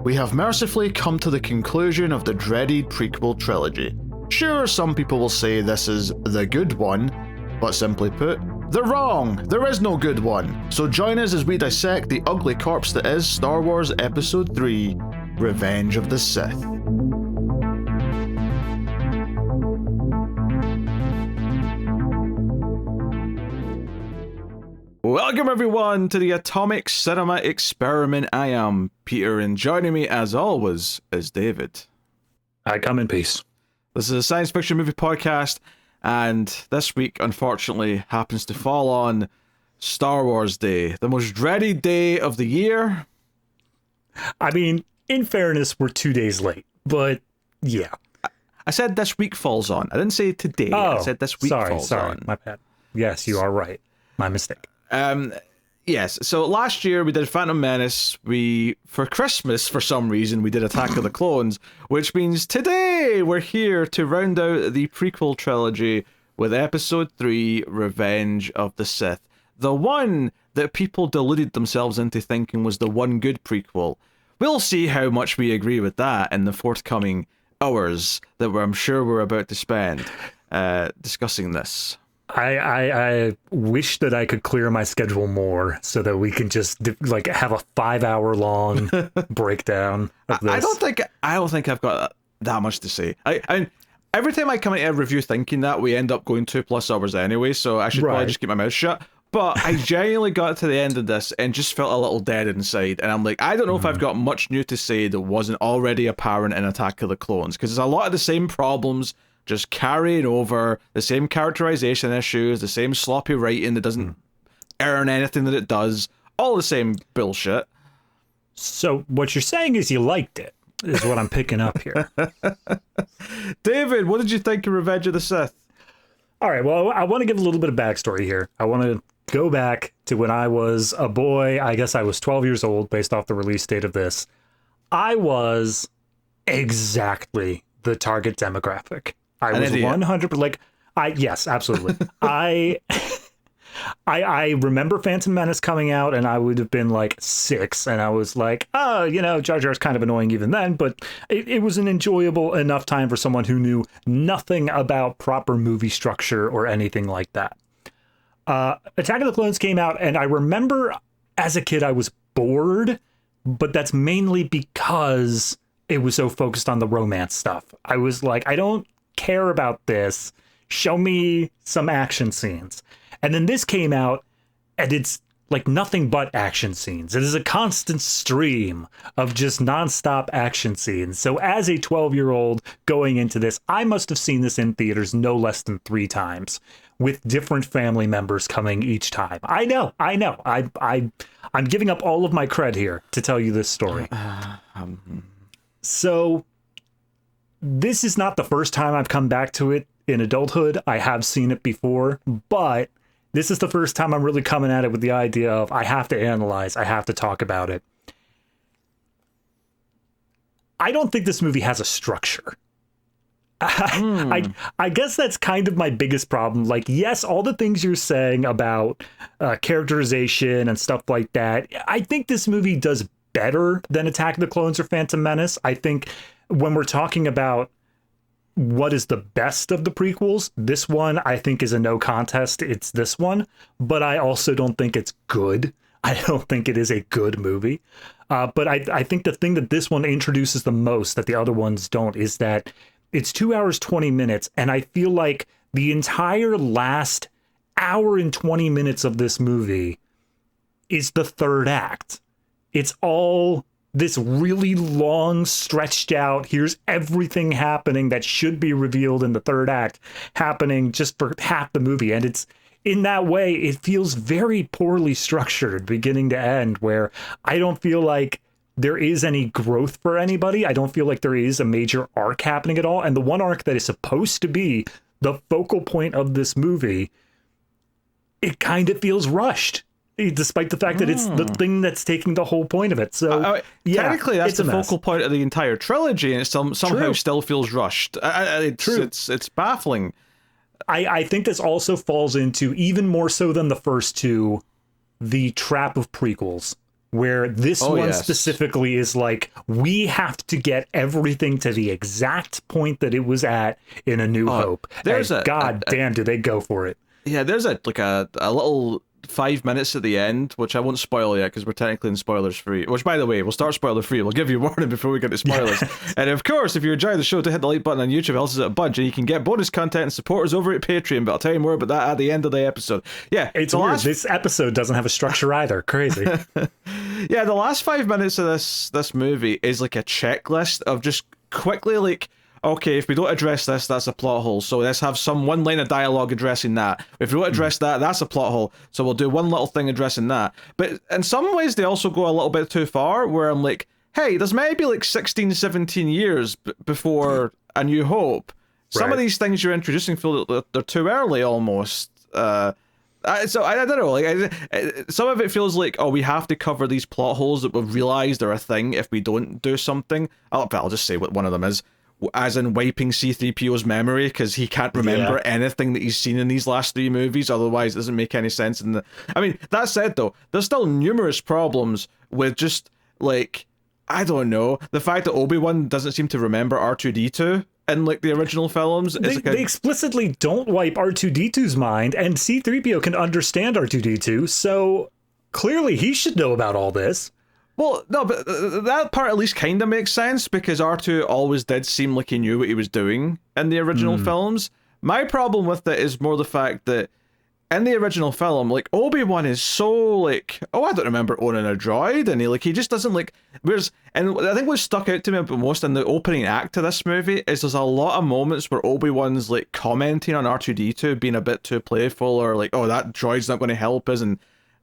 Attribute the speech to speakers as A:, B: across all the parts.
A: we have mercifully come to the conclusion of the dreaded prequel trilogy. Sure, some people will say this is the good one, but simply put, they're wrong. There is no good one. So join us as we dissect the ugly corpse that is Star Wars Episode 3, Revenge of the Sith. Welcome everyone to the Atomic Cinema Experiment. I am Peter, and joining me as always is David.
B: I come in peace.
A: This is a science fiction movie podcast, and this week unfortunately happens to fall on Star Wars Day, the most dreaded day of the year.
B: I mean, in fairness, we're 2 days late, but yeah.
A: I said this week falls on. I didn't say today. I said this week falls on.
B: My bad. Yes, you are right. My mistake.
A: Yes, so last year we did Phantom Menace. For Christmas, for some reason, we did Attack of the Clones, which means today we're here to round out the prequel trilogy with Episode 3, Revenge of the Sith. The one that people deluded themselves into thinking was the one good prequel. We'll see how much we agree with that in the forthcoming hours that I'm sure we're about to spend discussing this.
B: I wish that I could clear my schedule more so that we can just like have a 5-hour long breakdown of this.
A: I don't think I've got that much to say. I every time I come into a review thinking that, we end up going 2+ hours anyway, so I should probably just keep my mouth shut. But I genuinely got to the end of this and just felt a little dead inside, and I'm like, I don't know if I've got much new to say that wasn't already apparent in Attack of the Clones, because there's a lot of the same problems just carrying over, the same characterization issues, the same sloppy writing that doesn't earn anything that it does, all the same bullshit.
B: So what you're saying is you liked it, is what I'm picking up here.
A: David, what did you think of Revenge of the Sith?
B: All right, well, I want to give a little bit of backstory here. I want to go back to when I was a boy. I guess I was 12 years old based off the release date of this. I was exactly the target demographic. I was 100% yes, absolutely. I remember Phantom Menace coming out, and I would have been like 6, and I was like, oh, Jar Jar's kind of annoying even then, but it was an enjoyable enough time for someone who knew nothing about proper movie structure or anything like that. Attack of the Clones came out, and I remember as a kid I was bored, but that's mainly because it was so focused on the romance stuff. I was like, I don't care about this. Show me some action scenes. And then this came out, and it's like nothing but action scenes. It is a constant stream of just nonstop action scenes. So as a 12-year-old going into this, I must have seen this in theaters no less than 3 times, with different family members coming each time. I know. I'm giving up all of my cred here to tell you this story. So this is not the first time I've come back to it in adulthood. I have seen it before, but this is the first time I'm really coming at it with the idea of I have to analyze, I have to talk about it. I don't think this movie has a structure. I guess that's kind of my biggest problem. Like, yes, all the things you're saying about characterization and stuff like that, I think this movie does better than Attack of the Clones or Phantom Menace. I think when we're talking about what is the best of the prequels, this one I think is a no contest. It's this one, but I also don't think it's good. I don't think it is a good movie. But I think the thing that this one introduces the most that the other ones don't is that it's 2 hours, 20 minutes. And I feel like the entire last hour and 20 minutes of this movie is the third act. It's all this really long, stretched out, here's everything happening that should be revealed in the third act happening just for half the movie. And it's in that way, it feels very poorly structured beginning to end, where I don't feel like there is any growth for anybody. I don't feel like there is a major arc happening at all. And the one arc that is supposed to be the focal point of this movie, it kind of feels rushed, despite the fact that it's the thing that's taking the whole point of it. So
A: technically that's the focal point of the entire trilogy, and it somehow still feels rushed. It's baffling.
B: I think this also falls into, even more so than the first two, the trap of prequels, where this one specifically is like, we have to get everything to the exact point that it was at in A New Hope.
A: There's
B: God damn, do they go for it.
A: Yeah, there's a little 5 minutes at the end, which I won't spoil yet because we're technically in spoilers free. Which, by the way, we'll start spoiler free. We'll give you a warning before we get to spoilers. And of course, if you're enjoying the show, to hit the like button on YouTube, it helps us out a bunch, and you can get bonus content and support us over at Patreon. But I'll tell you more about that at the end of the episode. Yeah,
B: it's weird. This episode doesn't have a structure either. Crazy.
A: Yeah, the last 5 minutes of this movie is like a checklist of just quickly like, okay, if we don't address this, that's a plot hole. So let's have one line of dialogue addressing that. If we don't address that, that's a plot hole. So we'll do one little thing addressing that. But in some ways, they also go a little bit too far, where I'm like, hey, there's maybe like 16, 17 years before A New Hope. Some of these things you're introducing feel that they're too early almost. So I don't know. Like some of it feels like, oh, we have to cover these plot holes that we've realized are a thing if we don't do something. I'll just say what one of them is. As in wiping C-3PO's memory because he can't remember anything that he's seen in these last 3 movies. Otherwise, it doesn't make any sense. I mean, that said, though, there's still numerous problems with just, like, I don't know, the fact that Obi-Wan doesn't seem to remember R2-D2 in, like, the original films.
B: They explicitly don't wipe R2-D2's mind, and C-3PO can understand R2-D2, so clearly he should know about all this.
A: Well, no, but that part at least kind of makes sense because R2 always did seem like he knew what he was doing in the original films. My problem with it is more the fact that in the original film, like, Obi-Wan is so like, oh, I don't remember owning a droid, and he just doesn't like. And I think what stuck out to me most in the opening act of this movie is there's a lot of moments where Obi-Wan's like commenting on R2-D2 being a bit too playful, or like, oh, that droid's not going to help us, and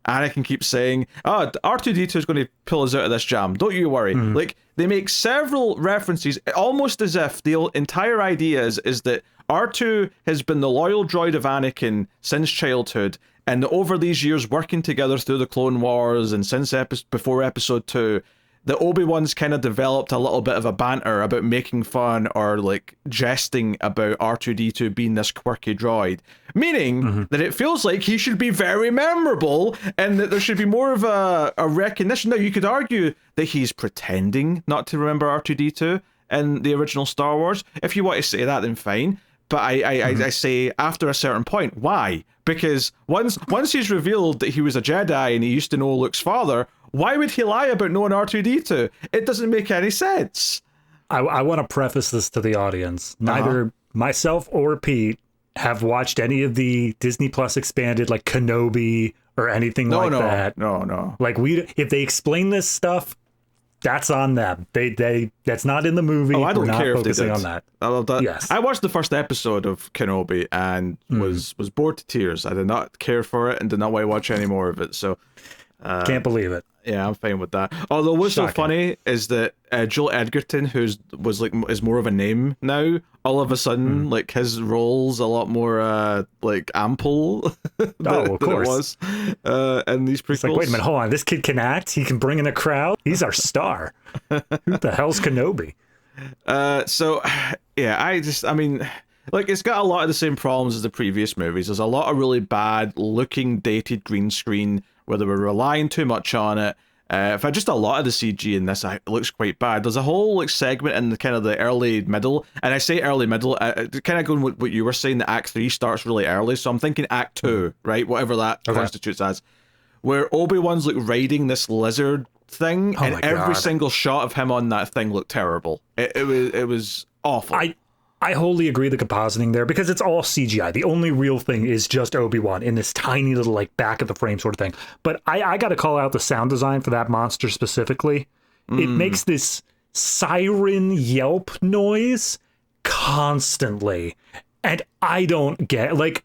A: Anakin keeps saying, oh, R2-D2 is going to pull us out of this jam, don't you worry. Like, they make several references, almost as if the entire idea is that R2 has been the loyal droid of Anakin since childhood, and over these years working together through the Clone Wars and since before Episode 2, the Obi-Wan's kind of developed a little bit of a banter about making fun or like jesting about R2-D2 being this quirky droid, meaning that it feels like he should be very memorable and that there should be more of a recognition. Now, you could argue that he's pretending not to remember R2-D2 in the original Star Wars. If you want to say that, then fine. But I say after a certain point, why? Because once he's revealed that he was a Jedi and he used to know Luke's father, why would he lie about knowing R2-D2? It doesn't make any sense.
B: I want to preface this to the audience. Neither myself or Pete have watched any of the Disney Plus expanded, like Kenobi or anything that.
A: No.
B: Like, if they explain this stuff, that's on them. That's not in the movie.
A: Oh, I don't care if they did.
B: On that.
A: Yes. I watched the first episode of Kenobi and was bored to tears. I did not care for it and did not want to watch any more of it. So
B: can't believe it.
A: Yeah, I'm fine with that. Although what's so funny is that Joel Edgerton, is more of a name now, all of a sudden, like, his role's a lot more like ample than
B: of course.
A: It was in these prequels.
B: It's like, wait a minute, hold on, this kid can act, he can bring in a crowd, he's our star. Who the hell's Kenobi?
A: So yeah, I mean, like, it's got a lot of the same problems as the previous movies. There's a lot of really bad looking dated green screen where they were relying too much on it. In fact, just a lot of the CG in this looks quite bad. There's a whole like segment in the kind of the early middle, and I say early middle, kind of going with what you were saying, that Act 3 starts really early, so I'm thinking Act 2, right? Whatever that constitutes as. Where Obi-Wan's like riding this lizard thing, and every single shot of him on that thing looked terrible. It was awful.
B: I wholly agree the compositing there, because it's all CGI. The only real thing is just Obi-Wan in this tiny little like back of the frame sort of thing. But I got to call out the sound design for that monster specifically. It makes this siren yelp noise constantly. And I don't get, like,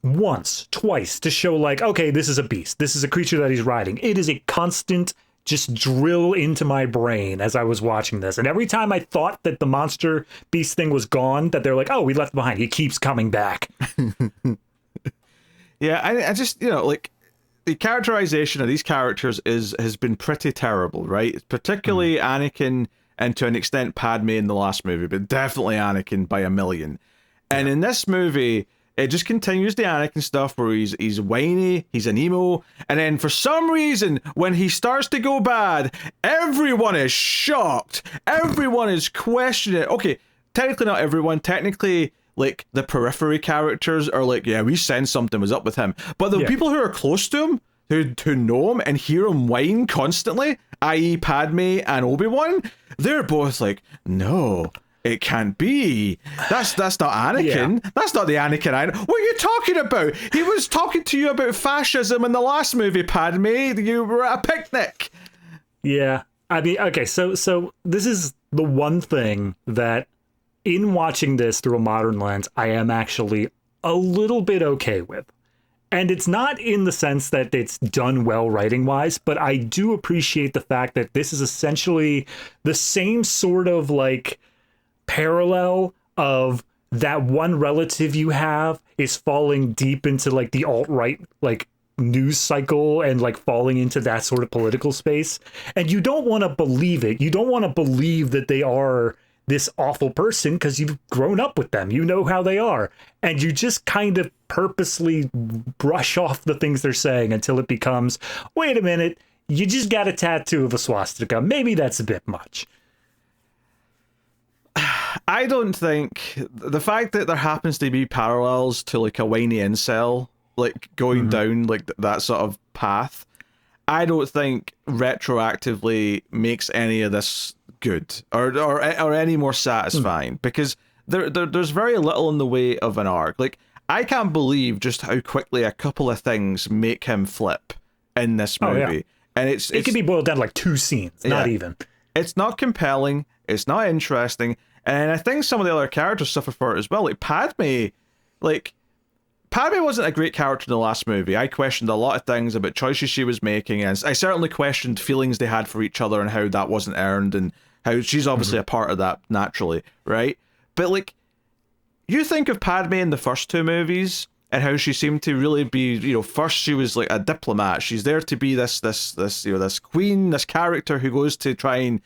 B: once, twice to show like, okay, this is a beast. This is a creature that he's riding. It is a constant just drill into my brain as I was watching this. And every time I thought that the monster beast thing was gone, that they're like, oh, we left behind. He keeps coming back.
A: Yeah, I just, like, the characterization of these characters has been pretty terrible, right? Particularly Anakin, and to an extent Padme in the last movie, but definitely Anakin by a million. And in this movie, It just continues the Anakin stuff where he's whiny, he's an emo, and then for some reason, when he starts to go bad, everyone is shocked. Everyone is questioning it. Okay, technically not everyone. Technically, like, the periphery characters are like, yeah, we sense something was up with him. But the people who are close to him, who know him and hear him whine constantly, i.e. Padme and Obi-Wan, they're both like, no, it can't be. That's not Anakin. Yeah. That's not the Anakin. What are you talking about? He was talking to you about fascism in the last movie, Padme. You were at a picnic.
B: Yeah. I mean, okay, so this is the one thing that, in watching this through a modern lens, I am actually a little bit okay with. And it's not in the sense that it's done well writing-wise, but I do appreciate the fact that this is essentially the same sort of, like, parallel of that one relative you have is falling deep into, like, the alt-right, like, news cycle and, like, falling into that sort of political space. And you don't want to believe it. You don't want to believe that they are this awful person because you've grown up with them. You know how they are. And you just kind of purposely brush off the things they're saying until it becomes, wait a minute, you just got a tattoo of a swastika. Maybe that's a bit much.
A: I don't think the fact that there happens to be parallels to, like, a whiny incel, like, going down, like, that sort of path, I don't think retroactively makes any of this good or any more satisfying, because there's very little in the way of an arc. Like, I can't believe just how quickly a couple of things make him flip in this movie. Oh, yeah. And it can
B: be boiled down to, like, 2 scenes, not even.
A: It's not compelling, it's not interesting, and I think some of the other characters suffer for it as well. Like Padme wasn't a great character in the last movie. I questioned a lot of things about choices she was making, and I certainly questioned feelings they had for each other and how that wasn't earned, and how she's obviously a part of that naturally, right? But, like, you think of Padme in the first 2 movies and how she seemed to really be, you know, first she was like a diplomat. She's there to be this you know, this queen, this character who goes to try and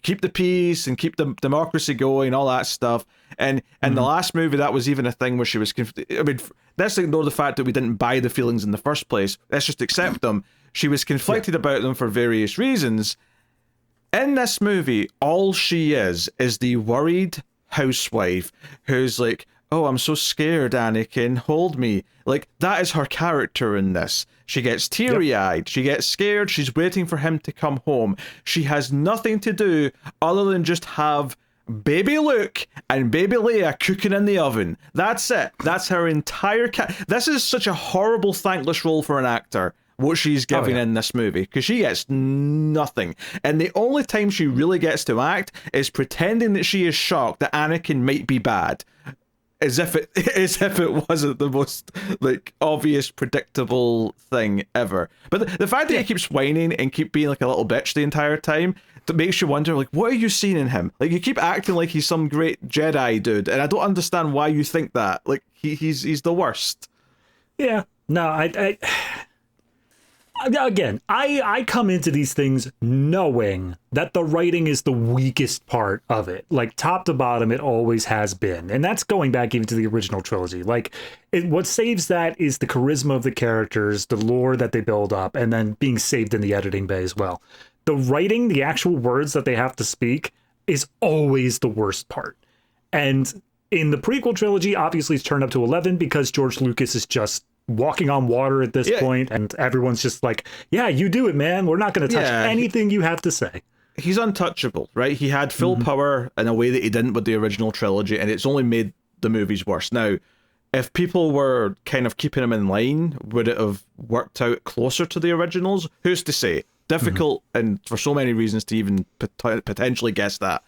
A: keep the peace and keep the democracy going, all that stuff. And in the last movie, that was even a thing where she was, I mean, let's ignore the fact that we didn't buy the feelings in the first place. Let's just accept them. She was conflicted about them for various reasons. In this movie, all she is the worried housewife who's like, oh, I'm so scared, Anakin, hold me. Like, that is her character in this. She gets teary-eyed, she gets scared, she's waiting for him to come home. She has nothing to do other than just have baby Luke and baby Leia cooking in the oven. That's it. That's her entire This is such a horrible, thankless role for an actor, what she's giving in this movie, because she gets nothing. And the only time she really gets to act is pretending that she is shocked that Anakin might be bad. As if it wasn't the most, like, obvious, predictable thing ever. But the fact that he keeps whining and keep being like a little bitch the entire time, that makes you wonder, like, what are you seeing in him? Like, you keep acting like he's some great Jedi dude, and I don't understand why you think that. Like, he's the worst.
B: Yeah. No, I come into these things knowing that the writing is the weakest part of it. Like, top to bottom, it always has been. And that's going back even to the original trilogy. Like, what saves that is the charisma of the characters, the lore that they build up, and then being saved in the editing bay as well. The writing, the actual words that they have to speak, is always the worst part. And in the prequel trilogy, obviously it's turned up to 11 because George Lucas is just walking on water at this point, and everyone's just like, yeah, you do it, man. We're not going to touch anything you have to say.
A: He's untouchable, right? He had full power in a way that he didn't with the original trilogy, and it's only made the movies worse. Now, if people were kind of keeping him in line, would it have worked out closer to the originals? Who's to say? Difficult, and for so many reasons to even potentially guess that.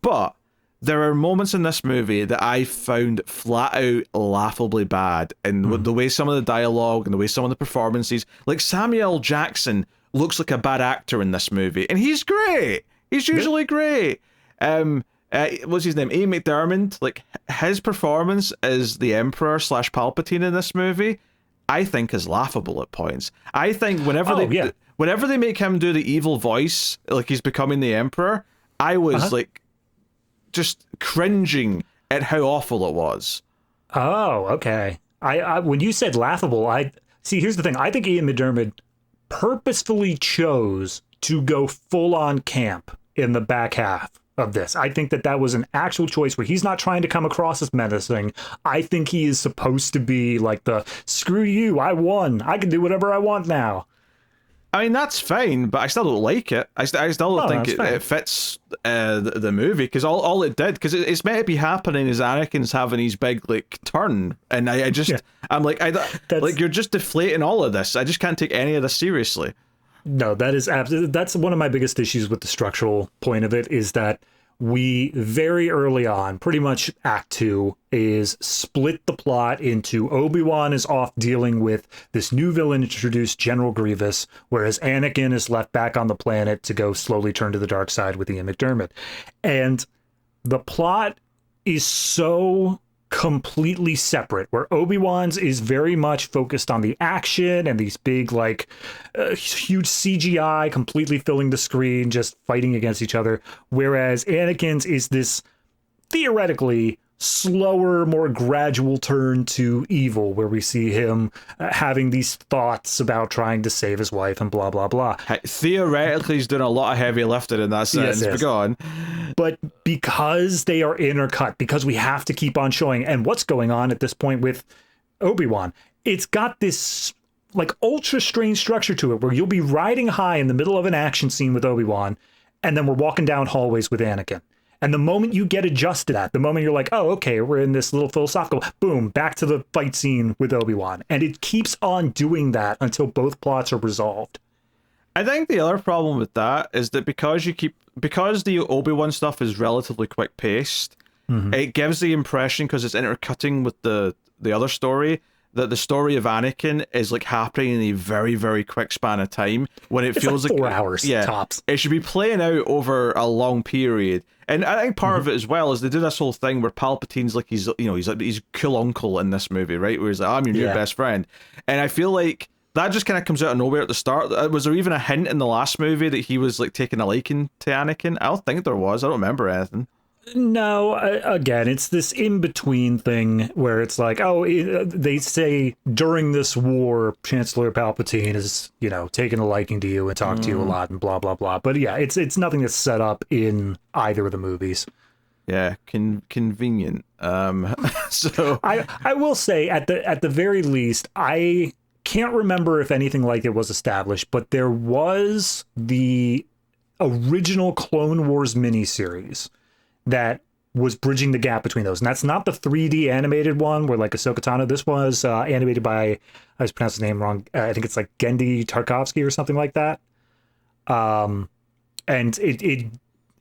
A: But there are moments in this movie that I found flat out laughably bad, and with the way some of the dialogue and the way some of the performances, like Samuel Jackson looks like a bad actor in this movie, and he's great. He's usually great. What's his name? Ian McDiarmid. Like, his performance as the Emperor / Palpatine in this movie, I think is laughable at points. I think whenever they make him do the evil voice, like he's becoming the Emperor, I was like, just cringing at how awful it was.
B: Oh, okay. I when you said laughable, I see. Here's the thing. I think Ian McDiarmid purposefully chose to go full on camp in the back half of this. I think that was an actual choice where he's not trying to come across as menacing. I think he is supposed to be like the screw you, I won, I can do whatever I want now.
A: I mean, that's fine, but I still don't like it. I still don't think it fits the movie, because all it did, because it's meant to be happening is Anakin's having his big like turn, and I just I'm like like you're just deflating all of this. I just can't take any of this seriously.
B: No, that's one of my biggest issues with the structural point of it, is that we very early on, pretty much Act 2, is split the plot into Obi-Wan is off dealing with this new villain introduced, General Grievous, whereas Anakin is left back on the planet to go slowly turn to the dark side with Ian McDiarmid. And the plot is so completely separate, where Obi-Wan's is very much focused on the action and these big like huge CGI completely filling the screen, just fighting against each other, whereas Anakin's is this theoretically slower, more gradual turn to evil, where we see him having these thoughts about trying to save his wife and blah blah blah.
A: Theoretically, he's doing a lot of heavy lifting in that sense.
B: Yes.
A: But go on.
B: But because they are intercut, because we have to keep on showing, and what's going on at this point with Obi-Wan, it's got this like ultra strange structure to it, where you'll be riding high in the middle of an action scene with Obi-Wan, and then we're walking down hallways with Anakin. And the moment you get adjusted at, the moment you're like, oh, okay, we're in this little philosophical, boom, back to the fight scene with Obi-Wan. And it keeps on doing that until both plots are resolved.
A: I think the other problem with that is that because the Obi-Wan stuff is relatively quick paced, it gives the impression, because it's intercutting with the other story, that the story of Anakin is like happening in a very, very quick span of time, when it's feels
B: like 4 hours tops.
A: It should be playing out over a long period. And I think part of it as well is they do this whole thing where Palpatine's like he's cool uncle in this movie, right? Where he's like, I'm your new best friend. And I feel like that just kind of comes out of nowhere at the start. Was there even a hint in the last movie that he was like taking a liking to Anakin? I don't think there was. I don't remember anything.
B: No, again, it's this in-between thing where it's like, oh, they say during this war, Chancellor Palpatine is, taking a liking to you and talk to you a lot and blah, blah, blah. But yeah, it's nothing that's set up in either of the movies.
A: Yeah, convenient. So
B: I will say at the very least, I can't remember if anything like it was established, but there was the original Clone Wars miniseries that was bridging the gap between those. And that's not the 3D animated one where like Ahsoka Tano. This was animated by, I just pronounced his name wrong. I think it's like Genndy Tartakovsky or something like that. And it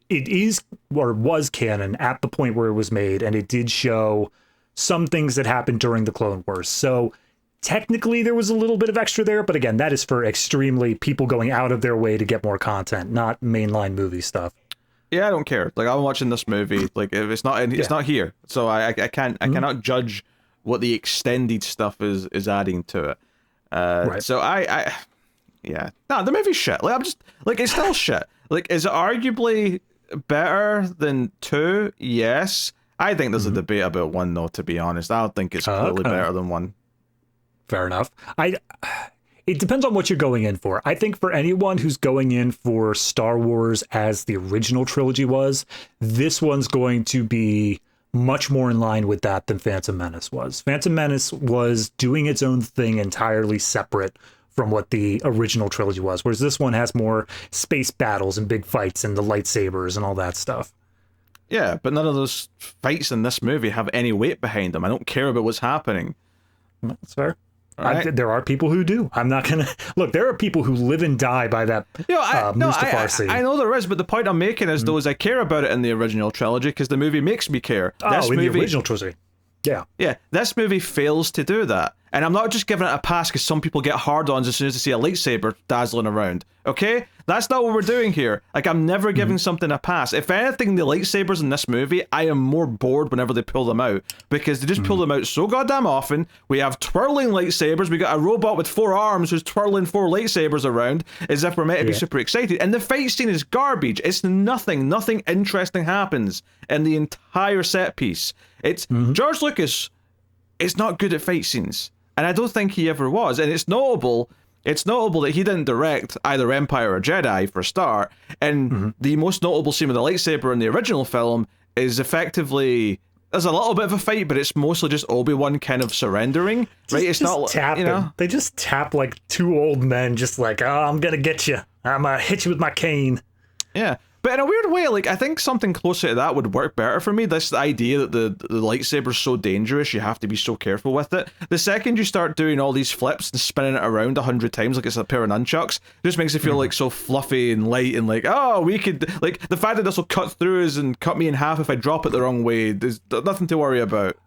B: is, or was canon at the point where it was made. And it did show some things that happened during the Clone Wars. So technically there was a little bit of extra there, but again, that is for extremely people going out of their way to get more content, not mainline movie stuff.
A: Yeah, I don't care. Like, I'm watching this movie. Like, if it's not here, so I cannot judge what the extended stuff is adding to it. Right. So no, the movie's shit. Like, I'm just like, it's still shit. Like, is it arguably better than 2? Yes. I think there's a debate about 1 though. To be honest, I don't think it's clearly better than 1.
B: Fair enough. It depends on what you're going in for. I think for anyone who's going in for Star Wars as the original trilogy was, this one's going to be much more in line with that than Phantom Menace was. Phantom Menace was doing its own thing entirely separate from what the original trilogy was, whereas this one has more space battles and big fights and the lightsabers and all that stuff.
A: Yeah, but none of those fights in this movie have any weight behind them. I don't care about what's happening.
B: That's fair.
A: Right.
B: There are people who do. I'm not gonna look. There are people who live and die by that. Mustafar scene.
A: I know there is, but the point I'm making is though is I care about it in the original trilogy because the movie makes me care.
B: The original trilogy. Yeah.
A: This movie fails to do that, and I'm not just giving it a pass because some people get hard-ons as soon as they see a lightsaber dazzling around. Okay, that's not what we're doing here. Like, I'm never giving something a pass. If anything, the lightsabers in this movie, I am more bored whenever they pull them out because they just pull them out so goddamn often. We have twirling lightsabers. We got a robot with 4 arms who's twirling 4 lightsabers around as if we're meant to be super excited. And the fight scene is garbage. It's nothing. Nothing interesting happens in the entire set piece. It's George Lucas it's not good at fight scenes. And I don't think he ever was. And it's notable that he didn't direct either Empire or Jedi, for a start. And the most notable scene with the lightsaber in the original film is effectively... There's a little bit of a fight, but it's mostly just Obi-Wan kind of surrendering, right? It's
B: just
A: not
B: tapping.
A: You know?
B: They just tap like two old men, just like, oh, I'm gonna get you. I'm gonna hit you with my cane.
A: Yeah. But in a weird way, like, I think something closer to that would work better for me. This idea that the lightsaber's so dangerous, you have to be so careful with it. The second you start doing all these flips and spinning it around 100 times like it's a pair of nunchucks, just makes it feel like so fluffy and light and like, oh, we could, like, the fact that this will cut through us and cut me in half if I drop it the wrong way, there's nothing to worry about.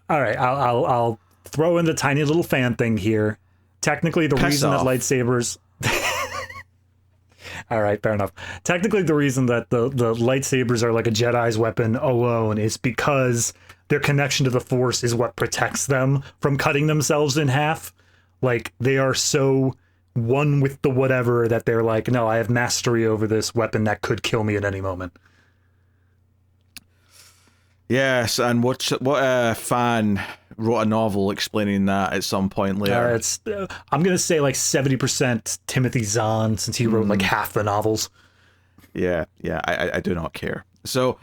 B: All right, I'll throw in the tiny little fan thing here. Technically, the reason that lightsabers... All right, fair enough. Technically, the reason that the lightsabers are like a Jedi's weapon alone is because their connection to the Force is what protects them from cutting themselves in half. Like, they are so one with the whatever that they're like, no, I have mastery over this weapon that could kill me at any moment.
A: Yes, and what fan wrote a novel explaining that at some point later?
B: I'm going to say like 70% Timothy Zahn, since he wrote like half the novels.
A: Yeah, I do not care. So,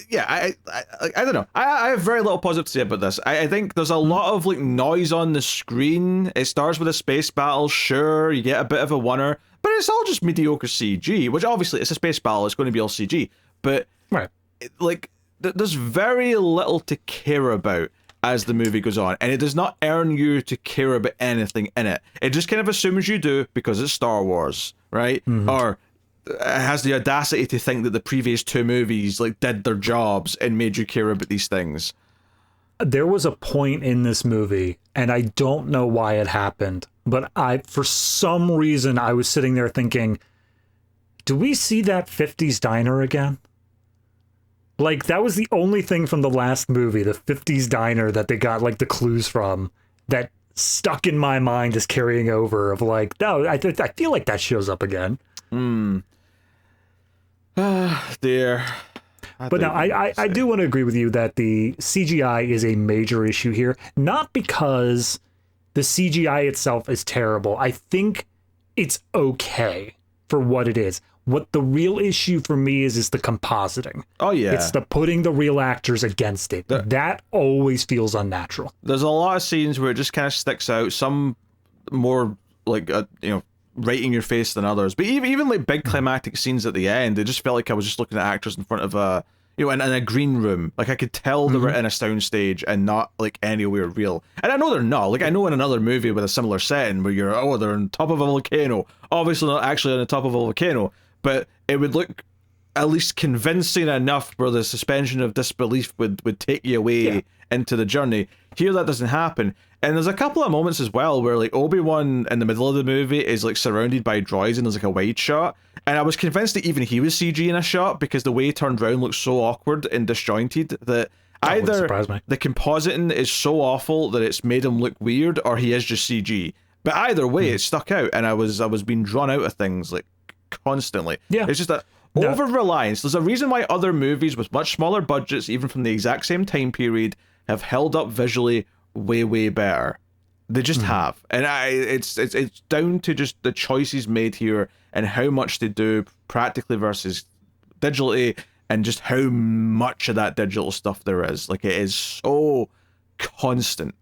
A: yeah, I don't know. I have very little positive to say about this. I think there's a lot of like noise on the screen. It starts with a space battle, sure, you get a bit of a wonder, but it's all just mediocre CG, which obviously it's a space battle, it's going to be all CG. But,
B: right,
A: there's very little to care about as the movie goes on, and it does not earn you to care about anything in it. It just kind of assumes you do because it's Star Wars, right? Or it has the audacity to think that the previous two movies like did their jobs and made you care about these things.
B: There was a point in this movie, and I don't know why it happened, but for some reason, I was sitting there thinking, do we see that 50s diner again? Like, that was the only thing from the last movie, the 50s diner that they got, like, the clues from, that stuck in my mind as carrying over of, like, no, I feel like that shows up again.
A: Dear.
B: But no, I do want to agree with you that the CGI is a major issue here. Not because the CGI itself is terrible. I think it's okay for what it is. What the real issue for me is the compositing.
A: Oh, yeah.
B: It's the putting the real actors against it. That always feels unnatural.
A: There's a lot of scenes where it just kind of sticks out. Some more, like, right in your face than others. But even like, big climactic scenes at the end, it just felt like I was just looking at actors in front of a, in a green room. Like, I could tell they were in a soundstage and not, like, anywhere real. And I know they're not. Like, I know in another movie with a similar setting where they're on top of a volcano. Obviously not actually on the top of a volcano. But it would look at least convincing enough where the suspension of disbelief would take you away into the journey. Here, that doesn't happen. And there's a couple of moments as well where, like, Obi-Wan in the middle of the movie is, like, surrounded by droids and there's, like, a wide shot. And I was convinced that even he was CG in a shot because the way he turned around looks so awkward and disjointed that either the compositing is so awful that it's made him look weird or he is just CG. But either way, it stuck out and I was being drawn out of things, like, constantly.
B: Yeah.
A: It's just that over-reliance. There's a reason why other movies with much smaller budgets, even from the exact same time period, have held up visually way, way better. They just have. And it's down to just the choices made here and how much they do practically versus digitally and just how much of that digital stuff there is. Like, it is so constant.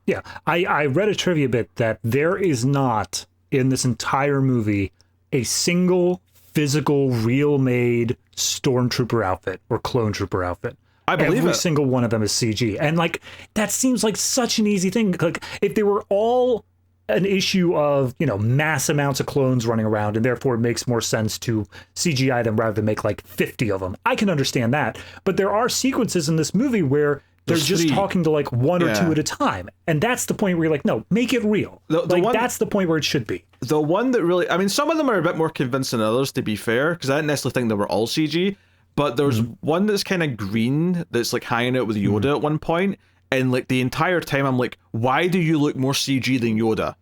B: Yeah. I read a trivia bit that there is not, in this entire movie, a single physical, real-made stormtrooper outfit or clone trooper outfit.
A: I believe
B: every
A: it.
B: single one of them is CG, and like that seems like such an easy thing. Like if they were all an issue of mass amounts of clones running around, and therefore it makes more sense to CGI them rather than make like 50 of them. I can understand that, but there are sequences in this movie where they're just talking to like one or two at a time. And that's the point where you're like, no, make it real. That's the point where it should be.
A: The one that really, I mean, some of them are a bit more convincing than others, to be fair, because I didn't necessarily think they were all CG, but there's one that's kind of green that's like hanging out with Yoda at one point, and like the entire time I'm like, why do you look more CG than Yoda?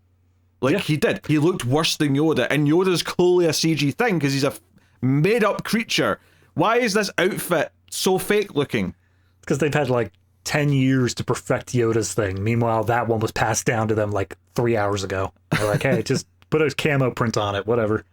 A: Like he did. He looked worse than Yoda, and Yoda's clearly a CG thing because he's a made-up creature. Why is this outfit so fake looking?
B: Because they've had like 10 years to perfect Yoda's thing. Meanwhile, that one was passed down to them like 3 hours ago. They're like, hey, just put a camo print on it, whatever.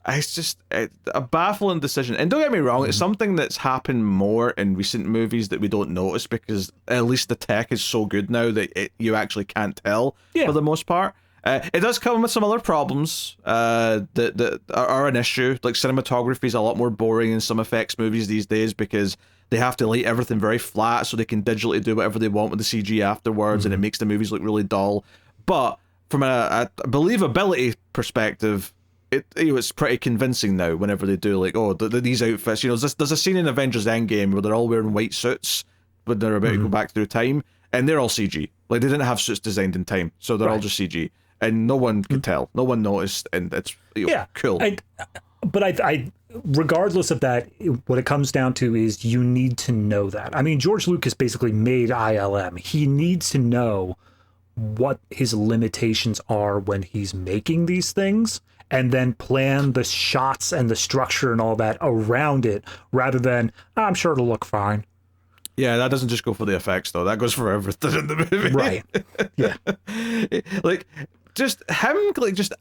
A: It's just a baffling decision. And don't get me wrong, it's something that's happened more in recent movies that we don't notice because at least the tech is so good now that you actually can't tell for the most part. It does come with some other problems that are an issue. Like cinematography is a lot more boring in some effects movies these days because they have to light everything very flat so they can digitally do whatever they want with the CG afterwards, and it makes the movies look really dull. But from a believability perspective, it's pretty convincing now whenever they do like, these outfits. There's a scene in Avengers Endgame where they're all wearing white suits when they're about to go back through time, and they're all CG. Like they didn't have suits designed in time, so they're all just CG, and no one could tell, no one noticed, and it's cool.
B: But I regardless of that, what it comes down to is you need to know that. I mean, George Lucas basically made ILM. He needs to know what his limitations are when he's making these things, and then plan the shots and the structure and all that around it, rather than, I'm sure it'll look fine.
A: Yeah, that doesn't just go for the effects, though. That goes for everything in the movie.
B: Right. Yeah.
A: Like, just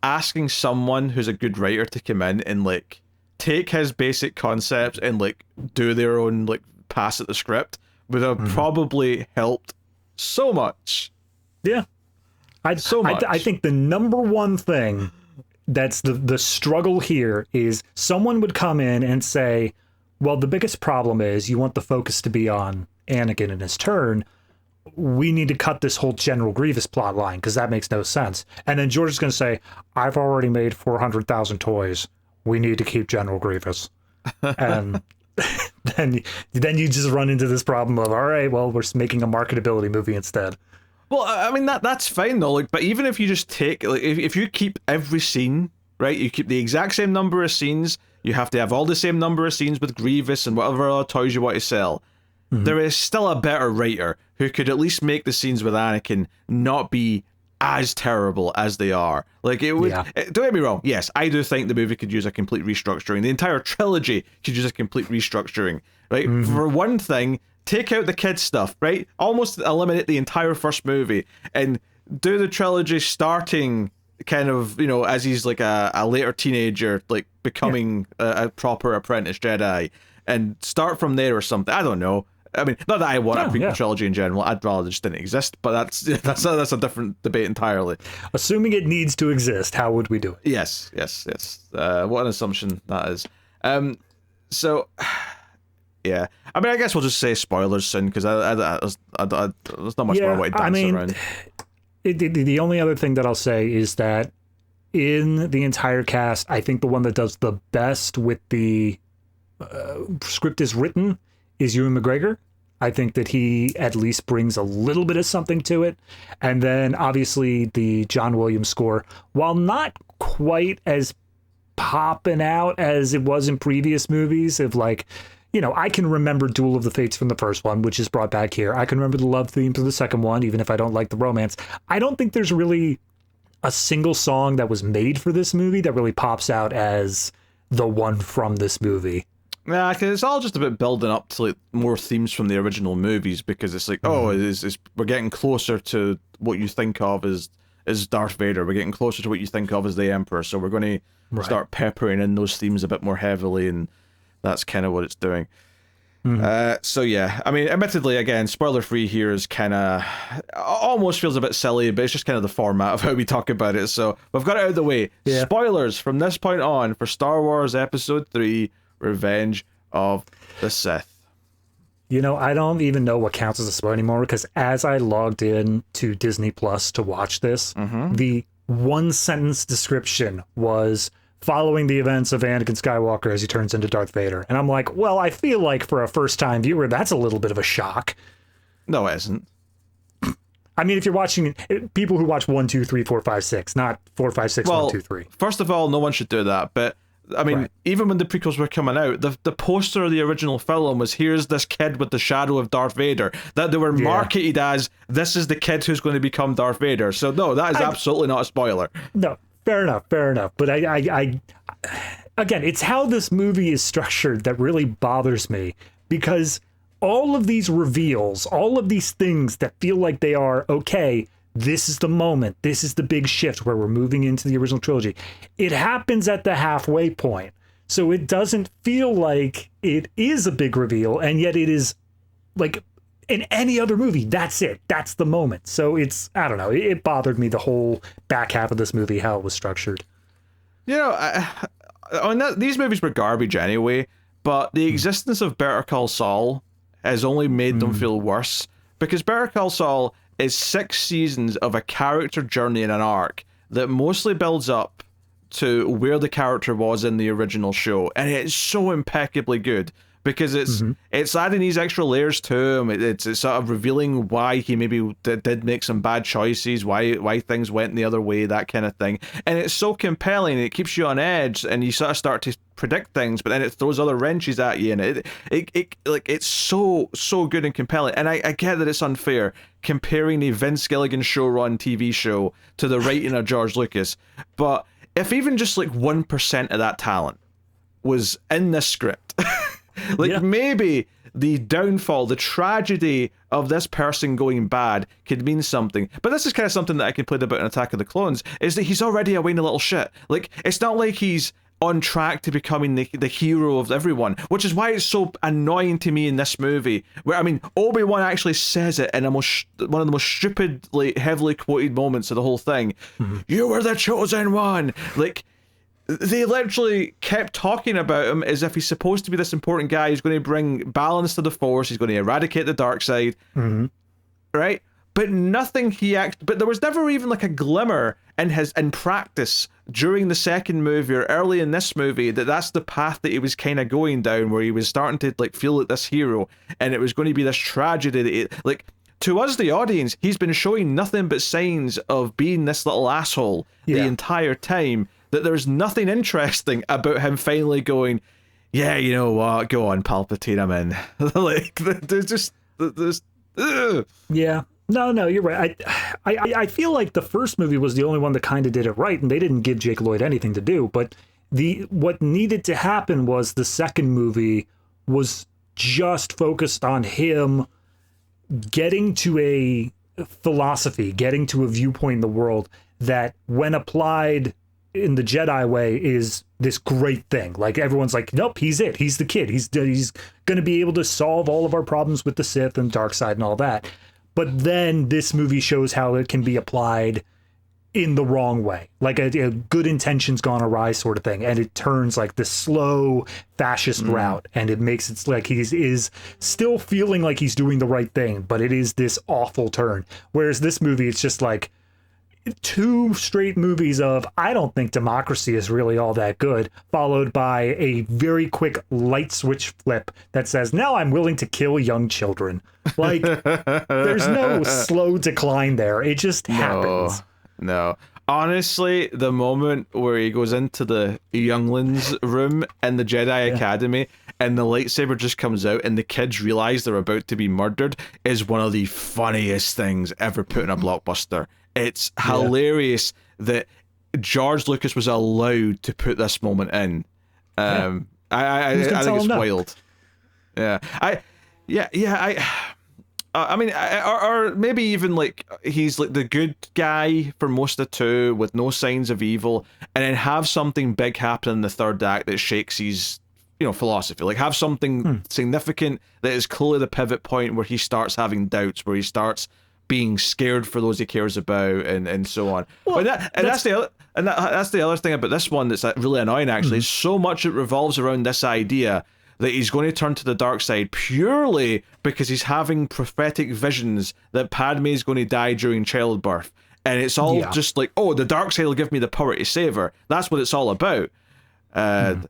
A: asking someone who's a good writer to come in and, like, take his basic concepts and, like, do their own, like, pass at the script would have probably helped so much.
B: Yeah. I think the number one thing that's the struggle here is someone would come in and say, well, the biggest problem is you want the focus to be on Anakin and his turn. We need to cut this whole General Grievous plot line because that makes no sense. And then George is going to say, I've already made 400,000 toys. We need to keep General Grievous. And then you just run into this problem of, all right, well, we're making a marketability movie instead.
A: Well, I mean, that's fine, though. Like, but even if you just take, like, if you keep every scene, right, you keep the exact same number of scenes, you have to have all the same number of scenes with Grievous and whatever other toys you want to sell, there is still a better writer who could at least make the scenes with Anakin not be as terrible as they are. Like, it would, don't get me wrong, yes, I do think the movie could use a complete restructuring. The entire trilogy could use a complete restructuring, right? For one thing, take out the kids stuff, right? Almost eliminate the entire first movie and do the trilogy starting kind of, as he's like a later teenager, like becoming a proper apprentice Jedi, and start from there or something. I don't know. I mean, not that I want a prequel trilogy in general. I'd rather it just didn't exist, but that's a different debate entirely.
B: Assuming it needs to exist, how would we do it?
A: Yes. What an assumption that is. So... Yeah, I mean, I guess we'll just say spoilers soon because there's not much more way to dance around.
B: The only other thing that I'll say is that in the entire cast, I think the one that does the best with the script is written is Ewan McGregor. I think that he at least brings a little bit of something to it. And then obviously the John Williams score, while not quite as popping out as it was in previous movies of like, I can remember Duel of the Fates from the first one, which is brought back here. I can remember the love theme from the second one, even if I don't like the romance. I don't think there's really a single song that was made for this movie that really pops out as the one from this movie.
A: Yeah, because it's all just about building up to like more themes from the original movies because it's like, we're getting closer to what you think of as Darth Vader. We're getting closer to what you think of as the Emperor. So we're going to start peppering in those themes a bit more heavily, and that's kind of what it's doing. So yeah, I mean, admittedly, again, spoiler free here is kind of almost feels a bit silly, but it's just kind of the format of how we talk about it. So we've got it out of the way. Yeah. Spoilers from this point on for Star Wars Episode 3: Revenge of the Sith.
B: I don't even know what counts as a spoiler anymore because as I logged in to Disney Plus to watch this, the one sentence description was following the events of Anakin Skywalker as he turns into Darth Vader. And I'm like, well, I feel like for a first-time viewer, that's a little bit of a shock.
A: No, it isn't.
B: I mean, if you're watching people who watch 1, 2, 3, 4, 5, 6, not 4, 5, 6, 1, 2, 3.
A: First of all, no one should do that. But, I mean, even when the prequels were coming out, the poster of the original film was, here's this kid with the shadow of Darth Vader. That they were marketed as, this is the kid who's going to become Darth Vader. So, no, that is absolutely not a spoiler.
B: No. Fair enough. But I again, it's how this movie is structured that really bothers me because all of these reveals, all of these things that feel like they are, okay, this is the moment, this is the big shift where we're moving into the original trilogy. It happens at the halfway point. So it doesn't feel like it is a big reveal, and yet it is like in any other movie, that's it. That's the moment. So it's, I don't know, it bothered me the whole back half of this movie, how it was structured.
A: You know, these movies were garbage anyway, but the existence of Better Call Saul has only made them feel worse, because Better Call Saul is 6 seasons of a character journey and an arc that mostly builds up to where the character was in the original show, and it's so impeccably good because it's adding these extra layers to him. It's sort of revealing why he maybe did make some bad choices, why things went the other way, that kind of thing. And it's so compelling. It keeps you on edge, and you sort of start to predict things, but then it throws other wrenches at you, and it's so good and compelling. And I get that it's unfair comparing the Vince Gilligan show-run TV show to the writing of George Lucas, but if even just like 1% of that talent was in this script, maybe the downfall, the tragedy of this person going bad could mean something. But this is kind of something that I complained about in Attack of the Clones, is that he's already a whiny little shit. Like, it's not like he's on track to becoming the hero of everyone, which is why it's so annoying to me in this movie, where, I mean, Obi-Wan actually says it in one of the most stupidly, heavily quoted moments of the whole thing. You were the chosen one! Like, they literally kept talking about him as if he's supposed to be this important guy who's going to bring balance to the Force, he's going to eradicate the dark side, right? But but there was never even like a glimmer in practice during the second movie or early in this movie that's the path that he was kind of going down, where he was starting to like feel like this hero, and it was going to be this tragedy that to us, the audience, he's been showing nothing but signs of being this little asshole the entire time, that there's nothing interesting about him finally going, yeah, you know what, go on, Palpatine, I'm in. Like, there's
B: Yeah. No, you're right. I feel like the first movie was the only one that kind of did it right, and they didn't give Jake Lloyd anything to do. But what needed to happen was the second movie was just focused on him getting to a philosophy, getting to a viewpoint in the world that, when applied in the Jedi way, is this great thing. Like, everyone's like, nope, he's it. He's the kid. He's going to be able to solve all of our problems with the Sith and dark side and all that. But then this movie shows how it can be applied in the wrong way, like a good intentions gone awry sort of thing, and it turns like this slow fascist route, and it makes it like he is still feeling like he's doing the right thing, but it is this awful turn. Whereas this movie, it's just like 2 straight movies of, I don't think democracy is really all that good, followed by a very quick light switch flip that says, now I'm willing to kill young children. Like, there's no slow decline there. It just happens.
A: No. Honestly, the moment where he goes into the younglings room in the Jedi Academy and the lightsaber just comes out and the kids realize they're about to be murdered is one of the funniest things ever put in a blockbuster. It's hilarious that George Lucas was allowed to put this moment in. I think it's wild. I mean, or maybe even like he's like the good guy for most of 2 with no signs of evil, and then have something big happen in the third act that shakes his, philosophy. Like, have something significant that is clearly the pivot point where he starts having doubts, where he starts being scared for those he cares about, and so on. Well, that's the other thing about this one that's really annoying. Actually, so much it revolves around this idea that he's going to turn to the dark side purely because he's having prophetic visions that Padme is going to die during childbirth, and it's all just like, oh, the dark side will give me the power to save her. That's what it's all about. Well,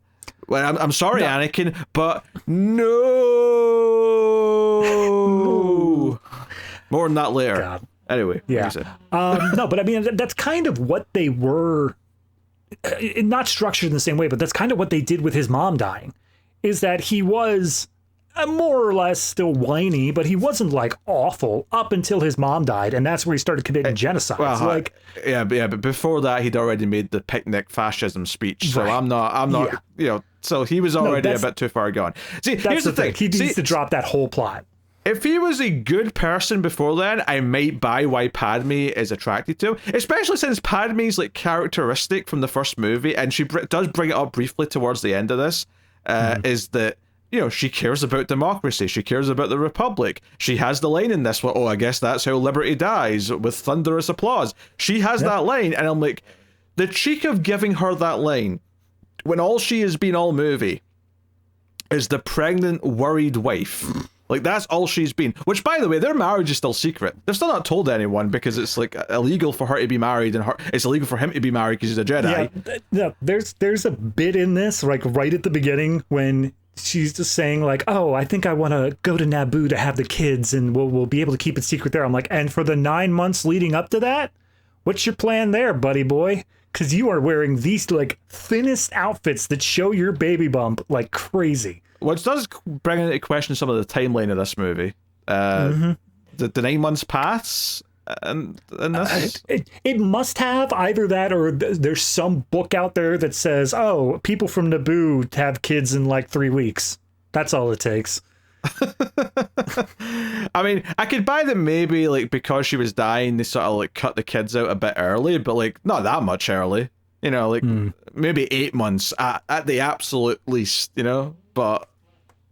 A: I'm sorry, Anakin, but no. More on that later. God. Anyway.
B: Yeah. No, but I mean, that's kind of what they were, not structured in the same way, but that's kind of what they did with his mom dying, is that he was more or less still whiny, but he wasn't like awful up until his mom died, and that's where he started committing genocide. Well,
A: but before that, he'd already made the picnic fascism speech. So right. I'm not, So he was already a bit too far gone. See, here's the thing.
B: He needs to drop that whole plot.
A: If he was a good person before then, I might buy why Padme is attracted to him. Especially since Padme's like characteristic from the first movie, and she does bring it up briefly towards the end of this, is that, you know, she cares about democracy. She cares about the Republic. She has the line in this one, oh, I guess that's how liberty dies, with thunderous applause. She has that line, and I'm like, the cheek of giving her that line, when all she has been all movie is the pregnant, worried wife. Like, that's all she's been. Which, by the way, their marriage is still secret. They've still not told anyone because it's, like, illegal for her to be married, and it's illegal for him to be married because he's a Jedi.
B: Yeah, there's a bit in this, like, right at the beginning when she's just saying, like, oh, I think I want to go to Naboo to have the kids, and we'll be able to keep it secret there. I'm like, and for the 9 months leading up to that, what's your plan there, buddy boy? Because you are wearing these, like, thinnest outfits that show your baby bump like crazy.
A: Which does bring into question some of the timeline of this movie. The 9 months pass and this?
B: It must have either that, or there's some book out there that says, oh, people from Naboo have kids in like 3 weeks. That's all it takes.
A: I mean, I could buy that maybe, like, because she was dying, they sort of, like, cut the kids out a bit early, but, like, not that much early. You know, like, maybe 8 months at the absolute least, you know? But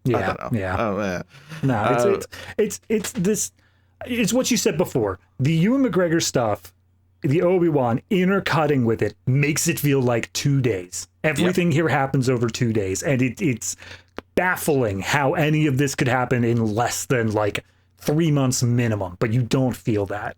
B: yeah,
A: I don't know.
B: Yeah.
A: Oh, man.
B: No, it's this. It's what you said before. The Ewan McGregor stuff, the Obi-Wan intercutting with it makes it feel like 2 days. Everything here happens over 2 days, and it's baffling how any of this could happen in less than like 3 months minimum. But you don't feel that.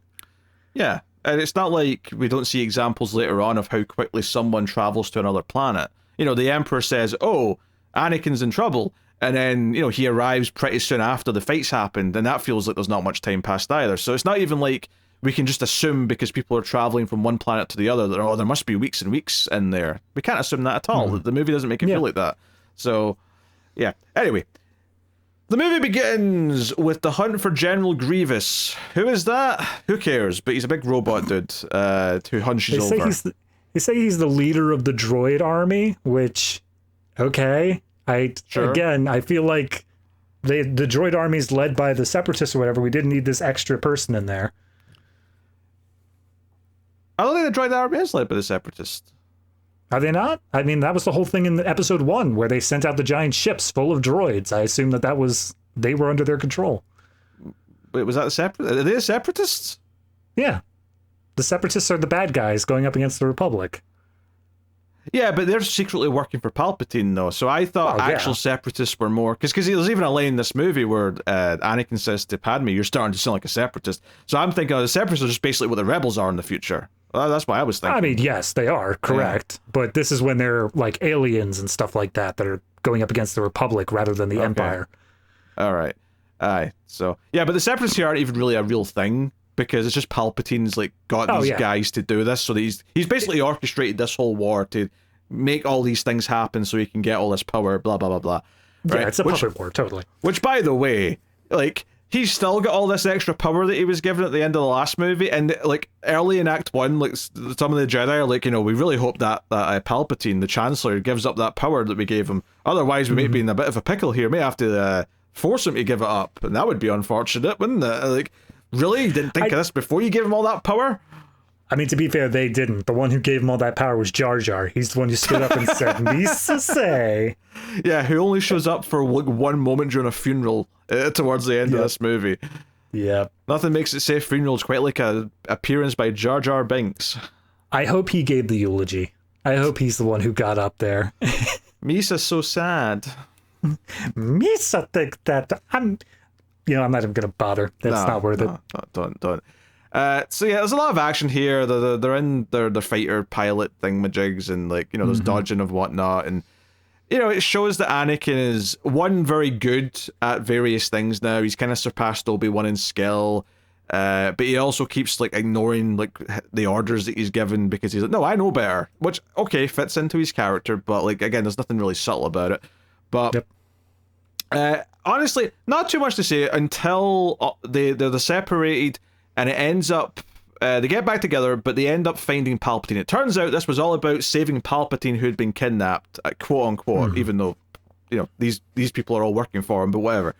A: Yeah, and it's not like we don't see examples later on of how quickly someone travels to another planet. You know, the Emperor says, "Oh, Anakin's in trouble." And then, you know, he arrives pretty soon after the fights happened, and that feels like there's not much time passed either. So it's not even like we can just assume because people are traveling from one planet to the other that, oh, there must be weeks and weeks in there. We can't assume that at all. The movie doesn't make it feel like that. So, yeah. Anyway, the movie begins with the hunt for General Grievous. Who is that? Who cares? But he's a big robot dude who hunches over.
B: They say he's the leader of the droid army, which, okay. Again, I feel like the droid army is led by the Separatists or whatever. We didn't need this extra person in there.
A: I don't think the droid army is led by the Separatists.
B: Are they not? I mean, that was the whole thing in episode 1 where they sent out the giant ships full of droids. I assume they were under their control.
A: Wait, was that are they the Separatists?
B: Yeah. The Separatists are the bad guys going up against the Republic.
A: Yeah, but they're secretly working for Palpatine, though. So I thought actual Separatists were more... Because there's even a line in this movie where Anakin says to Padme, you're starting to sound like a Separatist. So I'm thinking the Separatists are just basically what the rebels are in the future. Well, that's what I was thinking.
B: I mean, yes, they are, correct. Yeah. But this is when they're like aliens and stuff like that are going up against the Republic rather than the Empire.
A: All right. Aye. So, yeah, but the Separatists here aren't even really a real thing, because it's just Palpatine's like got these guys to do this, so he's basically orchestrated this whole war to make all these things happen so he can get all this power, blah blah blah blah. Right?
B: Yeah, it's a puppet war, totally.
A: Which, by the way, like, he's still got all this extra power that he was given at the end of the last movie, and like early in Act 1, like some of the Jedi are like, you know, we really hope that Palpatine, the Chancellor, gives up that power that we gave him. Otherwise, we may be in a bit of a pickle here. May have to force him to give it up, and that would be unfortunate, wouldn't it? Like, really? You didn't think of this before you gave him all that power?
B: I mean, to be fair, they didn't. The one who gave him all that power was Jar Jar. He's the one who stood up and said, "Needs to say."
A: Yeah, who only shows up for like one moment during a funeral towards the end of this movie.
B: Yeah.
A: Nothing makes it say funerals quite like a appearance by Jar Jar Binks.
B: I hope he gave the eulogy. I hope he's the one who got up there.
A: Misa's so sad.
B: Misa think that I'm not even gonna bother. That's not worth it.
A: Don't. So yeah, there's a lot of action here. They're in their fighter pilot thingamajigs, and like, you know, there's dodging of whatnot, and you know, it shows that Anakin is very good at various things now. He's kind of surpassed Obi-Wan in skill, but he also keeps like ignoring like the orders that he's given because he's like, no, I know better, which fits into his character, but like, again, there's nothing really subtle about it. But honestly, not too much to say until they're separated, and it ends up They get back together, but they end up finding Palpatine. It turns out this was all about saving Palpatine, who'd been kidnapped, quote unquote, even though, these people are all working for him, but whatever.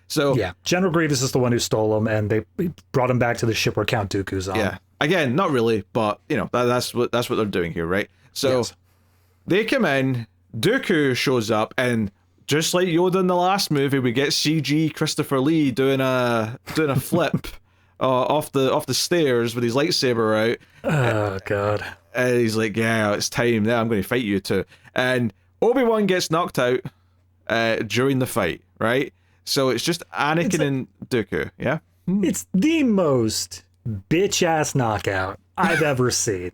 A: So
B: yeah, General Grievous is the one who stole him, and they brought him back to the ship where Count Dooku's on.
A: Yeah, again, not really, but that's what they're doing here, right? So
B: Yes.
A: They come in, Dooku shows up, and just like Yoda in the last movie, we get CG Christopher Lee doing a flip off the stairs with his lightsaber out.
B: Oh God!
A: And he's like, "Yeah, it's time. Now I'm going to fight you too." And Obi-Wan gets knocked out during the fight, right? So it's just Anakin and Dooku, yeah?
B: It's the most bitch-ass knockout I've ever seen.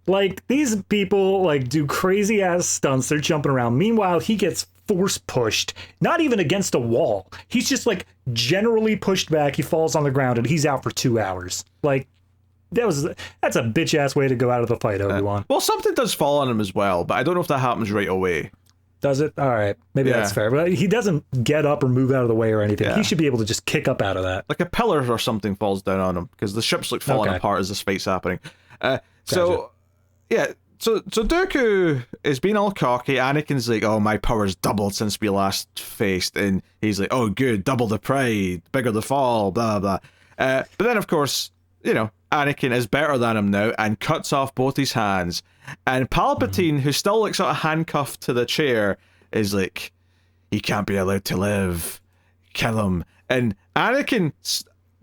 B: Like, these people, like, do crazy-ass stunts. They're jumping around. Meanwhile, he gets force-pushed, not even against a wall. He's just, like, generally pushed back. He falls on the ground, and he's out for 2 hours. Like, that's a bitch-ass way to go out of the fight, Obi-Wan.
A: Well, something does fall on him as well, but I don't know if that happens right away.
B: Does it? All right. Maybe that's fair. But he doesn't get up or move out of the way or anything.
A: Yeah.
B: He should be able to just kick up out of that.
A: Like a pillar or something falls down on him, because the ship's like falling apart as this fight's happening. So Dooku is being all cocky. Anakin's like, "Oh, my power's doubled since we last faced," and he's like, "Oh, good, double the pride, bigger the fall, blah blah." But then, of course, Anakin is better than him now and cuts off both his hands. And Palpatine, who's still like sort of handcuffed to the chair, is like, "He can't be allowed to live. Kill him." And Anakin,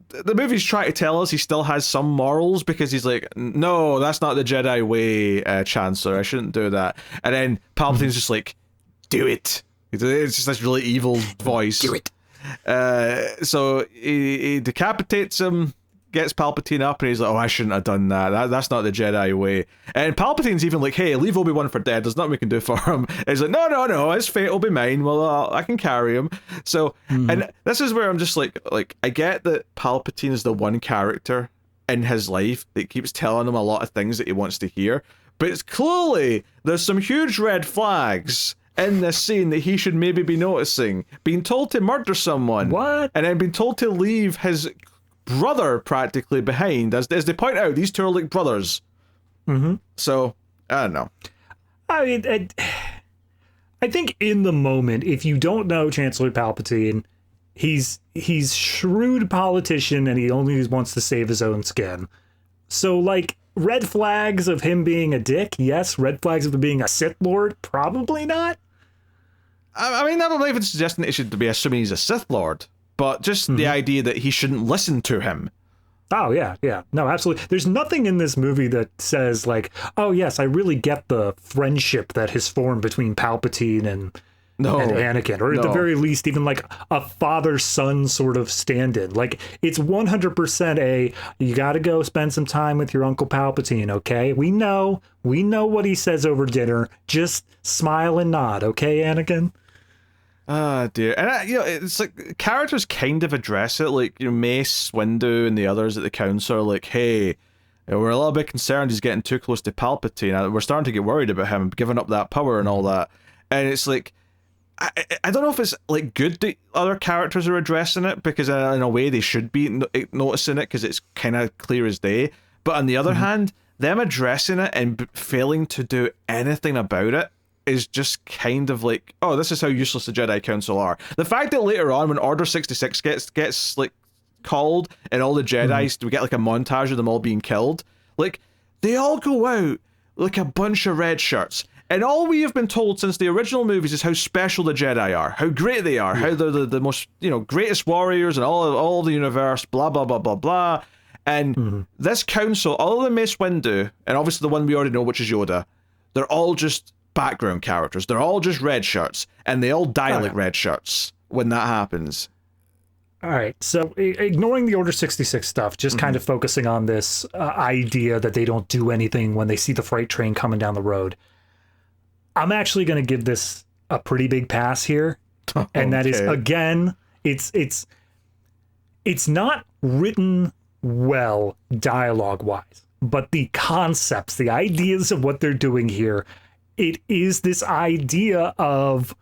A: the movie's trying to tell us he still has some morals, because he's like, "No, that's not the Jedi way, Chancellor. I shouldn't do that." And then Palpatine's just like, "Do it." It's just this really evil voice.
B: Do it.
A: So he decapitates him, gets Palpatine up, and he's like, "Oh, I shouldn't have done that. That's not the Jedi way." And Palpatine's even like, "Hey, leave Obi-Wan for dead. There's nothing we can do for him." And he's like, No, his fate will be mine. Well, I can carry him." So, and this is where I'm just like, I get that Palpatine is the one character in his life that keeps telling him a lot of things that he wants to hear, but it's clearly there's some huge red flags in this scene that he should maybe be noticing. Being told to murder someone.
B: What?
A: And then being told to leave his brother practically behind. As they point out, these two are like brothers. So, I don't know.
B: I mean, I think in the moment, if you don't know Chancellor Palpatine, he's shrewd politician and he only wants to save his own skin. So, like, red flags of him being a dick, yes. Red flags of him being a Sith Lord, probably not.
A: I mean, I don't even suggesting that it should be assuming he's a Sith Lord, but just the idea that he shouldn't listen to him.
B: Oh, yeah. No, absolutely. There's nothing in this movie that says, like, oh, yes, I really get the friendship that has formed between Palpatine and Anakin, or at the very least, even like a father-son sort of stand-in. Like, it's 100% you gotta go spend some time with your Uncle Palpatine, okay? We know what he says over dinner. Just smile and nod, okay, Anakin?
A: Ah, dear. And, it's like, characters kind of address it, like, Mace, Windu, and the others at the council are like, "Hey, we're a little bit concerned he's getting too close to Palpatine. We're starting to get worried about him giving up that power and all that." And it's like, I don't know if it's, like, good that other characters are addressing it, because in a way they should be noticing it, because it's kind of clear as day. But on the other hand, them addressing it and failing to do anything about it is just kind of like, oh, this is how useless the Jedi Council are. The fact that later on, when Order 66 gets like called, and all the Jedis, we get like a montage of them all being killed, like, they all go out like a bunch of red shirts. And all we have been told since the original movies is how special the Jedi are, how great they are, how they're the most, greatest warriors in all of the universe, blah, blah, blah, blah, blah. And this council, all of the Mace Windu, and obviously the one we already know, which is Yoda, they're all just background characters. They're all just red shirts, and they all die like red shirts when that happens.
B: All right, so ignoring the Order 66 stuff, just kind of focusing on this idea that they don't do anything when they see the freight train coming down the road. I'm actually going to give this a pretty big pass here, and that is, again, it's not written well dialogue-wise, but the concepts, the ideas of what they're doing here, it is this idea of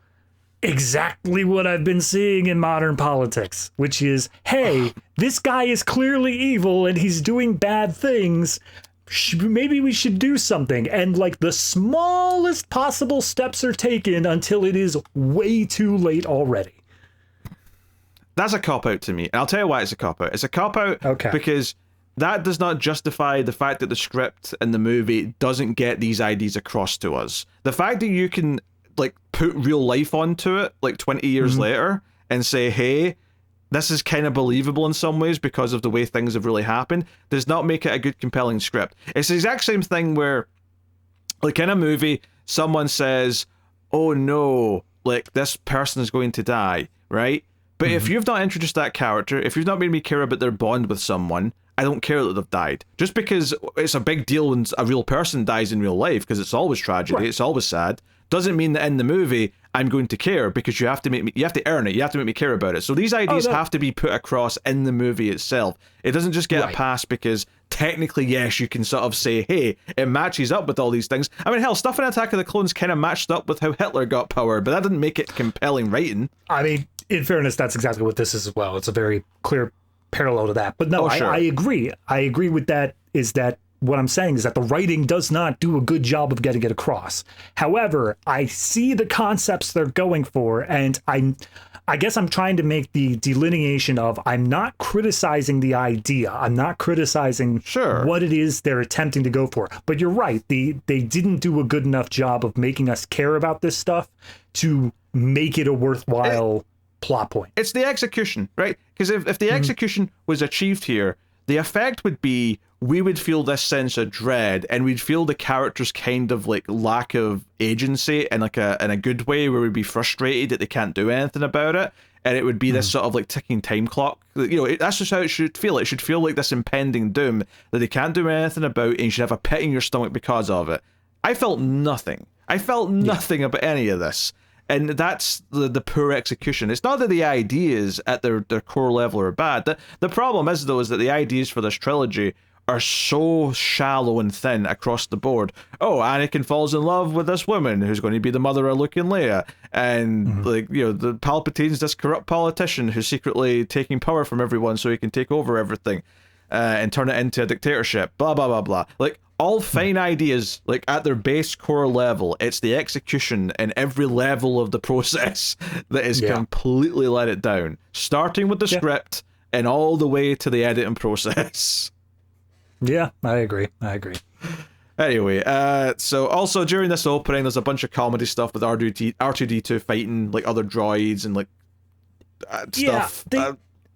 B: exactly what I've been seeing in modern politics, which is, hey, this guy is clearly evil and he's doing bad things. Maybe we should do something. And like the smallest possible steps are taken until it is way too late already.
A: That's a cop-out to me. And I'll tell you why it's a cop-out. It's a cop-out because that does not justify the fact that the script and the movie doesn't get these ideas across to us. The fact that you can like put real life onto it like 20 years later and say, hey, this is kind of believable in some ways because of the way things have really happened, does not make it a good, compelling script. It's the exact same thing where, like in a movie, someone says, oh no, like this person is going to die, right? But if you've not introduced that character, if you've not made me care about their bond with someone, I don't care that they've died. Just because it's a big deal when a real person dies in real life, because it's always tragedy, it's always sad, doesn't mean that in the movie I'm going to care, because you have to make me, you have to earn it, you have to make me care about it. So these ideas have to be put across in the movie itself. It doesn't just get a pass because technically, yes, you can sort of say, hey, it matches up with all these things. I mean, hell, stuff in Attack of the Clones kind of matched up with how Hitler got power, but that didn't make it compelling writing.
B: I mean, in fairness, that's exactly what this is as well. It's a very clear parallel to that. But no, I agree. I agree with that, is that what I'm saying is that the writing does not do a good job of getting it across. However, I see the concepts they're going for, and I guess I'm trying to make the delineation of, I'm not criticizing the idea. I'm not criticizing what it is they're attempting to go for. But you're right. They didn't do a good enough job of making us care about this stuff to make it a worthwhile plot point.
A: It's the execution, right? Because if the execution was achieved here, the effect would be we would feel this sense of dread, and we'd feel the characters' kind of like lack of agency in like in a good way, where we'd be frustrated that they can't do anything about it, and it would be this sort of like ticking time clock. You know, that's just how it should feel. It should feel like this impending doom that they can't do anything about, and you should have a pit in your stomach because of it. I felt nothing. I felt nothing about any of this. And that's the poor execution. It's not that the ideas at their core level are bad. The problem is, though, is that the ideas for this trilogy are so shallow and thin across the board. Oh, Anakin falls in love with this woman who's going to be the mother of Luke and Leia. And, like, you know, the Palpatine's this corrupt politician who's secretly taking power from everyone so he can take over everything and turn it into a dictatorship. Blah, blah, blah, blah. Like, all fine ideas, like at their base core level. It's the execution in every level of the process that is completely let it down. Starting with the script and all the way to the editing process.
B: Yeah, I agree.
A: Anyway, so also during this opening, there's a bunch of comedy stuff with R2D2 fighting like other droids and like stuff.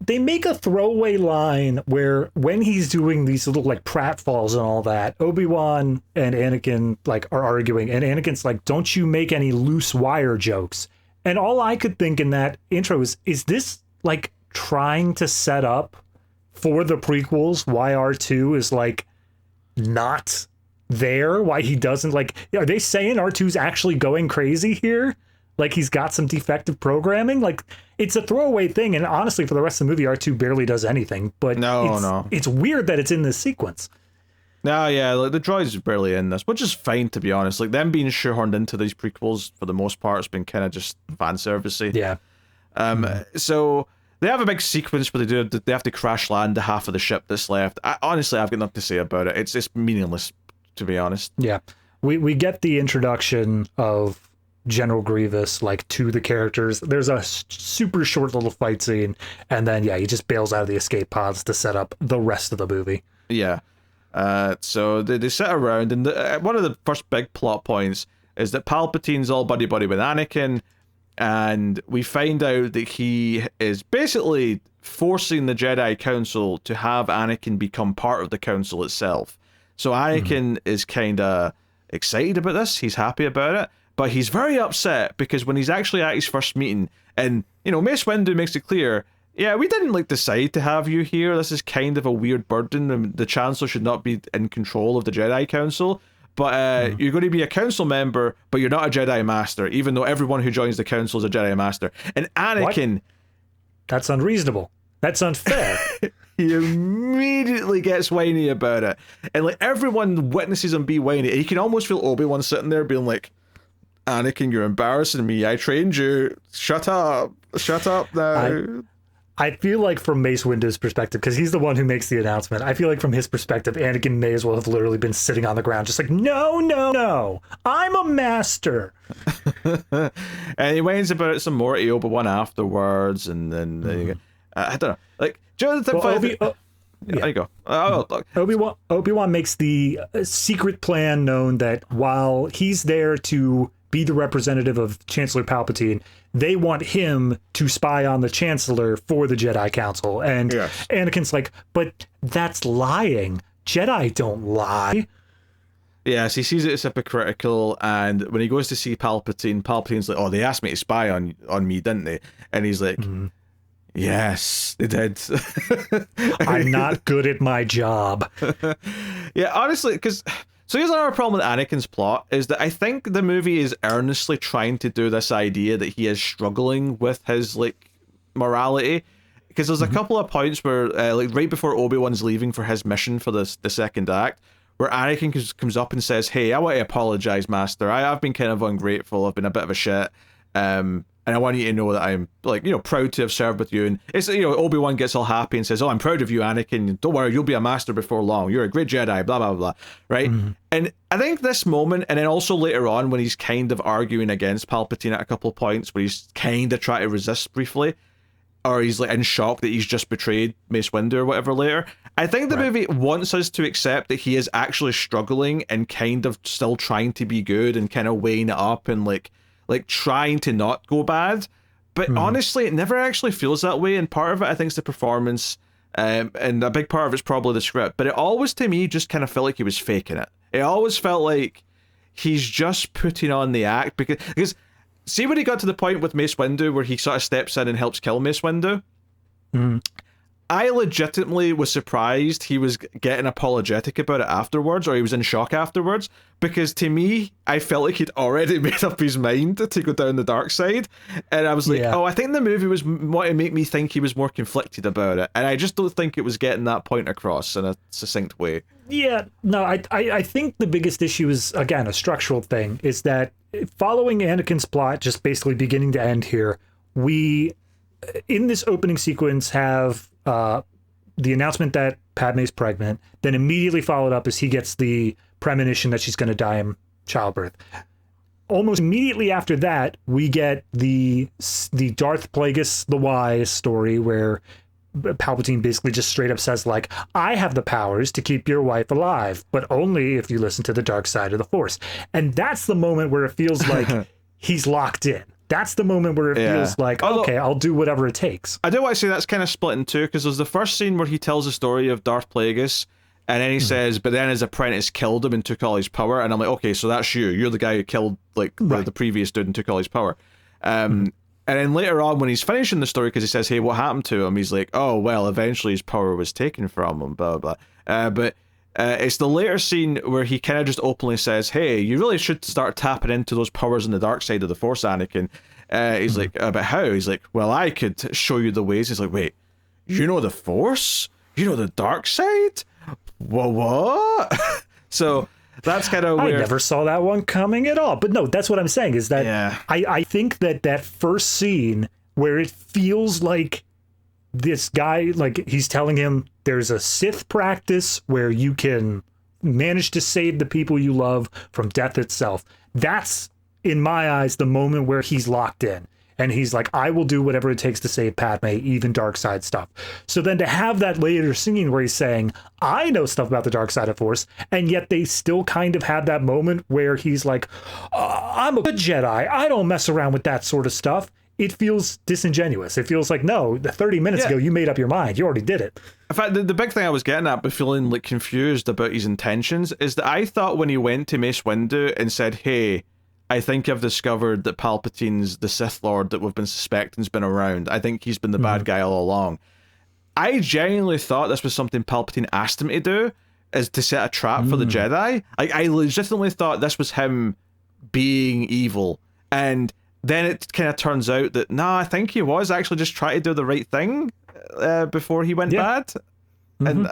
B: They make a throwaway line where when he's doing these little like pratfalls and all that, Obi-Wan and Anakin like are arguing, and Anakin's like, don't you make any loose wire jokes. And all I could think in that intro is this like trying to set up for the prequels why R2 is like not there, why he doesn't like, are they saying R2's actually going crazy here? Like he's got some defective programming? Like it's a throwaway thing, and honestly for the rest of the movie R2 barely does anything, but it's weird that it's in this sequence.
A: No, yeah, like the droids are barely in this, which is fine to be honest. Like them being shoehorned into these prequels for the most part has been kind of just fan servicey.
B: Yeah.
A: So they have a big sequence where they have to crash land the half of the ship that's left. Honestly, I've got nothing to say about it. It's meaningless, to be honest.
B: Yeah. We get the introduction of General Grievous like to the characters. There's a super short little fight scene, and then he just bails out of the escape pods to set up the rest of the movie.
A: Yeah. So they sit around, and one of the first big plot points is that Palpatine's all buddy-buddy with Anakin, and we find out that he is basically forcing the Jedi Council to have Anakin become part of the Council itself. So Anakin is kind of excited about this. He's happy about it. But he's very upset because when he's actually at his first meeting, and, you know, Mace Windu makes it clear, yeah, we didn't like decide to have you here. This is kind of a weird burden. The Chancellor should not be in control of the Jedi Council. But you're going to be a council member, but you're not a Jedi Master, even though everyone who joins the council is a Jedi Master. And Anakin...
B: What? That's unreasonable. That's unfair.
A: He immediately gets whiny about it. And, like, everyone witnesses him be whiny. And you can almost feel Obi-Wan sitting there being like, Anakin, you're embarrassing me. I trained you. Shut up now.
B: I feel like from Mace Windu's perspective, because he's the one who makes the announcement, I feel like from his perspective, Anakin may as well have literally been sitting on the ground, just like, no, I'm a master.
A: And he whines about it some more to Obi-Wan afterwards, and then I don't know. Like, Jonathan, there you go.
B: Obi-Wan makes the secret plan known that while he's there to be the representative of Chancellor Palpatine, they want him to spy on the Chancellor for the Jedi Council. And Anakin's like, but that's lying. Jedi don't lie.
A: Yes, he sees it as hypocritical, and when he goes to see Palpatine's like, oh, they asked me to spy on me, didn't they? And he's like, yes, they did.
B: I'm not good at my job.
A: Yeah, honestly, because... So here's another problem with Anakin's plot, is that I think the movie is earnestly trying to do this idea that he is struggling with his, like, morality. Because there's a couple of points where, like, right before Obi-Wan's leaving for his mission for the second act, where Anakin comes up and says, hey, I want to apologize, Master. I've been kind of ungrateful. I've been a bit of a shit. And I want you to know that I'm, like, proud to have served with you. And it's, Obi-Wan gets all happy and says, oh, I'm proud of you, Anakin. Don't worry, you'll be a master before long. You're a great Jedi, blah, blah, blah. Right? And I think this moment, and then also later on when he's kind of arguing against Palpatine at a couple of points, where he's kind of trying to resist briefly, or he's like in shock that he's just betrayed Mace Windu or whatever later. I think the movie wants us to accept that he is actually struggling and kind of still trying to be good and kind of weighing it up and like trying to not go bad, but honestly, it never actually feels that way. And part of it, I think, is the performance, and a big part of it's probably the script. But it always, to me, just kind of felt like he was faking it. It always felt like he's just putting on the act because see when he got to the point with Mace Windu where he sort of steps in and helps kill Mace Windu. I legitimately was surprised he was getting apologetic about it afterwards, or he was in shock afterwards, because to me, I felt like he'd already made up his mind to go down the dark side, and I was like, oh, I think the movie was wanting to make me think he was more conflicted about it, and I just don't think it was getting that point across in a succinct way.
B: Yeah, no, I think the biggest issue is, again, a structural thing, is that following Anakin's plot, just basically beginning to end here, we, in this opening sequence, have the announcement that Padme's pregnant, then immediately followed up as he gets the premonition that she's going to die in childbirth. Almost immediately after that, we get the Darth Plagueis the Wise story where Palpatine basically just straight up says, like, I have the powers to keep your wife alive, but only if you listen to the dark side of the Force. And that's the moment where it feels like he's locked in. That's the moment where it feels like, okay, I'll do whatever it takes.
A: I do want to say that's kind of split in two, because there's the first scene where he tells the story of Darth Plagueis, and then he says, but then his apprentice killed him and took all his power. And I'm like, okay, so that's you. You're the guy who killed the previous dude and took all his power. And then later on, when he's finishing the story, because he says, hey, what happened to him? He's like, oh, well, eventually his power was taken from him, blah, blah, blah. But it's the later scene where he kind of just openly says, hey, you really should start tapping into those powers in the dark side of the Force, Anakin. He's like, but how? He's like, well, I could show you the ways. He's like, wait, you know the Force? You know the dark side? What? So that's kind of weird.
B: I never saw that one coming at all. But no, that's what I'm saying, is that I think that first scene where it feels like this guy, like he's telling him there's a Sith practice where you can manage to save the people you love from death itself. That's, in my eyes, the moment where he's locked in. And he's like, I will do whatever it takes to save Padme, even dark side stuff. So then to have that later scene where he's saying, I know stuff about the dark side of Force, and yet they still kind of have that moment where he's like, I'm a good Jedi. I don't mess around with that sort of stuff. It feels disingenuous. It feels like, no, 30 minutes ago, you made up your mind. You already did it.
A: In fact, the big thing I was getting at, but feeling like confused about his intentions, is that I thought when he went to Mace Windu and said, hey, I think I've discovered that Palpatine's the Sith Lord that we've been suspecting's been around. I think he's been the bad guy all along. I genuinely thought this was something Palpatine asked him to do, is to set a trap for the Jedi. I legitimately thought this was him being evil. And then it kind of turns out that, I think he was actually just trying to do the right thing before he went bad. And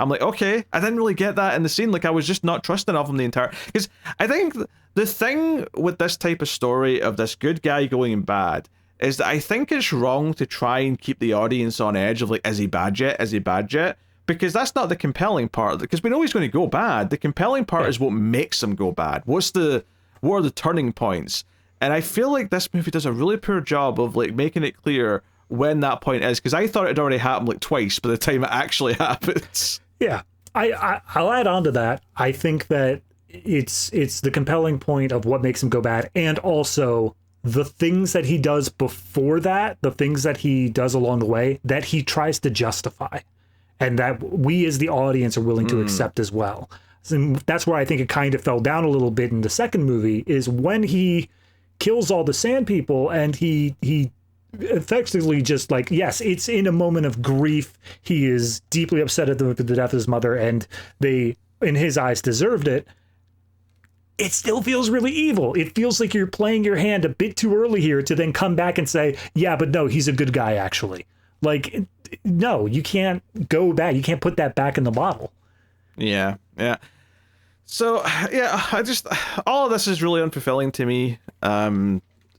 A: I'm like, okay, I didn't really get that in the scene. Like, I was just not trusting of him the entire... Because I think the thing with this type of story of this good guy going bad is that I think it's wrong to try and keep the audience on edge of, like, is he bad yet? Is he bad yet? Because that's not the compelling part. Because we know he's going to go bad. The compelling part is what makes him go bad. What are the turning points? And I feel like this movie does a really poor job of, like, making it clear when that point is, because I thought it had already happened like twice by the time it actually happens.
B: Yeah, I'll add on to that. I think that it's the compelling point of what makes him go bad, and also the things that he does before that, the things that he does along the way that he tries to justify, and that we as the audience are willing to accept as well. And that's where I think it kind of fell down a little bit in the second movie, is when he kills all the sand people and he effectively just, like, yes, it's in a moment of grief. He is deeply upset at the death of his mother, and they, in his eyes, deserved it. It still feels really evil. It feels like you're playing your hand a bit too early here to then come back and say, yeah, but no, he's a good guy, actually. Like, no, you can't go back. You can't put that back in the bottle.
A: Yeah. So, yeah, all of this is really unfulfilling to me.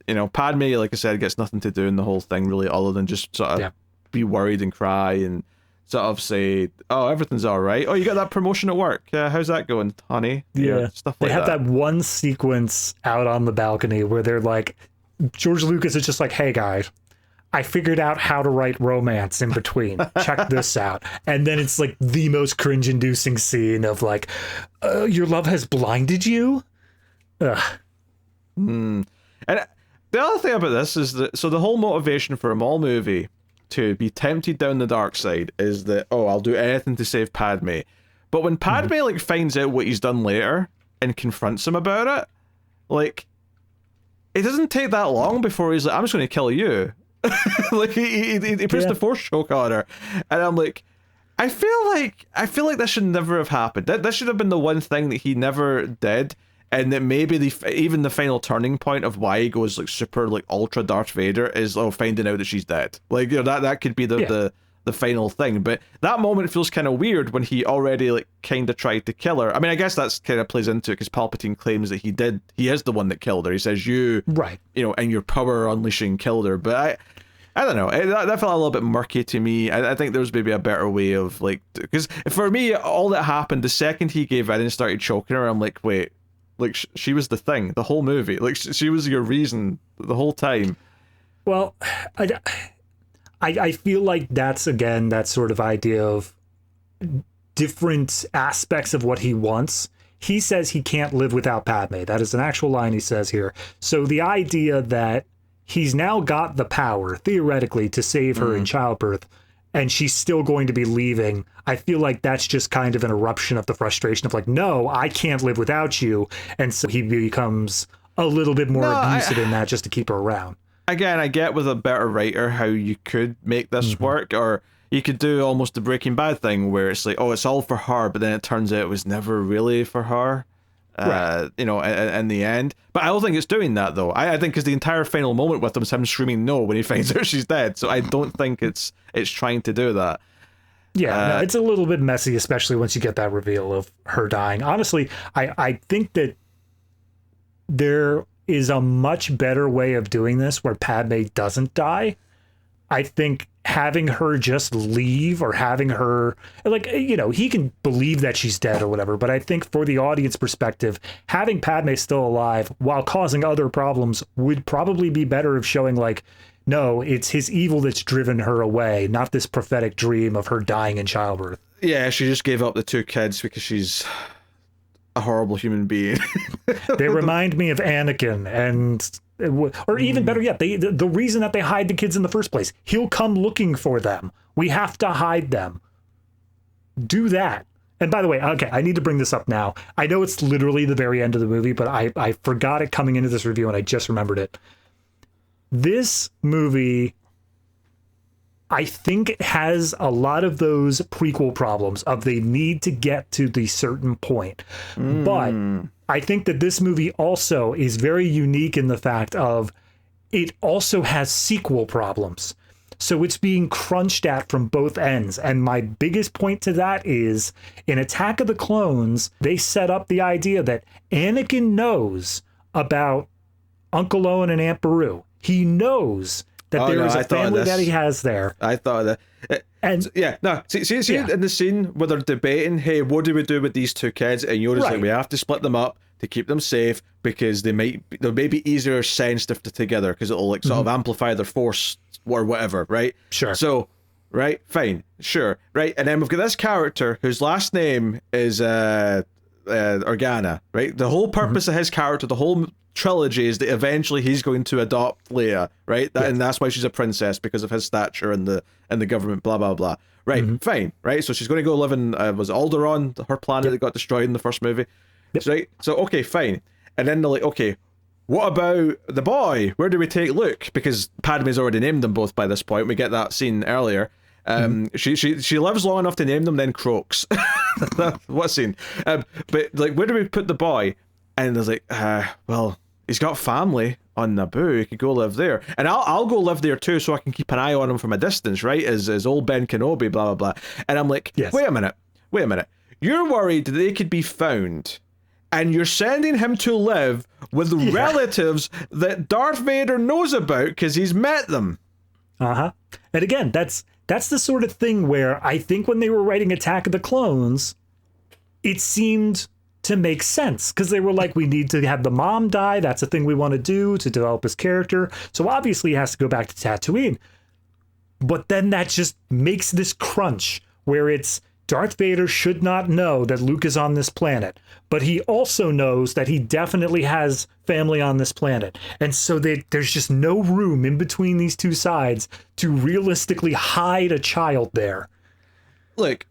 A: You know, Padme, like I said, gets nothing to do in the whole thing, really, other than just sort of be worried and cry and sort of say, oh, everything's all right. Oh, you got that promotion at work. How's that going, honey?
B: Yeah.
A: Stuff like that.
B: They have that one sequence out on the balcony where they're like, George Lucas is just like, hey, guys, I figured out how to write romance in between. Check this out. And then it's like the most cringe-inducing scene of like, your love has blinded you? Ugh.
A: And the other thing about this is that, so the whole motivation for a Maul movie to be tempted down the dark side is that, oh, I'll do anything to save Padme. But when Padme, like, finds out what he's done later and confronts him about it, like, it doesn't take that long before he's like, I'm just going to kill you. Like, he puts the force choke on her. And I'm like, I feel like this should never have happened. That should have been the one thing that he never did. And that maybe even the final turning point of why he goes, like, super, like, ultra Darth Vader is, oh, finding out that she's dead. Like, you know, that could be the final thing. But that moment feels kind of weird when he already, like, kind of tried to kill her. I mean, I guess that's kind of plays into it because Palpatine claims that he is the one that killed her. He says, you know, and your power unleashing killed her. But I don't know. That felt a little bit murky to me. I think there was maybe a better way of, like, because for me, all that happened the second he gave in and started choking her, I'm like, wait. Like, she was the thing, the whole movie. Like, she was your reason the whole time.
B: Well, I feel like that's, again, that sort of idea of different aspects of what he wants. He says he can't live without Padme. That is an actual line he says here. So the idea that he's now got the power, theoretically, to save her in childbirth, and she's still going to be leaving, I feel like that's just kind of an eruption of the frustration of, like, no, I can't live without you. And so he becomes a little bit more abusive in that just to keep her around.
A: Again, I get with a better writer how you could make this work, or you could do almost the Breaking Bad thing where it's like, oh, it's all for her, but then it turns out it was never really for her. You know, in the end. But I don't think it's doing that, though. I think because the entire final moment with him is him screaming no when he finds out she's dead. So I don't think it's trying to do that.
B: Yeah, no, it's a little bit messy, especially once you get that reveal of her dying. Honestly, I think that there is a much better way of doing this where Padme doesn't die. I think having her just leave, or having her, like, you know, he can believe that she's dead or whatever, but I think for the audience perspective, having Padme still alive while causing other problems would probably be better of showing, like, no, it's his evil that's driven her away, not this prophetic dream of her dying in childbirth.
A: Yeah, she just gave up the 2 kids because she's a horrible human being.
B: They remind me of Anakin, and or even better yet, the reason that they hide the kids in the first place. He'll come looking for them. We have to hide them. Do that. And by the way, okay, I need to bring this up now. I know it's literally the very end of the movie, but I forgot it coming into this review and I just remembered it. This movie, I think, has a lot of those prequel problems of they need to get to the certain point. But I think that this movie also is very unique in the fact of it also has sequel problems. So it's being crunched at from both ends. And my biggest point to that is in Attack of the Clones, they set up the idea that Anakin knows about Uncle Owen and Aunt Beru. He knows that there is a family that he has there.
A: I thought of that.
B: And
A: yeah, no, see in the scene where they're debating, hey, what do we do with these two kids? And Yoda's like, we have to split them up to keep them safe because they may be easier sensitive together because it'll like sort of amplify their force or whatever, right?
B: Sure.
A: So, right, fine, sure, right, and then we've got this character whose last name is Organa, right? The whole purpose of his character, the whole trilogy, is that eventually he's going to adopt Leia, right? And that's why she's a princess, because of his stature and the government, blah blah blah. Right, fine, right? So she's going to go live in was it Alderaan, her planet that got destroyed in the first movie. Right, so okay, fine, and then they're like, okay, what about the boy? Where do we take Luke? Because Padme's already named them both by this point. We get that scene earlier. She lives long enough to name them, then croaks. What scene? But like, where do we put the boy? And there's like, well, he's got family on Naboo. He could go live there, and I'll go live there too, so I can keep an eye on him from a distance, right? As old Ben Kenobi, blah blah blah. And I'm like, wait a minute. You're worried that they could be found, and you're sending him to live with relatives that Darth Vader knows about because he's met them.
B: And again, that's the sort of thing where I think when they were writing Attack of the Clones, it seemed to make sense because they were like, we need to have the mom die. That's a thing we want to do to develop his character. So obviously he has to go back to Tatooine. But then that just makes this crunch where it's Darth Vader should not know that Luke is on this planet, but he also knows that he definitely has family on this planet. And so there's just no room in between these two sides to realistically hide a child there.
A: Look,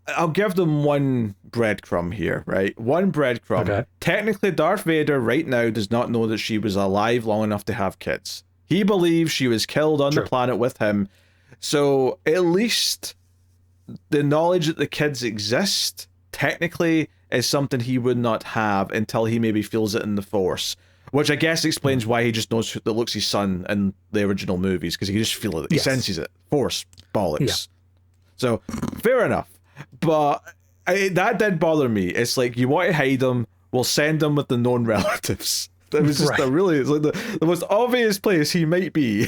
A: I'll give them one breadcrumb here, right? One breadcrumb. Okay. Technically, Darth Vader right now does not know that she was alive long enough to have kids. He believes she was killed on the planet with him. So at least the knowledge that the kids exist technically is something he would not have until he maybe feels it in the Force, which I guess explains why he just knows that Luke's his son in the original movies, because he can just feel it. He senses it. Force bollocks. Yeah. So fair enough, but that did bother me. It's like, you want to hide him, we'll send him with the known relatives. That was just it's like the most obvious place he might be.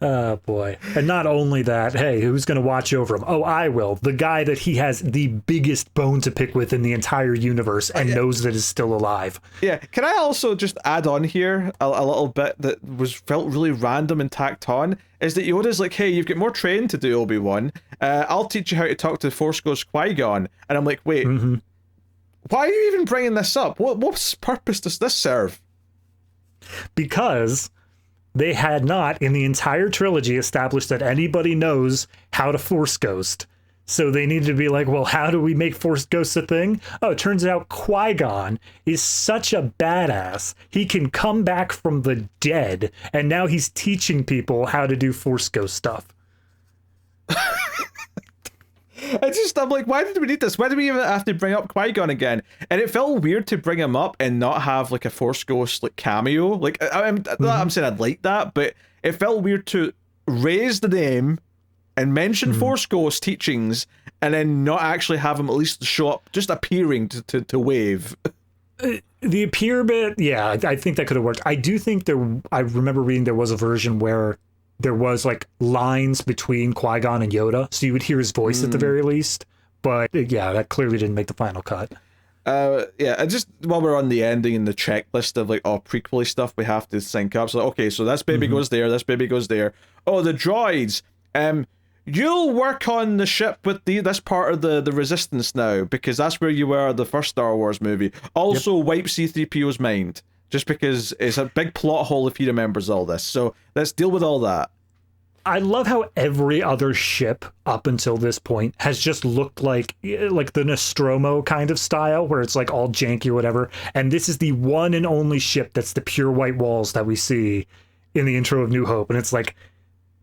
B: Oh, boy. And not only that, hey, who's going to watch over him? Oh, I will. The guy that he has the biggest bone to pick with in the entire universe and knows that is still alive.
A: Yeah. Can I also just add on here a little bit that felt really random and tacked on? Is that Yoda's like, hey, you've got more training to do, Obi-Wan. I'll teach you how to talk to Force Ghost Qui-Gon. And I'm like, wait, why are you even bringing this up? What purpose does this serve?
B: Because they had not, in the entire trilogy, established that anybody knows how to Force Ghost. So they needed to be like, well, how do we make Force Ghosts a thing? Oh, it turns out Qui-Gon is such a badass. He can come back from the dead, and now he's teaching people how to do Force Ghost stuff.
A: I'm like, why did we need this? Why did we even have to bring up Qui-Gon again? And it felt weird to bring him up and not have like a Force Ghost like cameo. Like, I'm saying I'd like that, but it felt weird to raise the name and mention Force Ghost teachings and then not actually have him at least show up, just appearing to wave.
B: The appear bit, yeah, I think that could have worked. I do think I remember reading there was a version where there was like lines between Qui-Gon and Yoda, so you would hear his voice at the very least. But yeah, that clearly didn't make the final cut.
A: And just while we're on the ending and the checklist of like prequel stuff we have to sync up. So okay, so this baby goes there, this baby goes there. Oh, the droids. You'll work on the ship with this part of the Resistance now, because that's where you were the first Star Wars movie. Also, wipe C-3PO's mind. Just because it's a big plot hole if he remembers all this. So let's deal with all that.
B: I love how every other ship up until this point has just looked like the Nostromo kind of style, where it's like all janky or whatever. And this is the one and only ship that's the pure white walls that we see in the intro of New Hope. And it's like,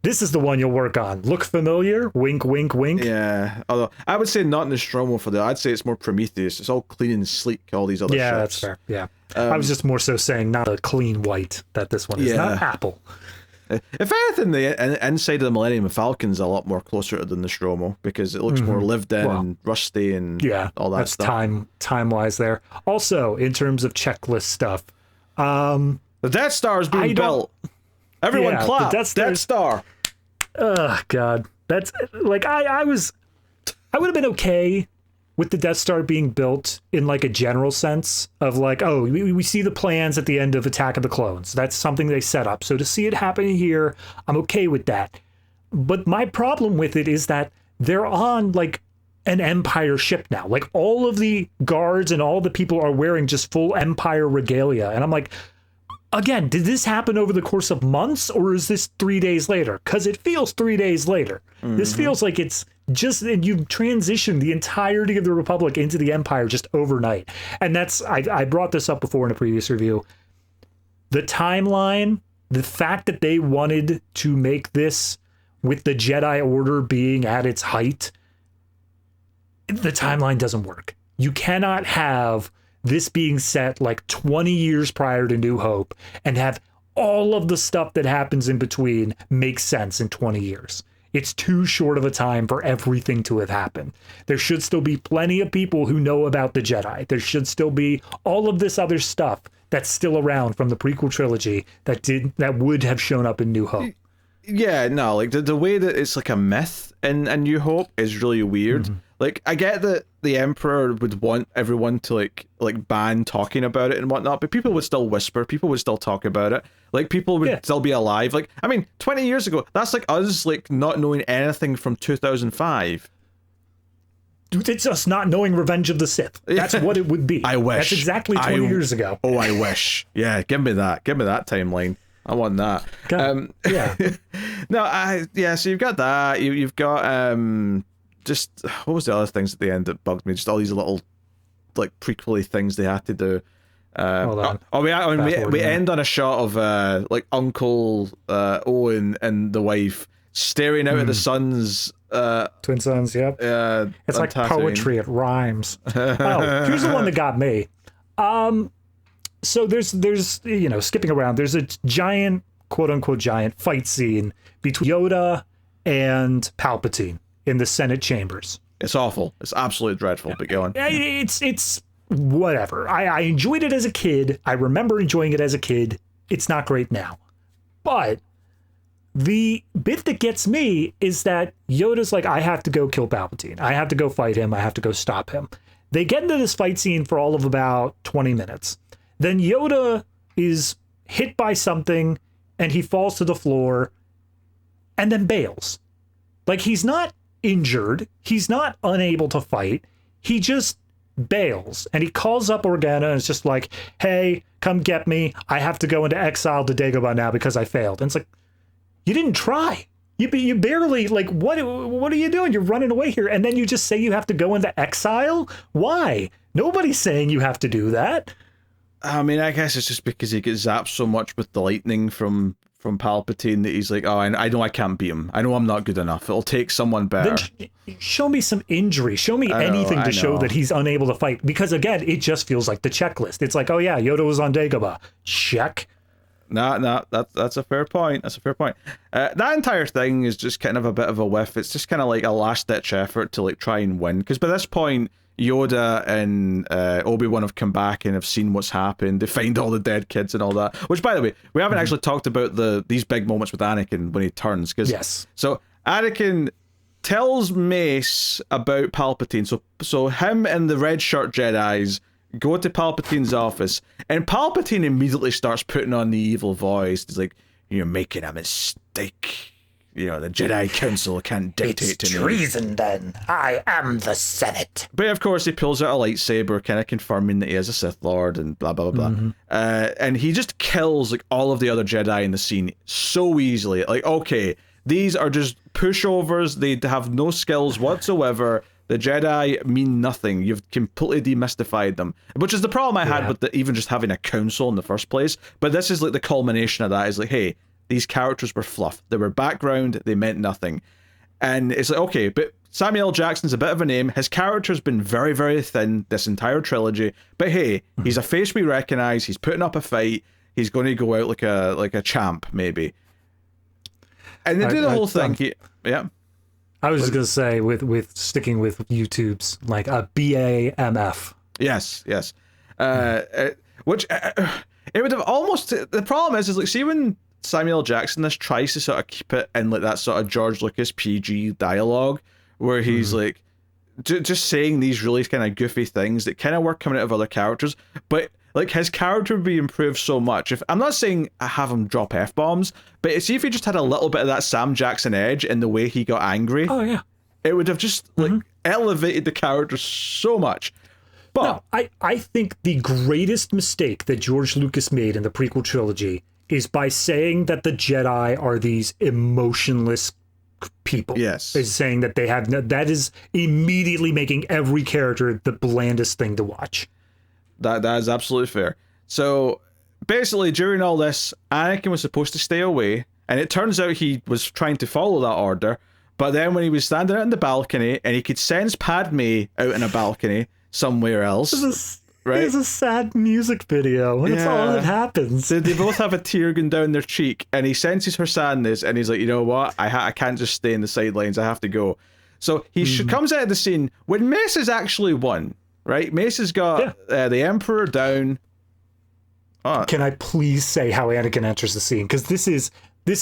B: this is the one you'll work on. Look familiar? Wink, wink, wink.
A: Yeah. Although I would say not Nostromo for that. I'd say it's more Prometheus. It's all clean and sleek, all these other ships.
B: Yeah, that's fair. Yeah. I was just more so saying not a clean white, that this one is not Apple.
A: If anything, the inside of the Millennium Falcon's a lot more closer to the Nostromo because it looks more lived in and rusty and all that
B: that's
A: stuff.
B: time wise there. Also, in terms of checklist stuff,
A: The Death Star is being built. Everyone clap. Death Star.
B: Oh God, that's like I would have been okay with the Death Star being built in like a general sense of like, oh, we see the plans at the end of Attack of the Clones. That's something they set up. So to see it happen here, I'm okay with that. But my problem with it is that they're on like an Empire ship now. Like all of the guards and all the people are wearing just full Empire regalia. And I'm like, again, did this happen over the course of months or is this 3 days later? Because it feels 3 days later. This feels like it's just, and you've transitioned the entirety of the Republic into the Empire just overnight. And that's, I brought this up before in a previous review. The timeline, the fact that they wanted to make this with the Jedi Order being at its height, the timeline doesn't work. You cannot have this being set like 20 years prior to New Hope and have all of the stuff that happens in between make sense in 20 years. It's too short of a time for everything to have happened. There should still be plenty of people who know about the Jedi. There should still be all of this other stuff that's still around from the prequel trilogy that would have shown up in New Hope.
A: Yeah, no, like the way that it's like a myth in New Hope is really weird. Like, I get that the Emperor would want everyone to like ban talking about it and whatnot, but people would still whisper, people would still talk about it. Like, people would still be alive. Like, I mean, 20 years ago, that's like us like not knowing anything from 2005.
B: It's us not knowing Revenge of the Sith. That's what it would be.
A: I wish.
B: That's exactly 20 years ago.
A: Oh, I wish. Yeah, give me that. Give me that timeline. I want that.
B: Yeah.
A: No, so you've got that. You've got just what was the other things at the end that bugged me? Just all these little like prequely things they had to do.
B: Hold on.
A: We end on a shot of like Uncle Owen and the wife staring out at the sun's
B: twin sons. Yep. It's like poetry. It rhymes. Oh, here's the one that got me. So there's skipping around. There's a giant, quote unquote giant fight scene between Yoda and Palpatine in the Senate chambers.
A: It's awful. It's absolutely dreadful. But go on.
B: It's whatever. I enjoyed it as a kid. I remember enjoying it as a kid. It's not great now. But the bit that gets me is that Yoda's like, I have to go kill Palpatine. I have to go fight him. I have to go stop him. They get into this fight scene for all of about 20 minutes. Then Yoda is hit by something and he falls to the floor and then bails. Like, he's not injured. He's not unable to fight. He just bails and he calls up Organa and it's just like, hey, come get me. I have to go into exile to Dagobah now because I failed. And it's like, you didn't try. You barely, like, what are you doing? You're running away here. And then you just say you have to go into exile? Why? Nobody's saying you have to do that.
A: I mean, I guess it's just because he gets zapped so much with the lightning from Palpatine that he's like, oh, I know I can't beat him. I know I'm not good enough. It'll take someone better.
B: Then show me some injury. Show me anything to show that he's unable to fight. Because again, it just feels like the checklist. It's like, oh yeah, Yoda was on Dagobah. Check.
A: No, that's a fair point. That's a fair point. That entire thing is just kind of a bit of a whiff. It's just kind of like a last-ditch effort to like try and win. Because by this point, Yoda and Obi-Wan have come back and have seen what's happened. They find all the dead kids and all that. Which, by the way, we haven't actually talked about these big moments with Anakin when he turns.
B: Yes.
A: So Anakin tells Mace about Palpatine. So him and the red shirt Jedis go to Palpatine's office, and Palpatine immediately starts putting on the evil voice. He's like, "You're making a mistake. You know, the Jedi Council can't dictate to me."
B: It's treason, then. I am the Senate.
A: But of course, he pulls out a lightsaber, kind of confirming that he is a Sith Lord, and blah, blah, blah, blah. And he just kills, like, all of the other Jedi in the scene so easily. Like, okay, these are just pushovers. They have no skills whatsoever. The Jedi mean nothing. You've completely demystified them. Which is the problem I had with even just having a council in the first place. But this is, like, the culmination of that. Is like, hey, these characters were fluff. They were background. They meant nothing. And it's like, okay, but Samuel L. Jackson's a bit of a name. His character's been very, very thin this entire trilogy. But hey, he's a face we recognize. He's putting up a fight. He's going to go out like a champ, maybe. And they do the whole thing. Yeah.
B: I was just gonna say with sticking with YouTube's like a BAMF.
A: Yes. Which it would have almost. The problem is like, see when Samuel L. Jackson this tries to sort of keep it in like that sort of George Lucas PG dialogue where he's like just saying these really kind of goofy things that kind of work coming out of other characters, but like his character would be improved so much. If I'm not saying I have him drop F-bombs, but see if he just had a little bit of that Sam Jackson edge in the way he got angry.
B: Oh yeah,
A: it would have just like elevated the character so much. But
B: no, I think the greatest mistake that George Lucas made in the prequel trilogy is by saying that the Jedi are these emotionless people.
A: Yes.
B: Is saying that they have that is immediately making every character the blandest thing to watch.
A: That is absolutely fair. So basically during all this, Anakin was supposed to stay away, and it turns out he was trying to follow that order, but then when he was standing out in the balcony and he could sense Padme out in a balcony somewhere else. Right?
B: It's a sad music video, and that's all that happens.
A: They both have a tear going down their cheek, and he senses her sadness, and he's like, you know what? I can't just stay in the sidelines. I have to go. So he comes out of the scene when Mace has actually won, right? Mace has got the Emperor down.
B: Can I please say how Anakin enters the scene? Because this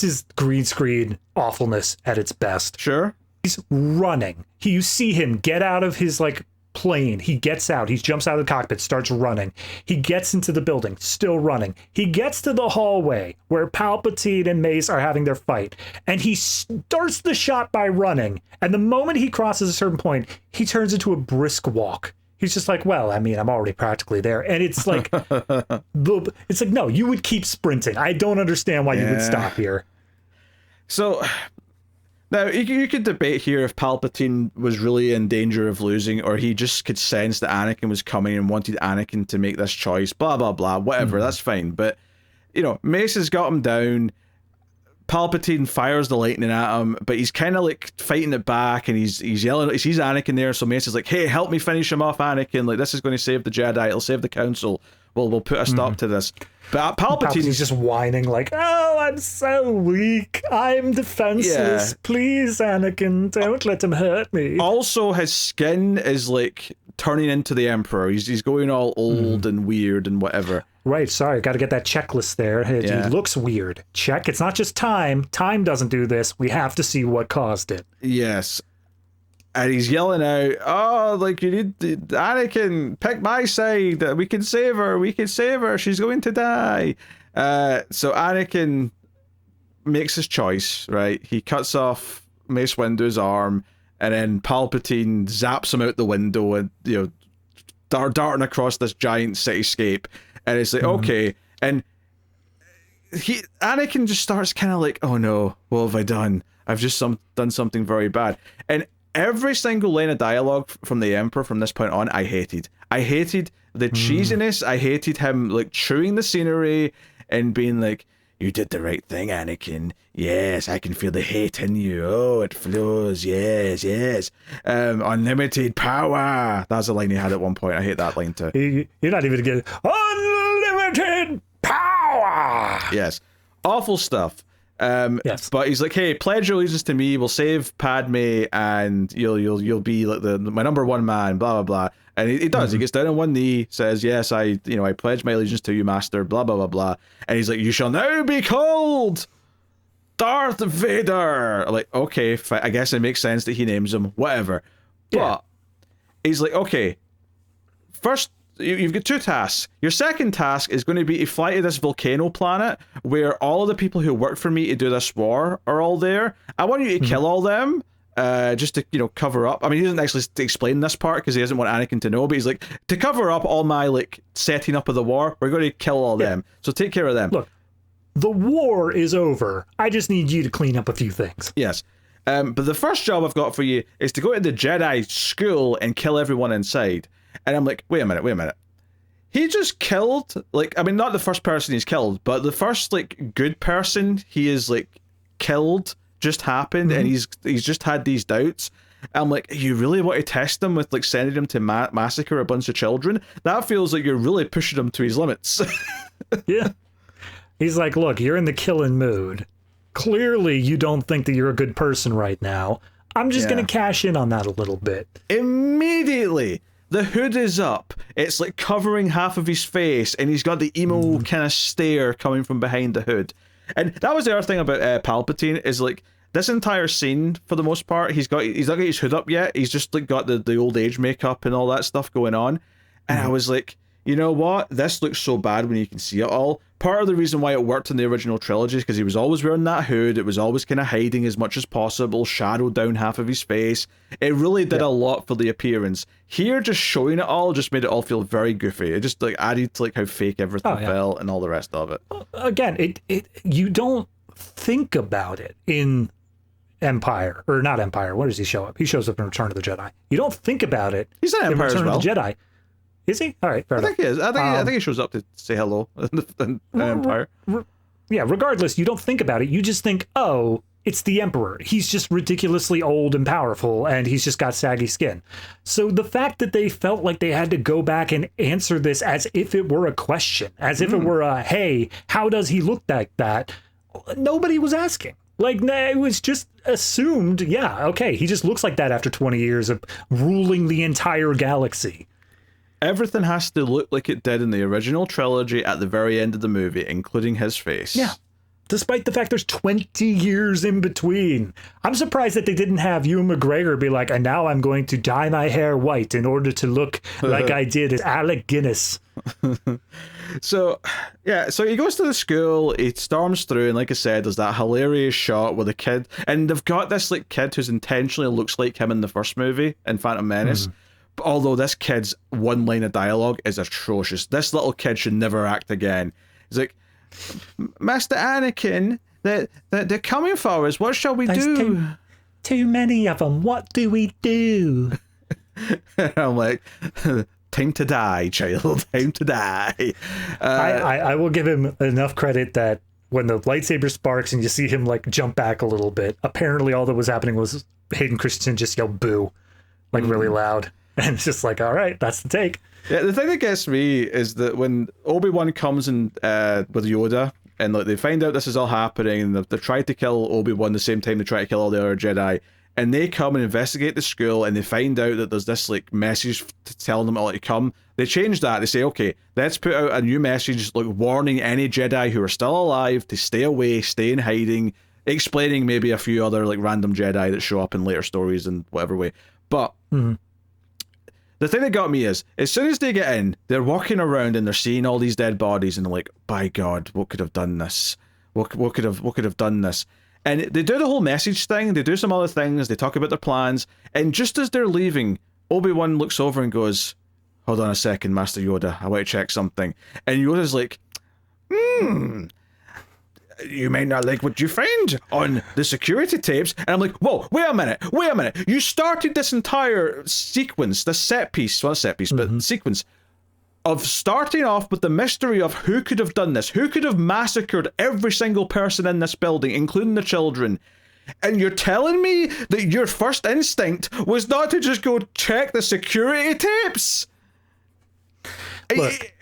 B: is green screen awfulness at its best.
A: Sure.
B: He's running. You see him get out of his like plane. He gets out. He jumps out of the cockpit, starts running. He gets into the building, still running. He gets to the hallway where Palpatine and Mace are having their fight, and he starts the shot by running. And the moment he crosses a certain point, he turns into a brisk walk. He's just like, well, I mean, I'm already practically there. And it's like, it's like, no, you would keep sprinting. I don't understand why you would stop here.
A: So now you could debate here if Palpatine was really in danger of losing, or he just could sense that Anakin was coming and wanted Anakin to make this choice, blah, blah, blah, whatever, that's fine. But, you know, Mace has got him down. Palpatine fires the lightning at him, but he's kind of like fighting it back, and he's yelling. He sees Anakin there, so Mace is like, "Hey, help me finish him off, Anakin! Like this is going to save the Jedi. It'll save the Council. We'll put a stop to this." But
B: Palpatine's just whining like, "Oh, I'm so weak. I'm defenseless. Please, Anakin, don't let him hurt me."
A: Also, his skin is like turning into the Emperor. He's going all old and weird and whatever.
B: Right, sorry, got to get that checklist there. He looks weird. Check. It's not just time. Time doesn't do this. We have to see what caused it. Yes.
A: And he's yelling out, "Oh, like you need Anakin, pick my side. We can save her. We can save her. She's going to die." So Anakin makes his choice, right? He cuts off Mace Windu's arm, and then Palpatine zaps him out the window, and darting across this giant cityscape. And it's like, okay, and Anakin just starts kind of like, "Oh no, what have I done? I've just done something very bad." And every single line of dialogue from the Emperor from this point on, I hated. I hated the cheesiness. I hated him like chewing the scenery and being like, "You did the right thing, Anakin. Yes, I can feel the hate in you. Oh, it flows. Yes, yes. Unlimited power." That's a line he had at one point. I hate that line too.
B: You're not even getting unlimited power.
A: Yes, awful stuff.
B: Yes.
A: But he's like, "Hey, pledge your allegiance to me. We'll save Padme, and you'll be like my number one man." Blah blah blah. And he does. He gets down on one knee, says, "Yes, I pledge my allegiance to you, Master." Blah blah blah blah. And he's like, "You shall now be called Darth Vader." I'm like, okay, I guess it makes sense that he names him. Whatever. But he's like, okay, first. You've got two tasks. Your second task is going to be to fly to this volcano planet where all of the people who worked for me to do this war are all there. I want you to kill all them, just to cover up. I mean, he doesn't actually explain this part because he doesn't want Anakin to know. But he's like, to cover up all my like setting up of the war, we're going to kill all them. So take care of them.
B: Look, the war is over. I just need you to clean up a few things.
A: Yes. But the first job I've got for you is to go to the Jedi school and kill everyone inside. And I'm like, wait a minute. He just killed, like, I mean, not the first person he's killed, but the first, like, good person he is, like, killed just happened, and he's just had these doubts. I'm like, you really want to test him with, like, sending him to massacre a bunch of children? That feels like you're really pushing him to his limits.
B: Yeah. He's like, look, you're in the killing mood. clearly you don't think that you're a good person right now. I'm just going to cash in on that a little bit.
A: Immediately, the hood is up. It's like covering half of his face, and he's got the emo kind of stare coming from behind the hood. And that was the other thing about Palpatine, is like this entire scene, for the most part, he's not got his hood up yet. He's just like got the old age makeup and all that stuff going on. And I was like, you know what? This looks so bad when you can see it all. Part of the reason why it worked in the original trilogy is because he was always wearing that hood. It was always kind of hiding as much as possible, shadowed down half of his face. It really did a lot for the appearance. Here, just showing it all just made it all feel very goofy. It just like added to like how fake everything felt and all the rest of it.
B: Again, it you don't think about it in Empire, or not Empire. Where does he show up? He shows up in Return of the Jedi. You don't think about it.
A: He's in Empire
B: Return
A: as well.
B: of the Jedi. Is he? All right, fair enough.
A: I think he is. I think he shows up to say hello in Empire.
B: Yeah, regardless, you don't think about it. You just think, oh, it's the Emperor. He's just ridiculously old and powerful, and he's just got saggy skin. So the fact that they felt like they had to go back and answer this as if it were a question, as if it were a, hey, how does he look like that? Nobody was asking. Like, it was just assumed, yeah, okay, he just looks like that after 20 years of ruling the entire galaxy.
A: Everything has to look like it did in the original trilogy at the very end of the movie, including his face.
B: Yeah. Despite the fact there's 20 years in between. I'm surprised that they didn't have Ewan McGregor be like, and now I'm going to dye my hair white in order to look like I did as Alec Guinness.
A: So he goes to the school, he storms through, and like I said, there's that hilarious shot with the kid, and they've got this like kid who's intentionally looks like him in the first movie, in Phantom Menace. Although this kid's one line of dialogue is atrocious. This little kid should never act again. He's like, Master Anakin, they're coming for us. What shall we do?
B: Too many of them. What do we do?
A: I'm like, time to die, child. Time to die.
B: I will give him enough credit that when the lightsaber sparks and you see him like jump back a little bit, apparently all that was happening was Hayden Christensen just yelled boo, like really loud. And it's just like, all right, that's the take.
A: Yeah, the thing that gets me is that when Obi-Wan comes in with Yoda, and like they find out this is all happening, and they've tried to kill Obi-Wan the same time they try to kill all the other Jedi, and they come and investigate the school, and they find out that there's this like message telling them all to come. They change that. They say, okay, let's put out a new message, like warning any Jedi who are still alive to stay away, stay in hiding, explaining maybe a few other like random Jedi that show up in later stories in whatever way. But the thing that got me is, as soon as they get in, they're walking around and they're seeing all these dead bodies, and they're like, by God, what could have done this? What could have done this? And they do the whole message thing, they do some other things, they talk about their plans, and just as they're leaving, Obi-Wan looks over and goes, hold on a second, Master Yoda, I want to check something. And Yoda's like, you may not like what you find on the security tapes. And I'm like, whoa, wait a minute. You started this entire sequence, this set piece, well, not set piece, but sequence of starting off with the mystery of who could have done this, who could have massacred every single person in this building, including the children. And you're telling me that your first instinct was not to just go check the security tapes?
B: Look,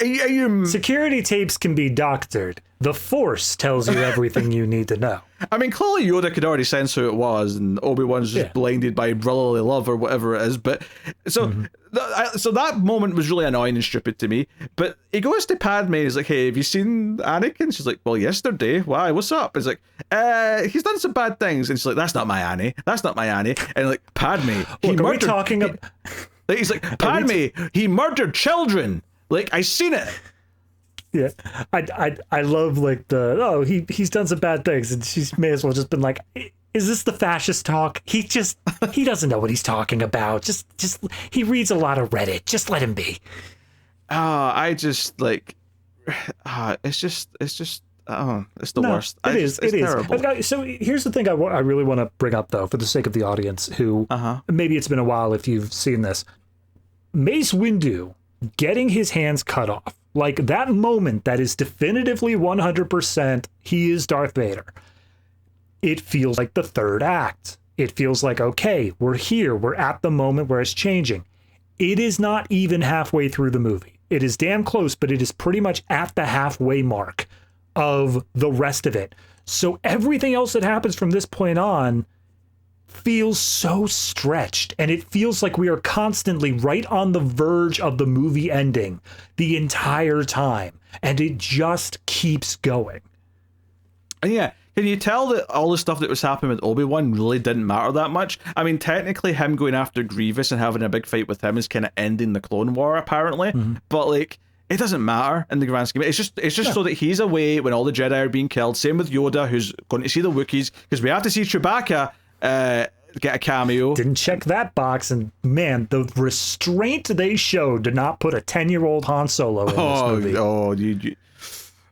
B: security tapes can be doctored. The Force tells you everything you need to know.
A: I mean, clearly Yoda could already sense who it was, and Obi-Wan's just blinded by brotherly love or whatever it is. But so that moment was really annoying and stupid to me. But he goes to Padme and he's like, hey, have you seen Anakin? She's like, well, yesterday. Why? What's up? He's like, he's done some bad things. And she's like, that's not my Annie. And like, Padme, he murdered... Are we talking about... He's like, Padme, he murdered children. Like, I seen it.
B: Yeah, I love like he's done some bad things, and she may as well just been like, is this the fascist talk? He doesn't know what he's talking about. Just he reads a lot of Reddit. Just let him be. It's
A: the worst.
B: It's terrible. So here's the thing I really want to bring up though, for the sake of the audience who maybe it's been a while if you've seen this. Mace Windu getting his hands cut off. Like that moment that is definitively 100% he is Darth Vader. It feels like the third act. It feels like, okay, we're here. We're at the moment where it's changing. It is not even halfway through the movie. It is damn close, but it is pretty much at the halfway mark of the rest of it. So everything else that happens from this point on feels so stretched, and it feels like we are constantly right on the verge of the movie ending the entire time, and it just keeps going.
A: And yeah, can you tell that all the stuff that was happening with Obi-Wan really didn't matter that much? I mean, technically him going after Grievous and having a big fight with him is kind of ending the Clone War, apparently, but like, it doesn't matter in the grand scheme. It's just so that he's away when all the Jedi are being killed. Same with Yoda, who's going to see the Wookiees, because we have to see Chewbacca get a cameo.
B: Didn't check that box, and man, the restraint they showed to not put a 10-year-old Han Solo in this movie.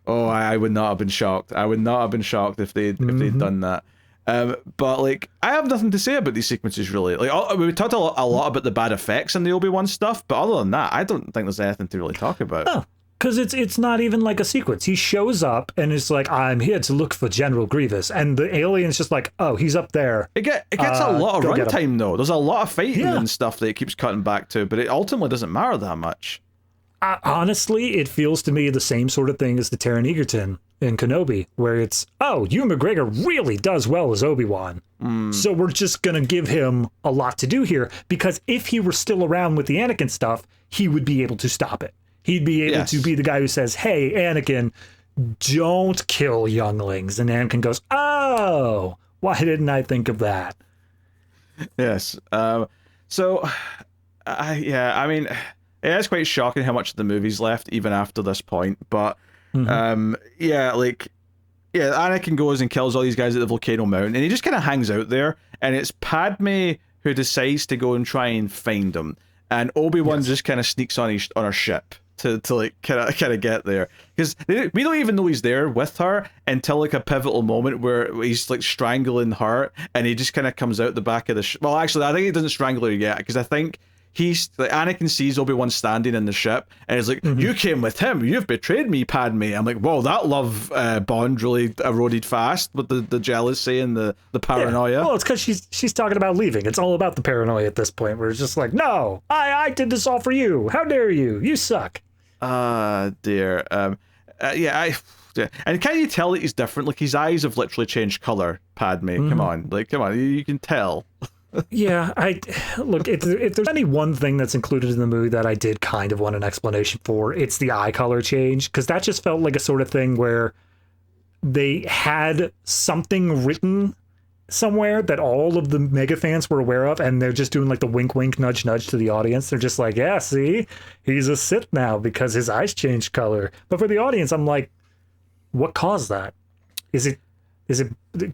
A: I would not have been shocked. I would not have been shocked if they'd done that. But like, I have nothing to say about these sequences really. Like, we talked a lot about the bad effects in the Obi-Wan stuff, but other than that, I don't think there's anything to really talk about.
B: Oh, because it's not even like a sequence. He shows up and it's like, I'm here to look for General Grievous, and the alien's just like, oh, he's up there.
A: It gets a lot of runtime though. There's a lot of fighting and stuff that it keeps cutting back to, but it ultimately doesn't matter that much.
B: Honestly, it feels to me the same sort of thing as the Taron Egerton in Kenobi, where it's, Ewan McGregor really does well as Obi-Wan. So we're just going to give him a lot to do here, because if he were still around with the Anakin stuff, he would be able to stop it. He'd be able to be the guy who says, hey, Anakin, don't kill younglings. And Anakin goes, oh, why didn't I think of that?
A: Yes. I mean, it is quite shocking how much of the movie's left even after this point. But Anakin goes and kills all these guys at the Volcano Mountain, and he just kind of hangs out there. And it's Padme who decides to go and try and find him, and Obi-Wan just kind of sneaks on her ship to like kind of get there, because we don't even know he's there with her until like a pivotal moment where he's like strangling her, and he just kind of comes out the back of the ship. Well, actually, I think he doesn't strangle her yet, because I think he's like, Anakin sees Obi-Wan standing in the ship, and he's like, you came with him, you've betrayed me, Padme. I'm like, whoa, that love bond really eroded fast with the jealousy and the paranoia.
B: Yeah. Well, it's because she's talking about leaving. It's all about the paranoia at this point, where it's just like, no, I did this all for you. How dare you? You suck.
A: Dear. And can you tell that he's different? Like, his eyes have literally changed color, Padme. Come on, you can tell.
B: Yeah, look, if there's any one thing that's included in the movie that I did kind of want an explanation for, it's the eye color change, because that just felt like a sort of thing where they had something written somewhere that all of the mega fans were aware of, and they're just doing like the wink wink nudge nudge to the audience. They're just like, yeah, see, he's a Sith now because his eyes changed color. But for the audience, I'm like, what caused that? Is it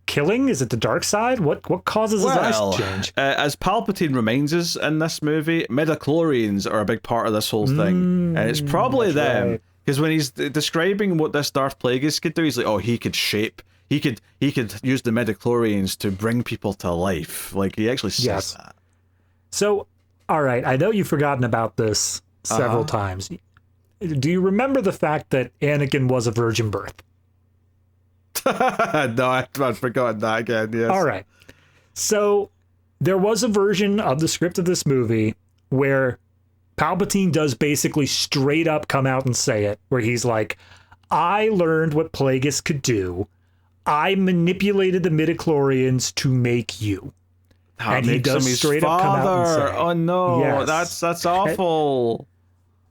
B: killing? Is it the dark side? What causes his eyes to change?
A: As Palpatine reminds us in this movie, midichlorians are a big part of this whole thing, and it's probably them, because when he's describing what this Darth Plagueis could do, he's like, oh, he could use the midichlorians to bring people to life. Like, he actually says that. So,
B: all right, I know you've forgotten about this several times. Do you remember the fact that Anakin was a virgin birth?
A: No, I've forgotten that again, yes.
B: All right. So, there was a version of the script of this movie where Palpatine does basically straight up come out and say it, where he's like, I learned what Plagueis could do. I manipulated the midichlorians to make you. And he does straight up come out and say,
A: oh no, that's awful.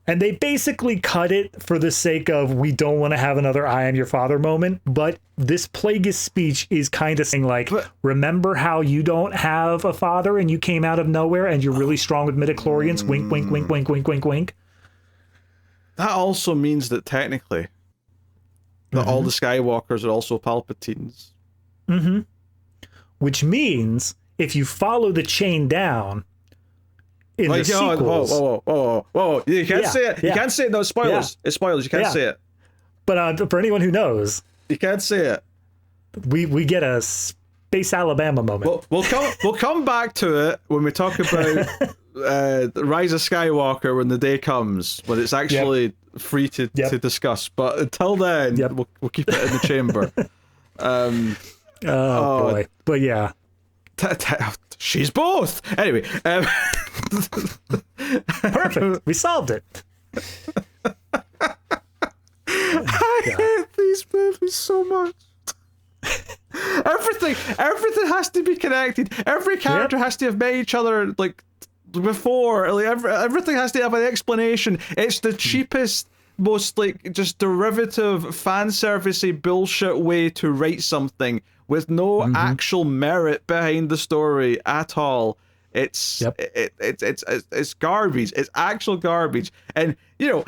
B: And they basically cut it for the sake of, we don't want to have another I am your father moment, but this Plagueis speech is kind of saying like, remember how you don't have a father and you came out of nowhere and you're really strong with midichlorians? Wink, wink, wink, wink, wink, wink, wink.
A: That also means that technically that all the Skywalkers are also Palpatines.
B: Which means if you follow the chain down in the sequels...
A: Whoa. You can't say it. You can't say it. No, spoilers. It's spoilers. You can't say it.
B: But for anyone who knows...
A: You can't say it.
B: We get a Space Alabama moment.
A: We'll come back to it when we talk about the Rise of Skywalker when the day comes, when it's actually free to discuss. But until then, we'll keep it in the chamber.
B: Boy. But yeah.
A: She's both. Anyway.
B: Perfect. We solved it.
A: I hate these movies so much. Everything has to be connected. Every character has to have met each other like before. Like everything has to have an explanation. It's the cheapest, most like just derivative fan servicey bullshit way to write something with no actual merit behind the story at all. It's it's garbage. It's actual garbage. And you know,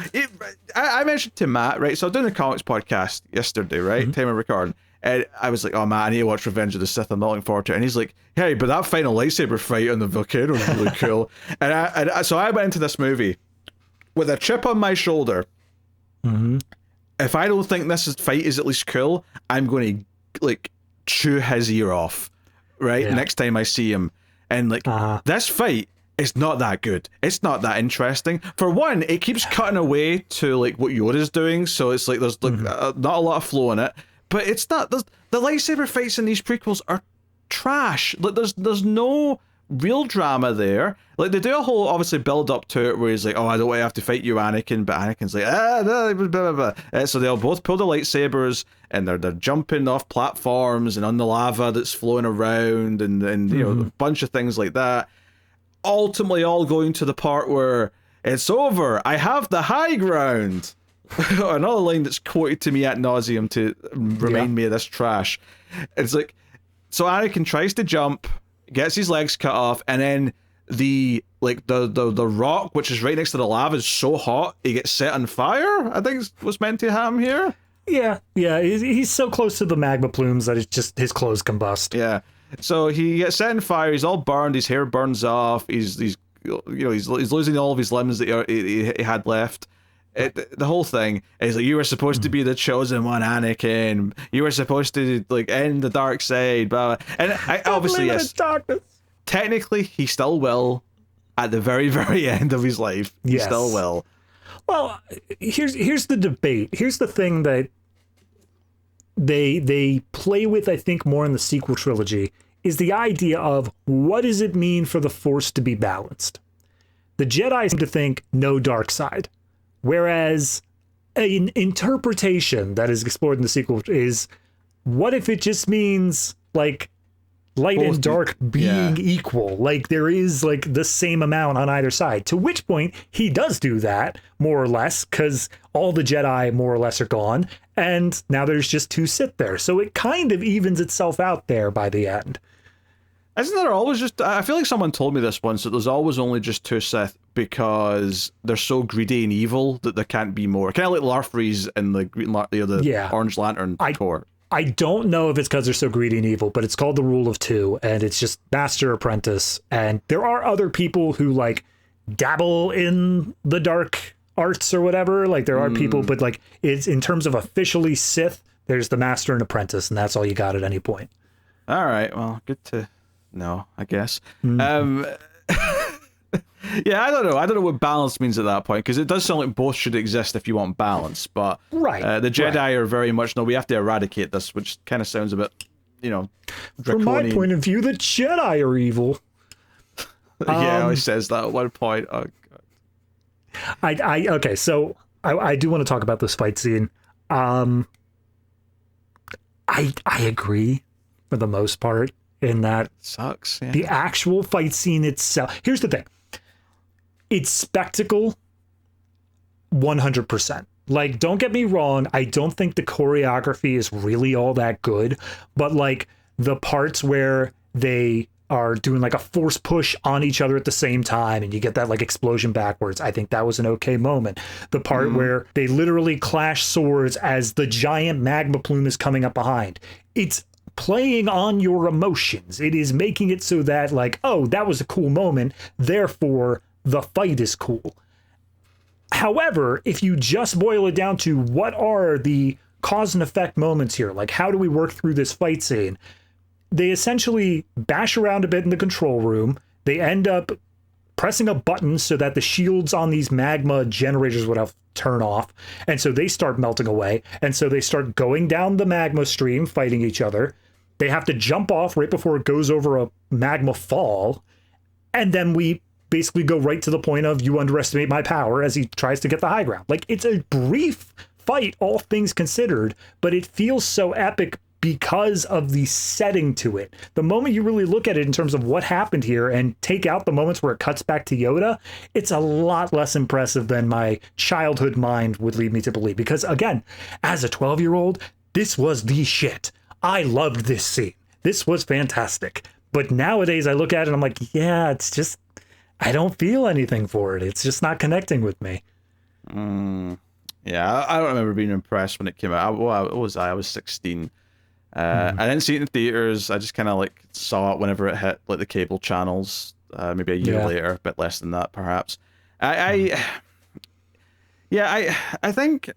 A: I mentioned to Matt, right? So I was doing a comics podcast yesterday, right? Time of recording. And I was like, oh man, I need to watch Revenge of the Sith. I'm not looking forward to it. And he's like, hey, but that final lightsaber fight on the volcano is really cool. So I went into this movie with a chip on my shoulder. If I don't think this fight is at least cool, I'm going to like chew his ear off, right? Next time I see him. And like this fight is not that good. It's not that interesting. For one, it keeps cutting away to like what Yoda's doing, so it's like there's like not a lot of flow in it. But it's not. The lightsaber fights in these prequels are trash. Like there's no real drama there. Like they do a whole obviously build up to it where he's like, oh, I don't want to have to fight you, Anakin, but Anakin's like, no, blah, blah, blah. So they'll both pull the lightsabers and they're jumping off platforms and on the lava that's flowing around and you know a bunch of things like that. Ultimately, all going to the part where it's over. I have the high ground. Another line that's quoted to me ad nauseum to remind me of this trash. It's like, so Anakin tries to jump, gets his legs cut off, and then the rock, which is right next to the lava, is so hot he gets set on fire. I think was meant to happen here. Yeah,
B: he's so close to the magma plumes that it's just his clothes combust.
A: Yeah, so he gets set on fire. He's all burned. His hair burns off. He's losing all of his limbs that he had left. The whole thing is like, you were supposed to be the chosen one, Anakin. You were supposed to like end the dark side, blah, blah. And I obviously, yes, technically he still will at the very, very end of his life. He still will.
B: Well, here's the debate. Here's the thing that they play with, I think, more in the sequel trilogy, is the idea of what does it mean for the Force to be balanced? The Jedi seem to think no dark side. Whereas an interpretation that is explored in the sequel is, what if it just means like light and dark being equal? Like there is like the same amount on either side. To which point he does do that more or less because all the Jedi more or less are gone. And now there's just two Sith there. So it kind of evens itself out there by the end.
A: Isn't there always just... I feel like someone told me this once, that there's always only just two Sith because they're so greedy and evil that there can't be more. Kind of like Larfreeze in the Orange Lantern Corps.
B: I don't know if it's because they're so greedy and evil, but it's called the Rule of Two, and it's just master apprentice. And there are other people who like dabble in the dark arts or whatever. Like there are people, but like it's in terms of officially Sith, there's the master and apprentice, and that's all you got at any point.
A: All right, well, good to... No, I guess. Yeah, I don't know. I don't know what balance means at that point, because it does sound like both should exist if you want balance. But the Jedi are very much, no, we have to eradicate this, which kind of sounds a bit, draconian.
B: From my point of view, the Jedi are evil.
A: Yeah, he says that at one point. Oh, God.
B: Okay, so I do want to talk about this fight scene. I agree for the most part. In that
A: sucks. Yeah.
B: The actual fight scene itself. Here's the thing. It's spectacle 100%. Like, don't get me wrong. I don't think the choreography is really all that good, but like the parts where they are doing like a force push on each other at the same time and you get that like explosion backwards, I think that was an okay moment. The part where they literally clash swords as the giant magma plume is coming up behind. It's playing on your emotions. It is making it so that like, oh, that was a cool moment, therefore the fight is cool. However, if you just boil it down to what are the cause and effect moments here, like how do we work through this fight scene, they essentially bash around a bit in the control room. They end up pressing a button so that the shields on these magma generators would have turn off, and so they start melting away, and so they start going down the magma stream fighting each other. They have to jump off right before it goes over a magma fall, and then we basically go right to the point of you underestimate my power as he tries to get the high ground. Like, it's a brief fight, all things considered, but it feels so epic because of the setting to it. The moment you really look at it in terms of what happened here and take out the moments where it cuts back to Yoda, it's a lot less impressive than my childhood mind would lead me to believe. Because again, as a 12-year-old, this was the shit. I loved this scene. This was fantastic. But nowadays I look at it and I'm like, yeah, it's just, I don't feel anything for it. It's just not connecting with me.
A: Yeah, I don't remember being impressed when it came out. What was I? I was 16. I didn't see it in theaters. I just kind of like saw it whenever it hit like the cable channels. Maybe a year later, a bit less than that, perhaps. I think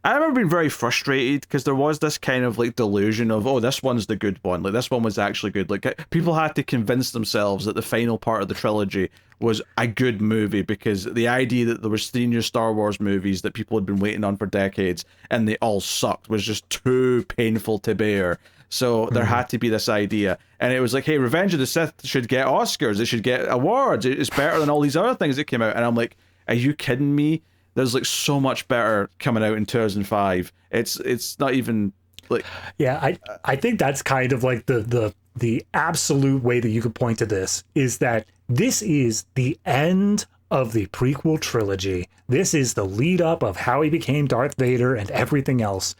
A: I remember being very frustrated because there was this kind of like delusion of, oh, this one's the good one. Like this one was actually good. Like people had to convince themselves that the final part of the trilogy was a good movie because the idea that there was 3 new Star Wars movies that people had been waiting on for decades and they all sucked was just too painful to bear. So there had to be this idea. And it was like, hey, Revenge of the Sith should get Oscars. It should get awards. It's better than all these other things that came out. And I'm like, are you kidding me? There's like so much better coming out in 2005. It's not even like...
B: Yeah, I think that's kind of like the absolute way that you could point to this is that this is the end of the prequel trilogy. This is the lead up of how he became Darth Vader and everything else.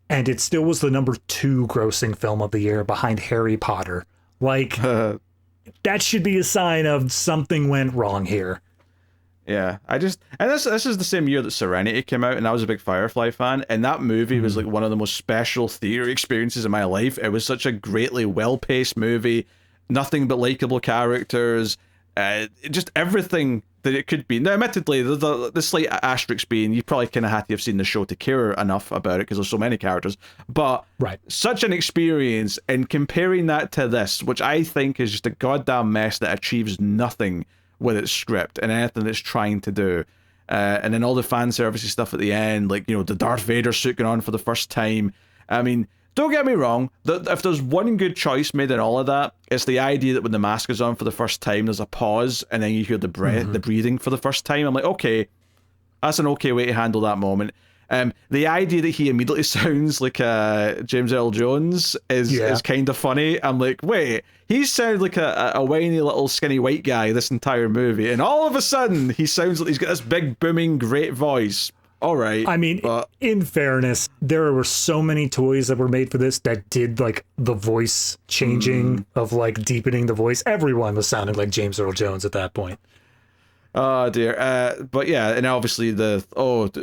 B: And it still was the number 2 grossing film of the year behind Harry Potter. Like, that should be a sign of something went wrong here.
A: Yeah, and this is the same year that Serenity came out, and I was a big Firefly fan, and that movie was like one of the most special theater experiences in my life. It was such a greatly well-paced movie, nothing but likable characters, just everything that it could be. Now, admittedly, the slight asterisk being you probably kind of had to have seen the show to care enough about it because there's so many characters, but such an experience, and comparing that to this, which I think is just a goddamn mess that achieves nothing with its script and anything it's trying to do. And then all the fan servicey stuff at the end, like, you know, the Darth Vader suit going on for the first time. I mean, don't get me wrong, if there's one good choice made in all of that, it's the idea that when the mask is on for the first time, there's a pause, and then you hear the breathing for the first time. I'm like, okay, that's an okay way to handle that moment. The idea that he immediately sounds like James Earl Jones is kind of funny. I'm like, wait, he sounds like a whiny little skinny white guy this entire movie, and all of a sudden he sounds like he's got this big booming great voice. All right.
B: I mean, in fairness, there were so many toys that were made for this that did like the voice changing of like deepening the voice. Everyone was sounding like James Earl Jones at that point.
A: Oh dear. But yeah, and obviously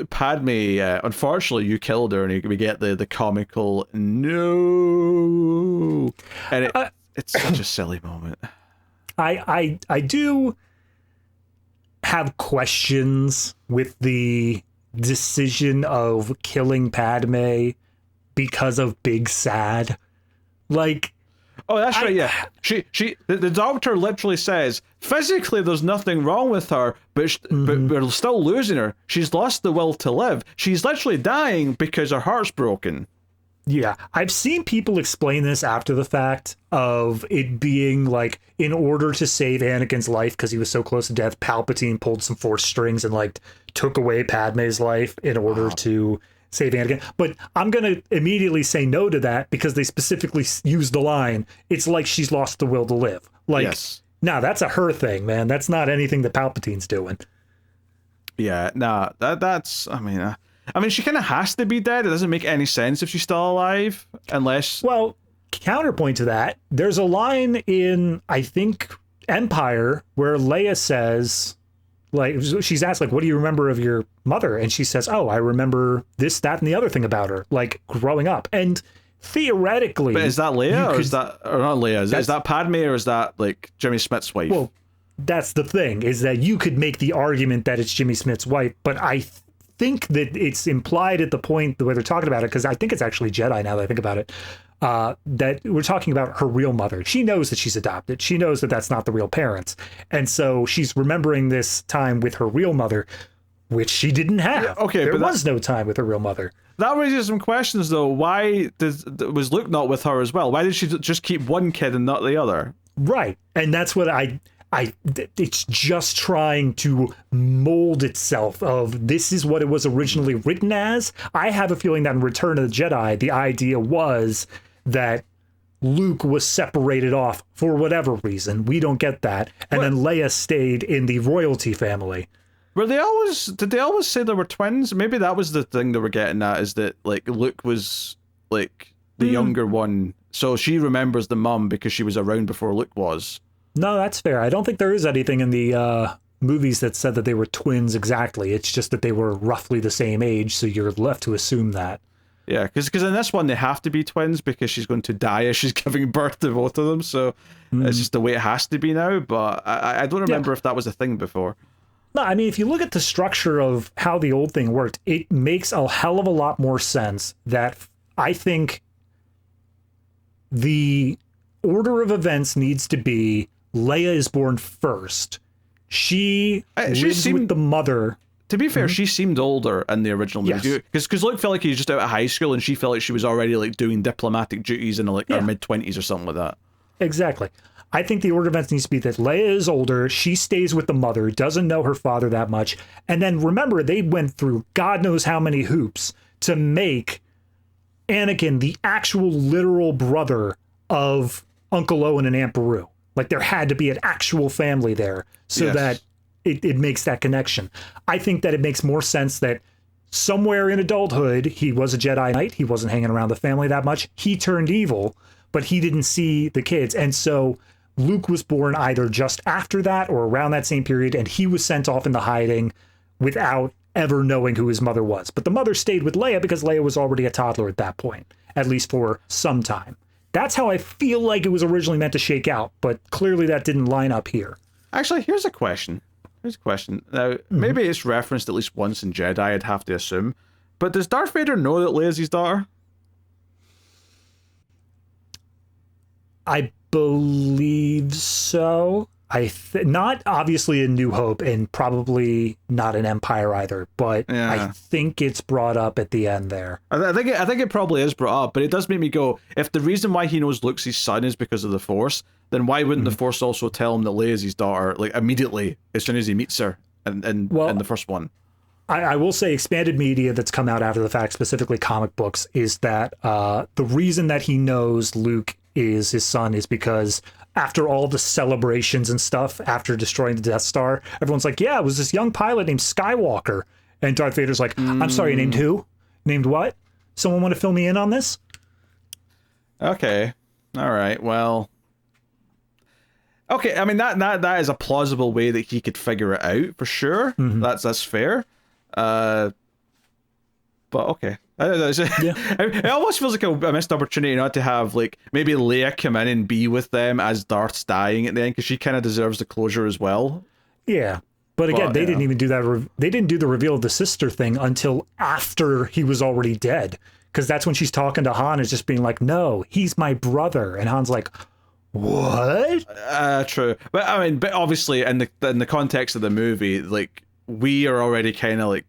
A: Padme, unfortunately you killed her, and we get the comical no, and it's such a silly moment.
B: I do have questions with the decision of killing Padme because of Big Sad. Like,
A: oh, that's right. Yeah, the doctor literally says physically there's nothing wrong with her, but we're still losing her. She's lost the will to live. She's literally dying because her heart's broken.
B: Yeah, I've seen people explain this after the fact of it being like, in order to save Anakin's life because he was so close to death, Palpatine pulled some force strings and like took away Padme's life in order to save Anakin. But I'm going to immediately say no to that because they specifically use the line, it's like she's lost the will to live. Like, nah, that's a her thing, man. That's not anything that Palpatine's doing.
A: Yeah, nah, that's, I mean, she kind of has to be dead. It doesn't make any sense if she's still alive, unless...
B: Well, counterpoint to that, there's a line in, I think, Empire, where Leia says, like, she's asked, like, what do you remember of your mother? And she says, oh, I remember this, that, and the other thing about her, like, growing up. And theoretically...
A: But is that Leia, or is that... Or not Leia, is that Padme, or is that, like, Jimmy Smith's wife?
B: Well, that's the thing, is that you could make the argument that it's Jimmy Smith's wife, but I think that it's implied at the point the way they're talking about it, because I think it's actually Jedi now that I think about it, that we're talking about her real mother. She knows that she's adopted. She knows that that's not the real parents. And so she's remembering this time with her real mother, which she didn't have. Yeah, okay, there was no time with her real mother.
A: That raises some questions, though. Why was Luke not with her as well? Why did she just keep one kid and not the other?
B: Right. And that's what I it's just trying to mold itself of this is what it was originally written as. I have a feeling that in Return of the Jedi, the idea was that Luke was separated off for whatever reason. We don't get that. And then Leia stayed in the royalty family.
A: Did they always say they were twins? Maybe that was the thing they were getting at, is that like Luke was like the younger one. So she remembers the mum because she was around before Luke was.
B: No, that's fair. I don't think there is anything in the movies that said that they were twins exactly. It's just that they were roughly the same age, so you're left to assume that.
A: Yeah, because in this one they have to be twins because she's going to die as she's giving birth to both of them. So it's just the way it has to be now. But I don't remember if that was a thing before.
B: No, I mean, if you look at the structure of how the old thing worked, it makes a hell of a lot more sense that I think the order of events needs to be Leia is born first. She lives with the mother.
A: To be fair, she seemed older in the original movie. Because Luke felt like he was just out of high school and she felt like she was already like doing diplomatic duties in like her mid-20s or something like that.
B: Exactly. I think the order of events needs to be that Leia is older, she stays with the mother, doesn't know her father that much. And then remember, they went through God knows how many hoops to make Anakin the actual literal brother of Uncle Owen and Aunt Beru. Like there had to be an actual family there so that it makes that connection. I think that it makes more sense that somewhere in adulthood, he was a Jedi Knight. He wasn't hanging around the family that much. He turned evil, but he didn't see the kids. And so Luke was born either just after that or around that same period, and he was sent off into hiding without ever knowing who his mother was. But the mother stayed with Leia because Leia was already a toddler at that point, at least for some time. That's how I feel like it was originally meant to shake out, but clearly that didn't line up here.
A: Actually, here's a question. Now, maybe it's referenced at least once in Jedi, I'd have to assume. But does Darth Vader know that Leia's his daughter?
B: I believe so. Not obviously in New Hope and probably not in Empire either, but I think it's brought up at the end there.
A: I think it probably is brought up, but it does make me go, if the reason why he knows Luke's his son is because of the Force, then why wouldn't the Force also tell him that Leia's his daughter, like immediately as soon as he meets her in the first one?
B: I will say expanded media that's come out after the fact, specifically comic books, is that the reason that he knows Luke is his son is because after all the celebrations and stuff, after destroying the Death Star, everyone's like, yeah, it was this young pilot named Skywalker. And Darth Vader's like, I'm sorry, named who? Named what? Someone want to fill me in on this?
A: Okay. All right. Well. Okay, I mean, that is a plausible way that he could figure it out, for sure. That's fair. But okay. It almost feels like a missed opportunity not to have like maybe Leia come in and be with them as Darth's dying at the end, because she kind of deserves the closure as well. Yeah,
B: but again, they didn't even do that. They didn't do the reveal of the sister thing until after he was already dead, because that's when she's talking to Han, is just being like, "No, he's my brother," and Han's like, "What?"
A: True, but I mean, but obviously in the context of the movie, like we are already kind of like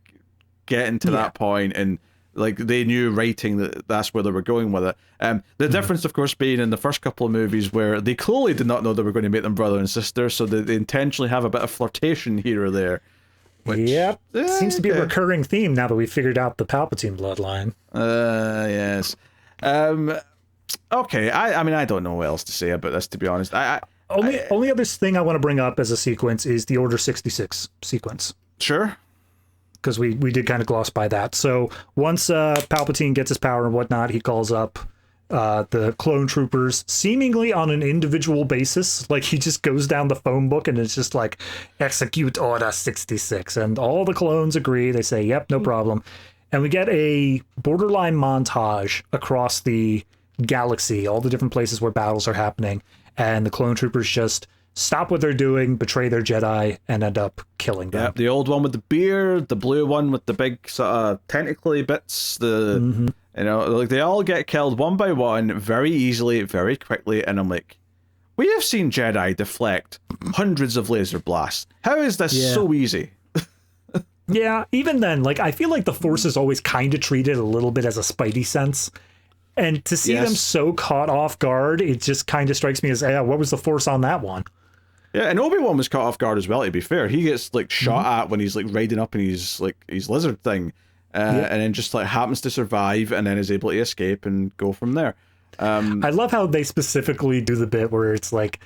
A: getting to that point, and like they knew writing that's where they were going with it. The difference, of course, being in the first couple of movies where they clearly did not know they were going to make them brother and sister, so they intentionally have a bit of flirtation here or there. Which,
B: seems to be a recurring theme now that we've figured out the Palpatine bloodline.
A: Yes. Okay. I mean, I don't know what else to say about this, to be honest.
B: Only other thing I want to bring up as a sequence is the Order 66 sequence.
A: Sure.
B: Because we did kind of gloss by that. So once Palpatine gets his power and whatnot, he calls up the clone troopers seemingly on an individual basis. Like he just goes down the phone book and it's just like, execute Order 66. And all the clones agree. They say, yep, no problem. And we get a borderline montage across the galaxy, all the different places where battles are happening. And the clone troopers just stop what they're doing, betray their Jedi, and end up killing them.
A: Yep, the old one with the beard, the blue one with the big sort of tentacly bits, you know, like they all get killed one by one very easily, very quickly, and I'm like, we have seen Jedi deflect hundreds of laser blasts. How is this so easy?
B: Yeah, even then, like I feel like the Force is always kind of treated a little bit as a Spidey sense. And to see them so caught off guard, it just kind of strikes me as, what was the Force on that one?
A: Yeah, and Obi-Wan was caught off guard as well, to be fair. He gets like shot at when he's like riding up in his lizard thing, and then just like happens to survive and then is able to escape and go from there.
B: I love how they specifically do the bit where it's like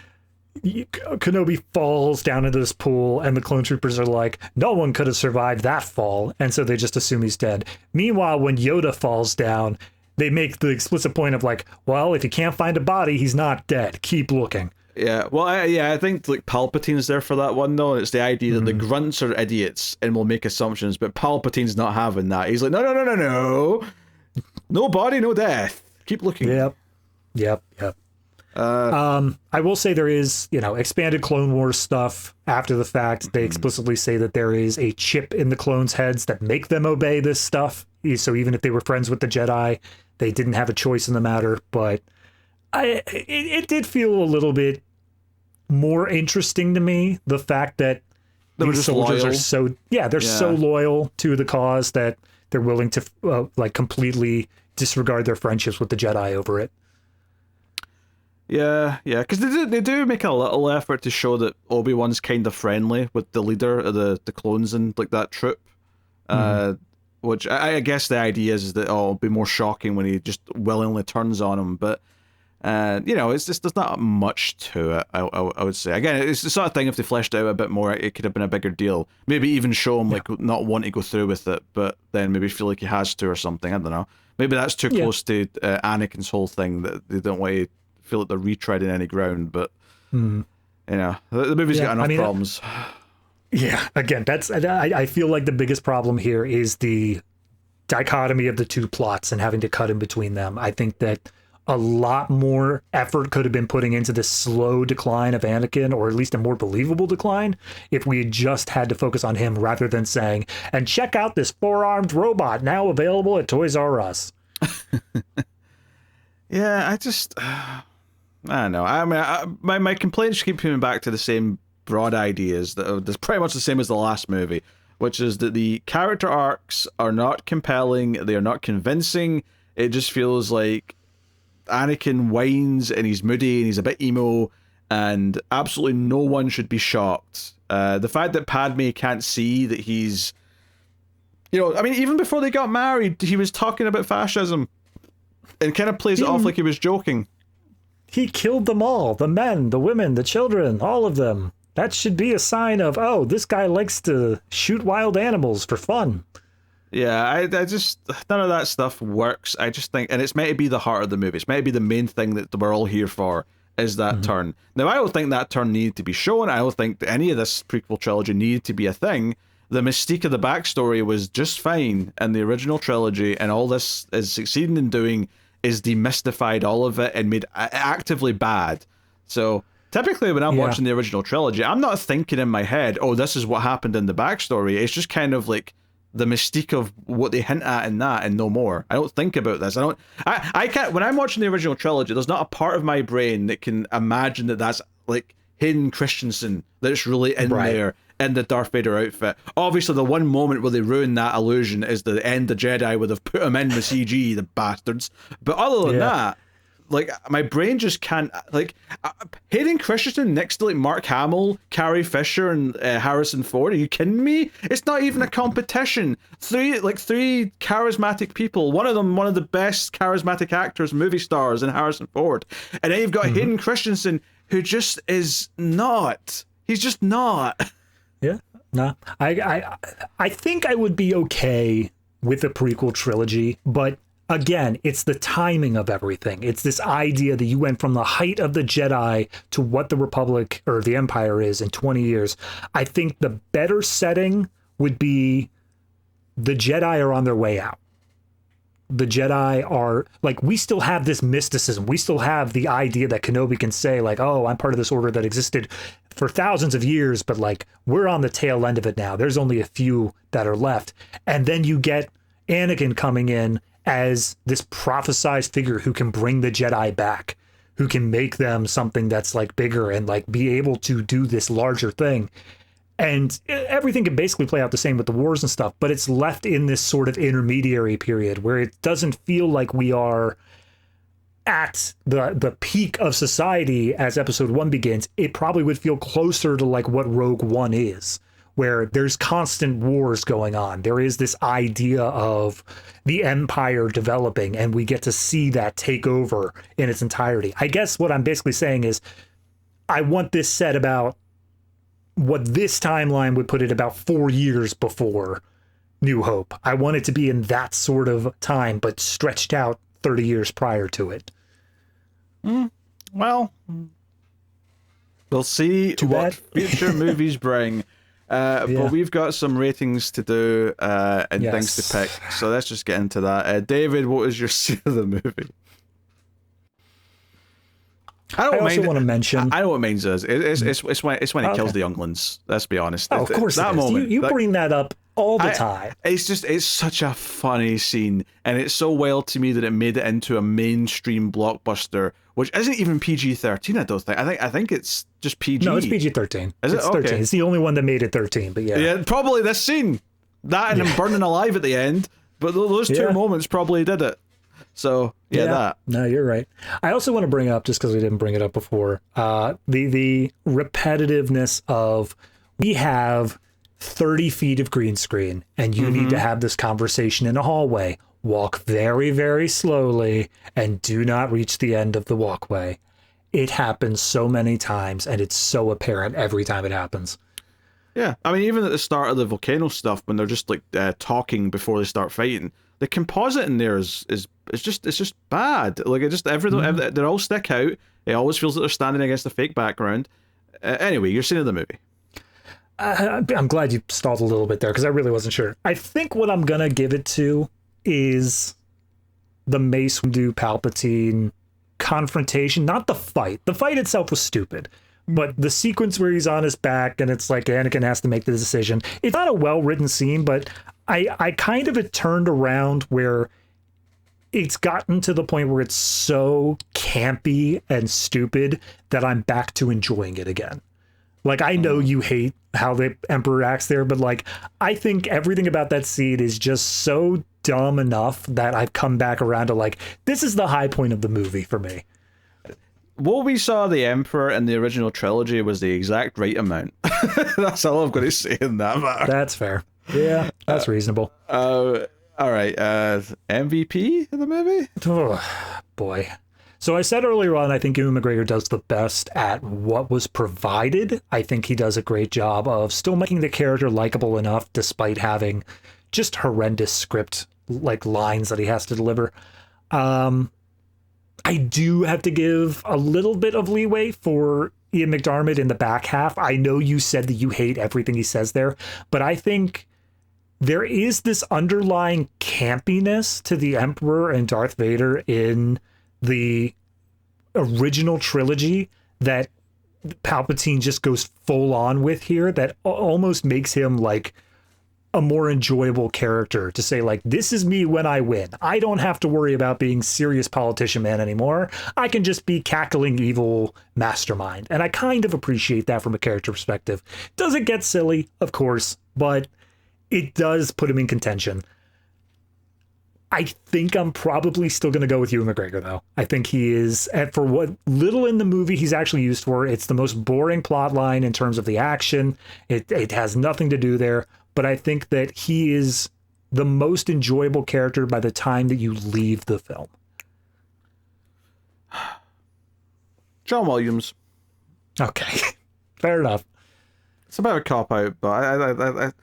B: Kenobi falls down into this pool and the clone troopers are like, no one could have survived that fall, and so they just assume he's dead. Meanwhile, when Yoda falls down, they make the explicit point of like, well, if you can't find a body, he's not dead. Keep looking.
A: Yeah, well, I think like Palpatine's there for that one though. It's the idea that the grunts are idiots and will make assumptions, but Palpatine's not having that. He's like, no, no body, no death. Keep looking.
B: Yep. I will say there is, expanded Clone Wars stuff after the fact. They explicitly say that there is a chip in the clones' heads that make them obey this stuff. So even if they were friends with the Jedi, they didn't have a choice in the matter. But it did feel a little bit more interesting to me, the fact that these soldiers are so loyal to the cause that they're willing to completely disregard their friendships with the Jedi over it.
A: Yeah, because they do make a little effort to show that Obi-Wan's kind of friendly with the leader of the clones and like that troop, which I guess the idea is that it'll be more shocking when he just willingly turns on him. But it's just there's not much to it. I would say again, it's the sort of thing if they fleshed it out a bit more, it could have been a bigger deal. Maybe even show him like not want to go through with it, but then maybe feel like he has to or something. I don't know. Maybe that's too close to Anakin's whole thing that they don't want to feel like they're retreading any ground, but the movie's got enough problems.
B: Again, I feel like the biggest problem here is the dichotomy of the two plots and having to cut in between them. I think that a lot more effort could have been putting into this slow decline of Anakin, or at least a more believable decline, if we had just had to focus on him rather than saying, and check out this 4-armed robot now available at Toys R Us.
A: I don't know. I mean, my complaints keep coming back to the same broad ideas that are pretty much the same as the last movie, which is that the character arcs are not compelling, they are not convincing. It just feels like Anakin whines and he's moody and he's a bit emo, and absolutely no one should be shocked. The fact that Padme can't see that he's, even before they got married, he was talking about fascism and kind of plays it off like he was joking.
B: He killed them all, the men, the women, the children, all of them. That should be a sign of, oh, this guy likes to shoot wild animals for fun.
A: Yeah, I just, none of that stuff works. I just think, and it's meant to be the heart of the movie. It's meant to be the main thing that we're all here for, is that turn. Now, I don't think that turn needed to be shown. I don't think that any of this prequel trilogy needed to be a thing. The mystique of the backstory was just fine in the original trilogy, and all this is succeeding in doing is demystified all of it and made actively bad. So typically when I'm watching the original trilogy, I'm not thinking in my head, oh, this is what happened in the backstory. It's just kind of like the mystique of what they hint at in that and no more. I don't think about this. I can't, when I'm watching the original trilogy, there's not a part of my brain that can imagine that that's like Hayden Christensen that's really in there in the Darth Vader outfit. Obviously, the one moment where they ruin that illusion is the end of Jedi would have put him in with CG, the bastards. But other than that, like, my brain just can't, like, Hayden Christensen next to, like, Mark Hamill, Carrie Fisher, and Harrison Ford, are you kidding me? It's not even a competition. Three charismatic people, one of them, one of the best charismatic actors, movie stars, in Harrison Ford. And then you've got Hayden Christensen, who just is not. He's just not.
B: Yeah, no. I think I would be okay with a prequel trilogy, but again, it's the timing of everything. It's this idea that you went from the height of the Jedi to what the Republic or the Empire is in 20 years. I think the better setting would be the Jedi are on their way out. The Jedi are, like, we still have this mysticism. We still have the idea that Kenobi can say, like, oh, I'm part of this order that existed for thousands of years, but, like, we're on the tail end of it now. There's only a few that are left. And then you get Anakin coming in as this prophesized figure who can bring the Jedi back, who can make them something that's, like, bigger and, like, be able to do this larger thing. And everything can basically play out the same with the wars and stuff, but it's left in this sort of intermediary period where it doesn't feel like we are at the peak of society as episode 1 begins, it probably would feel closer to like what Rogue One is, where there's constant wars going on. There is this idea of the Empire developing, and we get to see that take over in its entirety. I guess what I'm basically saying is I want this set about what this timeline would put it about 4 years before New Hope. I want it to be in that sort of time, but stretched out 30 years prior to it.
A: Well, we'll see what future movies bring. But we've got some ratings to do and things to pick. So let's just get into that. David, what was your scene of the movie? I also want to mention. I know what Mainz is. It's when he kills the younglings. Let's be honest.
B: Oh, of course, that moment. You bring that up all the time.
A: It's such a funny scene, and it's so wild to me that it made it into a mainstream blockbuster, which isn't even PG-13. I don't think. I think it's just PG.
B: No, it's PG-13.
A: Is it?
B: It's 13. It's the only one that made it 13. But
A: yeah, probably this scene, that and him burning alive at the end. But those two moments probably did it. So that.
B: No, you're right. I also want to bring up, just because we didn't bring it up before, the repetitiveness of, we have 30 feet of green screen, and you need to have this conversation in a hallway. Walk very, very slowly, and do not reach the end of the walkway. It happens so many times, and it's so apparent every time it happens.
A: Yeah, I mean, even at the start of the volcano stuff, when they're just like talking before they start fighting, the composite in there is just bad. Like, it just everything they all stick out. It always feels like they're standing against a fake background. Anyway, you're seeing the movie.
B: I'm glad you stalled a little bit there, because I really wasn't sure. I think what I'm gonna give it to is the Mace Windu Palpatine confrontation, not the fight. The fight itself was stupid. But the sequence where he's on his back and it's like Anakin has to make the decision. It's not a well-written scene, but I kind of it turned around where it's gotten to the point where it's so campy and stupid that I'm back to enjoying it again. Like, I know you hate how the Emperor acts there, but like, I think everything about that scene is just so dumb enough that I've come back around to like, this is the high point of the movie for me.
A: What we saw the Emperor in the original trilogy was the exact right amount. That's all I'm going to say in that matter.
B: That's fair. Yeah, that's reasonable.
A: All right. MVP in the movie?
B: Oh, boy. So I said earlier on, I think Ewan McGregor does the best at what was provided. I think he does a great job of still making the character likable enough despite having just horrendous script like lines that he has to deliver. I do have to give a little bit of leeway for Ian McDiarmid in the back half. I know you said that you hate everything he says there, but I think there is this underlying campiness to the Emperor and Darth Vader in the original trilogy that Palpatine just goes full on with here, that almost makes him like a more enjoyable character to say, like, this is me when I win. I don't have to worry about being serious politician man anymore. I can just be cackling evil mastermind. And I kind of appreciate that from a character perspective. Does it get silly? Of course, but it does put him in contention. I think I'm probably still going to go with Ewan McGregor, though. I think he is, for what little in the movie he's actually used for, it's the most boring plot line in terms of the action. It has nothing to do there. But I think that he is the most enjoyable character by the time that you leave the film.
A: John Williams.
B: Okay, fair enough.
A: It's a bit of a cop-out, but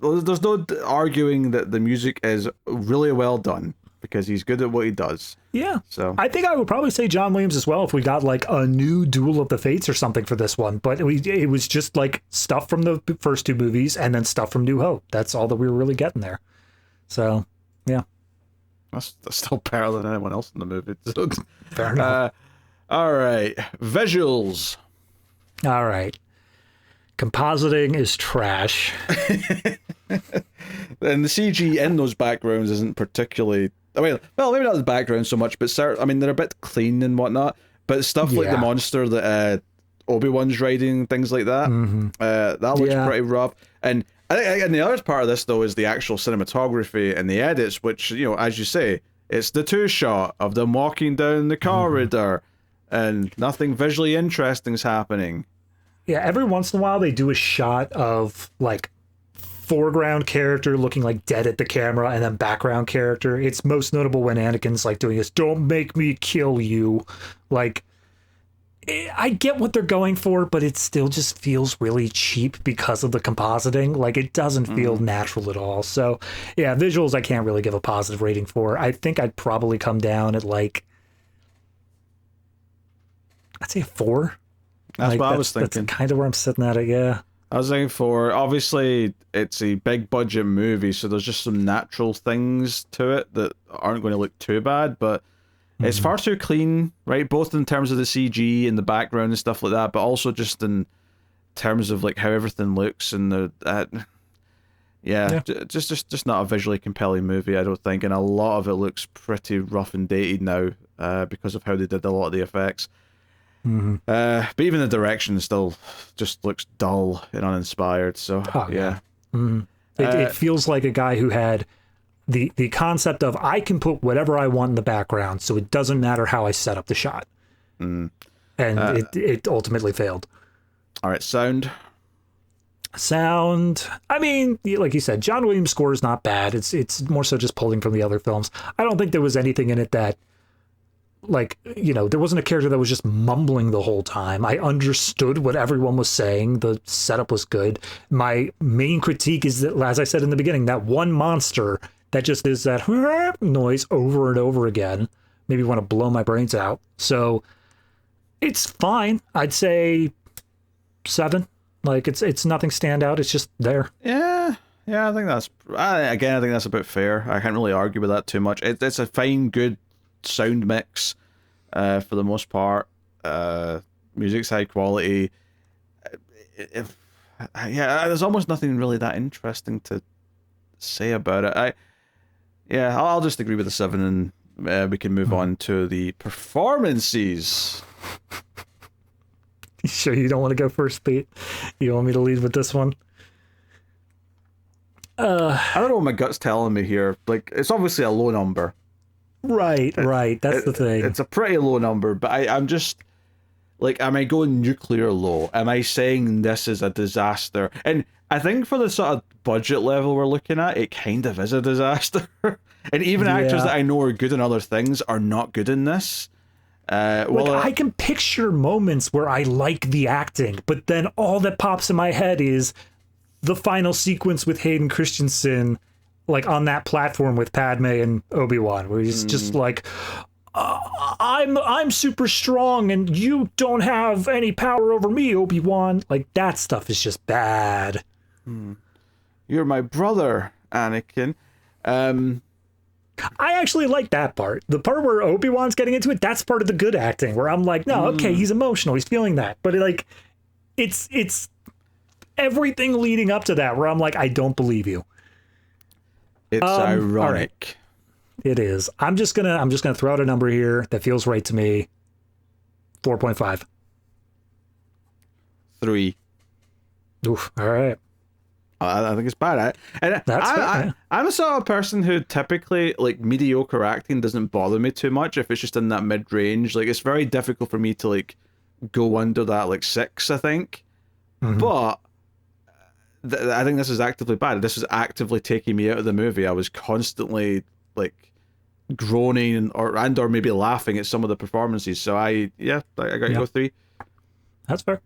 A: there's no arguing that the music is really well done, because he's good at what he does.
B: Yeah.
A: So
B: I think I would probably say John Williams as well if we got like a new Duel of the Fates or something for this one. But it was just like stuff from the first two movies and then stuff from New Hope. That's all that we were really getting there. So, yeah.
A: That's still better than anyone else in the movie. So,
B: fair enough.
A: All right. Visuals.
B: All right. Compositing is trash.
A: And the CG in those backgrounds isn't particularly... I mean, well, maybe not the background so much, but I mean, they're a bit clean and whatnot. But stuff like the monster that Obi-Wan's riding, things like that, that looks pretty rough. And I think and the other part of this, though, is the actual cinematography and the edits, which, you know, as you say, it's the two shot of them walking down the corridor, and nothing visually interesting is happening.
B: Yeah, every once in a while they do a shot of like foreground character looking like dead at the camera, and then background character. It's most notable when Anakin's like doing this, "Don't make me kill you." Like, I get what they're going for, but it still just feels really cheap because of the compositing. Like, it doesn't feel natural at all. So, yeah, visuals I can't really give a positive rating for. I think I'd probably come down at like, I'd say a 4.
A: That's what I was thinking.
B: That's kind of where I'm sitting at it, yeah.
A: I was thinking 4. Obviously, it's a big budget movie, so there's just some natural things to it that aren't going to look too bad, but it's far too clean, right? Both in terms of the CG and the background and stuff like that, but also just in terms of like how everything looks and just not a visually compelling movie, I don't think, and a lot of it looks pretty rough and dated now because of how they did a lot of the effects. But even the direction still just looks dull and uninspired. So
B: It feels like a guy who had the concept of, I can put whatever I want in the background, so it doesn't matter how I set up the shot. And it ultimately failed.
A: All right, sound.
B: I mean, like you said, John Williams' score is not bad. It's more so just pulling from the other films. I don't think there was anything in it that, like, you know, there wasn't a character that was just mumbling the whole time. I understood what everyone was saying. The setup was good. My main critique is that, as I said in the beginning, that one monster that just is that noise over and over again made me want to blow my brains out. So it's fine. I'd say 7. Like, it's nothing standout. It's just there.
A: Yeah, I think that's I think that's about fair. I can't really argue with that too much. It's a fine, good sound mix for the most part. Music's high quality. There's almost nothing really that interesting to say about it. I'll just agree with the 7, and we can move on to the performances.
B: You sure you don't want to go first, Pete? You want me to lead with this one?
A: I don't know what my gut's telling me here. Like, it's obviously a low number.
B: Right. That's the thing.
A: It's a pretty low number, but I'm just like, am I going nuclear low? Am I saying this is a disaster? And I think for the sort of budget level we're looking at, it kind of is a disaster. And even actors that I know are good in other things are not good in this.
B: I can picture moments where I like the acting, but then all that pops in my head is the final sequence with Hayden Christensen, like on that platform with Padme and Obi-Wan, where he's just like, I'm super strong and you don't have any power over me, Obi-Wan. Like, that stuff is just bad.
A: You're my brother, Anakin.
B: I actually like that part. The part where Obi-Wan's getting into it, that's part of the good acting, where I'm like, no, okay, he's emotional, he's feeling that. But like, it's everything leading up to that where I'm like, I don't believe you.
A: It's ironic.
B: Right. It is. I'm just gonna throw out a number here that feels right to me. 4.5.
A: 3.
B: Oof. All right.
A: I think it's bad. And
B: That's fair.
A: I'm a sort of person who typically, like, mediocre acting doesn't bother me too much if it's just in that mid-range. Like, it's very difficult for me to, like, go under that, like, 6, I think. But I think this is actively bad. This was actively taking me out of the movie. I was constantly, like, groaning or maybe laughing at some of the performances. So I got to go 3.
B: That's fair.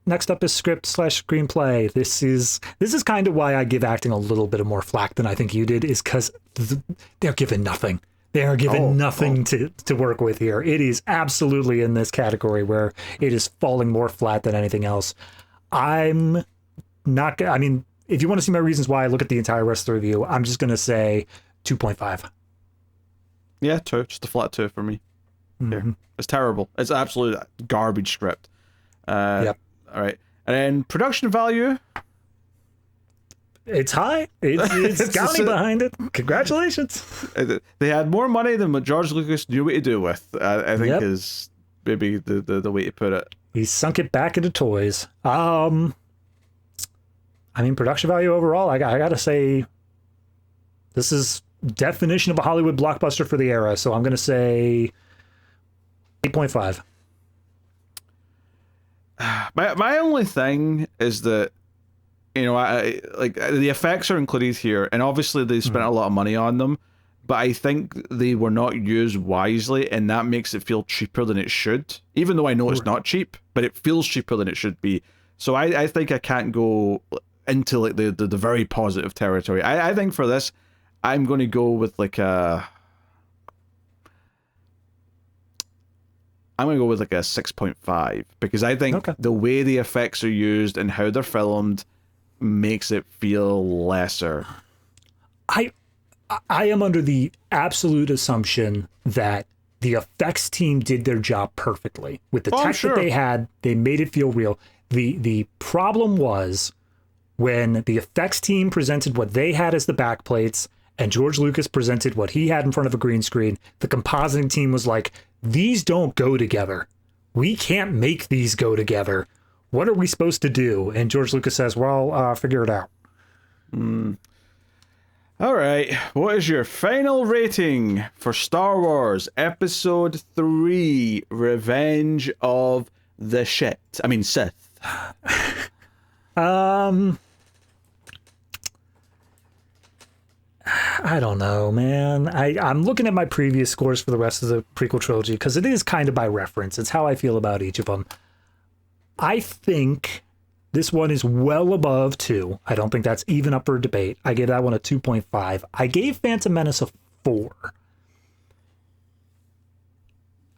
B: Next up is script/screenplay. This is kind of why I give acting a little bit of more flack than I think you did, is because they're given nothing. They are given nothing to work with here. It is absolutely in this category where it is falling more flat than anything else. I'm not. I mean, if you want to see my reasons why I look at the entire rest of the review, I'm just going to say 2.5.
A: Yeah, 2. Just a flat 2 for me. It's terrible. It's absolute garbage script.
B: Yep.
A: All right. And then production value.
B: It's high. It's got me behind it. Congratulations.
A: They had more money than what George Lucas knew what to do with. I think is maybe the way to put it.
B: He sunk it back into toys. I mean, production value overall, I gotta say, this is definition of a Hollywood blockbuster for the era. So I'm going to say 8.5.
A: My only thing is that, I like the effects are included here, and obviously they spent a lot of money on them, but I think they were not used wisely, and that makes it feel cheaper than it should. Even though I know it's not cheap, but it feels cheaper than it should be. So I think I can't go into like the very positive territory. I think for this, I'm going to go with like a 6.5, because I think the way the effects are used and how they're filmed makes it feel lesser.
B: I am under the absolute assumption that the effects team did their job perfectly. With the tech that they had, they made it feel real. The problem was when the effects team presented what they had as the backplates and George Lucas presented what he had in front of a green screen, the compositing team was like, these don't go together. We can't make these go together. What are we supposed to do? And George Lucas says, well, figure it out.
A: All right. What is your final rating for Star Wars Episode 3, Revenge of the Sith?
B: I don't know, man. I'm looking at my previous scores for the rest of the prequel trilogy because it is kind of by reference. It's how I feel about each of them. I think this one is well above 2. I don't think that's even up for debate. I gave that one a 2.5. I gave Phantom Menace a 4.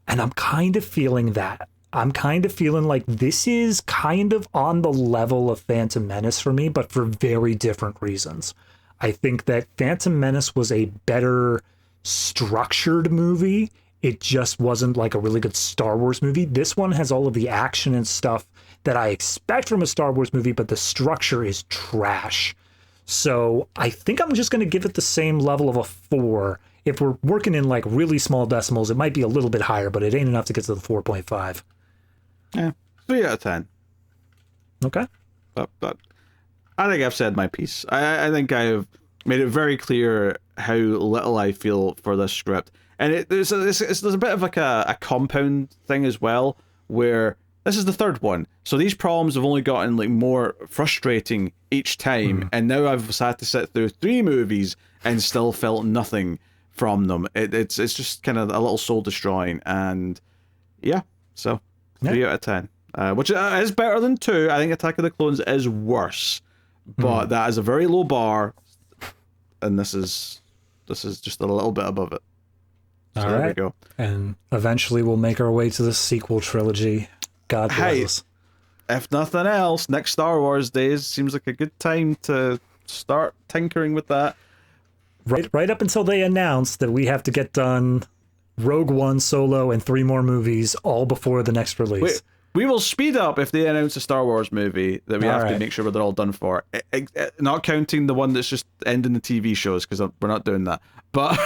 B: And I'm kind of feeling that. I'm kind of feeling like this is kind of on the level of Phantom Menace for me, but for very different reasons. I think that Phantom Menace was a better structured movie. It just wasn't like a really good Star Wars movie. This one has all of the action and stuff that I expect from a Star Wars movie, but the structure is trash. So I think I'm just going to give it the same level of a 4. If we're working in like really small decimals, it might be a little bit higher, but it ain't enough to get to the 4.5.
A: Yeah, 3 out of 10.
B: Okay.
A: But I think I've said my piece. I think I've made it very clear how little I feel for this script. And there's a bit of like a compound thing as well, where this is the third one. So these problems have only gotten like more frustrating each time. And now I've had to sit through 3 movies and still felt nothing from them. It's just kind of a little soul destroying. And yeah, so 3 out of 10. Which is better than 2. I think Attack of the Clones is worse. But that is a very low bar, and this is just a little bit above it. So
B: all
A: there
B: right.
A: we go.
B: And eventually we'll make our way to the sequel trilogy. God bless us.
A: If nothing else, next Star Wars days seems like a good time to start tinkering with that.
B: Right up until they announce that we have to get done Rogue One, Solo, and 3 more movies all before the next release.
A: We will speed up if they announce a Star Wars movie that we have to make sure they're all done for. Not counting the one that's just ending the TV shows, because we're not doing that. But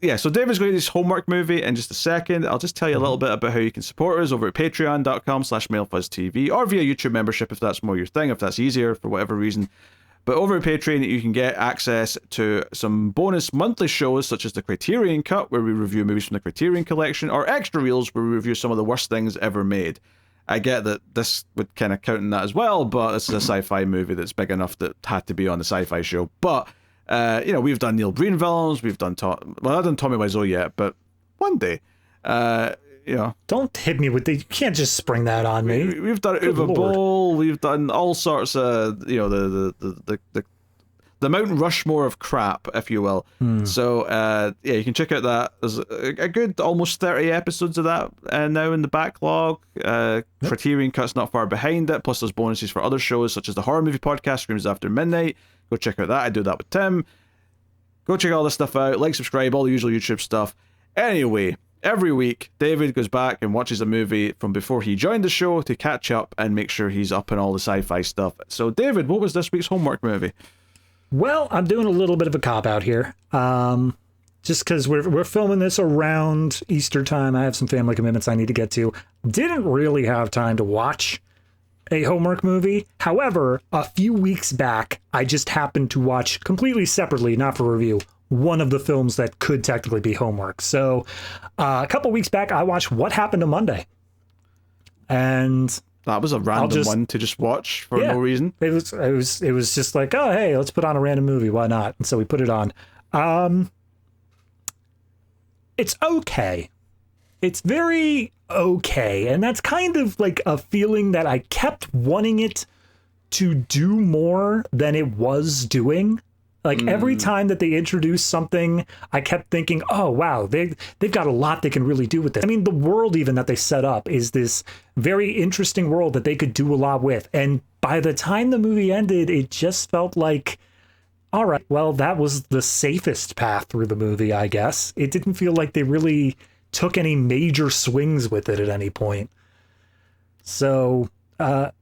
A: yeah, so David's going to do his homework movie in just a second. I'll just tell you a little bit about how you can support us over at patreon.com/MailFuzzTV or via YouTube membership if that's more your thing, if that's easier for whatever reason. But over at Patreon, you can get access to some bonus monthly shows, such as the Criterion Cut, where we review movies from the Criterion Collection, or Extra Reels, where we review some of the worst things ever made. I get that this would kind of count in that as well, but this is a sci-fi movie that's big enough that had to be on the Sci-Fi Show. But, we've done Neil Breen villains, we've done I've done Tommy Wiseau yet, but one day,
B: Don't hit me with you can't just spring that on me.
A: We've done Uwe Boll, we've done all sorts of, the Mount Rushmore of crap, if you will. So, you can check out that. There's a good almost 30 episodes of that now in the backlog. Criterion Cut's not far behind it, plus there's bonuses for other shows, such as the horror movie podcast, Screams After Midnight. Go check out that. I do that with Tim. Go check all this stuff out. Like, subscribe, all the usual YouTube stuff. Anyway, every week, David goes back and watches a movie from before he joined the show to catch up and make sure he's up on all the sci-fi stuff. So, David, what was this week's homework movie?
B: Well, I'm doing a little bit of a cop-out here. Just because we're filming this around Easter time. I have some family commitments I need to get to. Didn't really have time to watch a Hallmark movie. However, a few weeks back, I just happened to watch completely separately, not for review, one of the films that could technically be Hallmark. So a couple weeks back, I watched What Happened to Monday. And
A: that was a random one to just watch for no reason.
B: It was just like, oh, hey, let's put on a random movie. Why not? And so we put it on. It's okay. It's very okay. And that's kind of like a feeling that I kept wanting it to do more than it was doing. Like every time that they introduced something, I kept thinking, oh, wow, they've got a lot they can really do with this. I mean, the world even that they set up is this very interesting world that they could do a lot with. And by the time the movie ended, it just felt like, all right, well, that was the safest path through the movie, I guess. It didn't feel like they really took any major swings with it at any point. So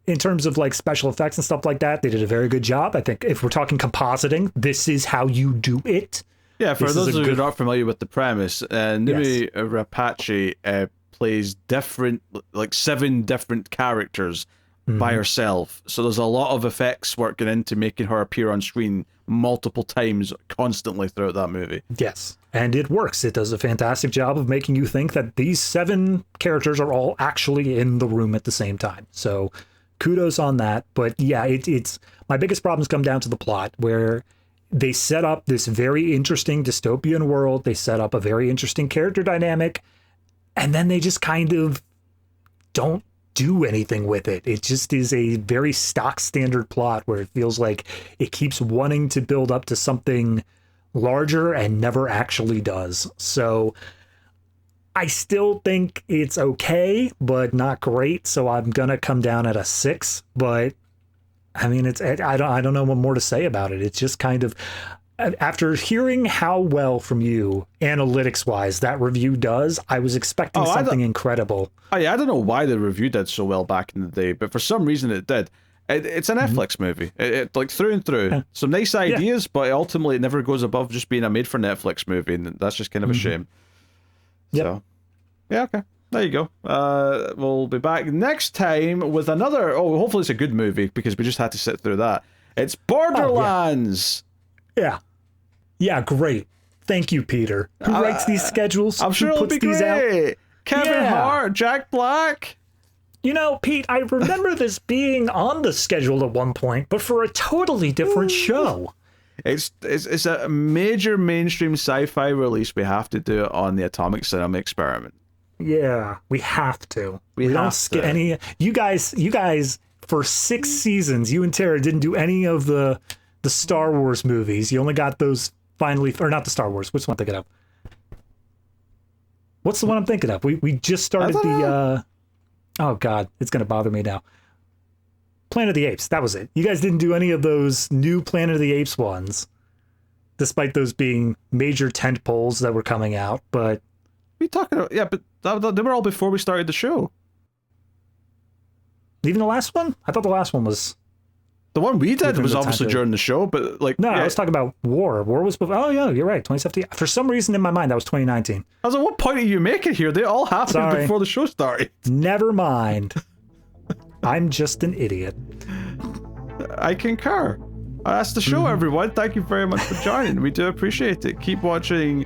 B: in terms of like special effects and stuff like that, they did a very good job. I think if we're talking compositing, this is how you do it.
A: Yeah, for those who are not familiar with the premise, Numi Rapace plays different, like 7 different characters by herself. So there's a lot of effects working into making her appear on screen multiple times constantly throughout that movie.
B: Yes, and it works. It does a fantastic job of making you think that these 7 characters are all actually in the room at the same time. So kudos on that. But yeah, it's my biggest problems come down to the plot, where they set up this very interesting dystopian world. They set up a very interesting character dynamic, and then they just kind of don't do anything with it. It just is a very stock standard plot where it feels like it keeps wanting to build up to something larger and never actually does. So I still think it's okay, but not great. So I'm gonna come down at a 6. But I mean, I don't know what more to say about it. It's just kind of, after hearing how well from you, analytics-wise, that review does, I was expecting something incredible.
A: Oh yeah, I don't know why the review did so well back in the day, but for some reason it did. It's a Netflix movie, it like through and through. Some nice ideas, but ultimately it never goes above just being a made-for-Netflix movie, and that's just kind of a shame.
B: Yep.
A: So, yeah, okay. There you go. We'll be back next time with another... Oh, hopefully it's a good movie, because we just had to sit through that. It's Borderlands!
B: Yeah, great. Thank you, Peter. Who writes these schedules?
A: I'm sure it'll be great. Kevin Hart, Jack Black.
B: You know, Pete, I remember this being on the schedule at one point, but for a totally different show.
A: It's a major mainstream sci-fi release. We have to do it on the Atomic Cinema Experiment.
B: Yeah, we have to. We
A: have
B: don't skip any. You guys, for 6 seasons, you and Tara didn't do any of the Star Wars movies. You only got those finally, or not the Star Wars. Which one am I thinking of? What's the one I'm thinking of? We just started the. Oh God, it's gonna bother me now. Planet of the Apes. That was it. You guys didn't do any of those new Planet of the Apes ones, despite those being major tent poles that were coming out. But
A: what are you talking about? Yeah, but they were all before we started the show.
B: Even the last one? I thought the last one was.
A: The one we did was obviously during the show, but like...
B: No, I was talking about War. War was before... Oh, yeah, you're right. 2017. For some reason in my mind, that was 2019.
A: I was like, what point are you making here? They all happened before the show started.
B: Never mind. I'm just an idiot.
A: I concur. That's the show, everyone. Thank you very much for joining. We do appreciate it. Keep watching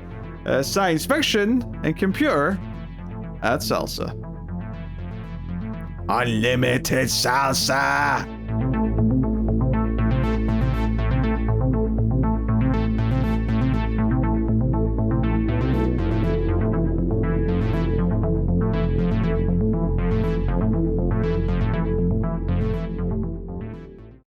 A: science fiction and computer at Salsa. Unlimited Salsa!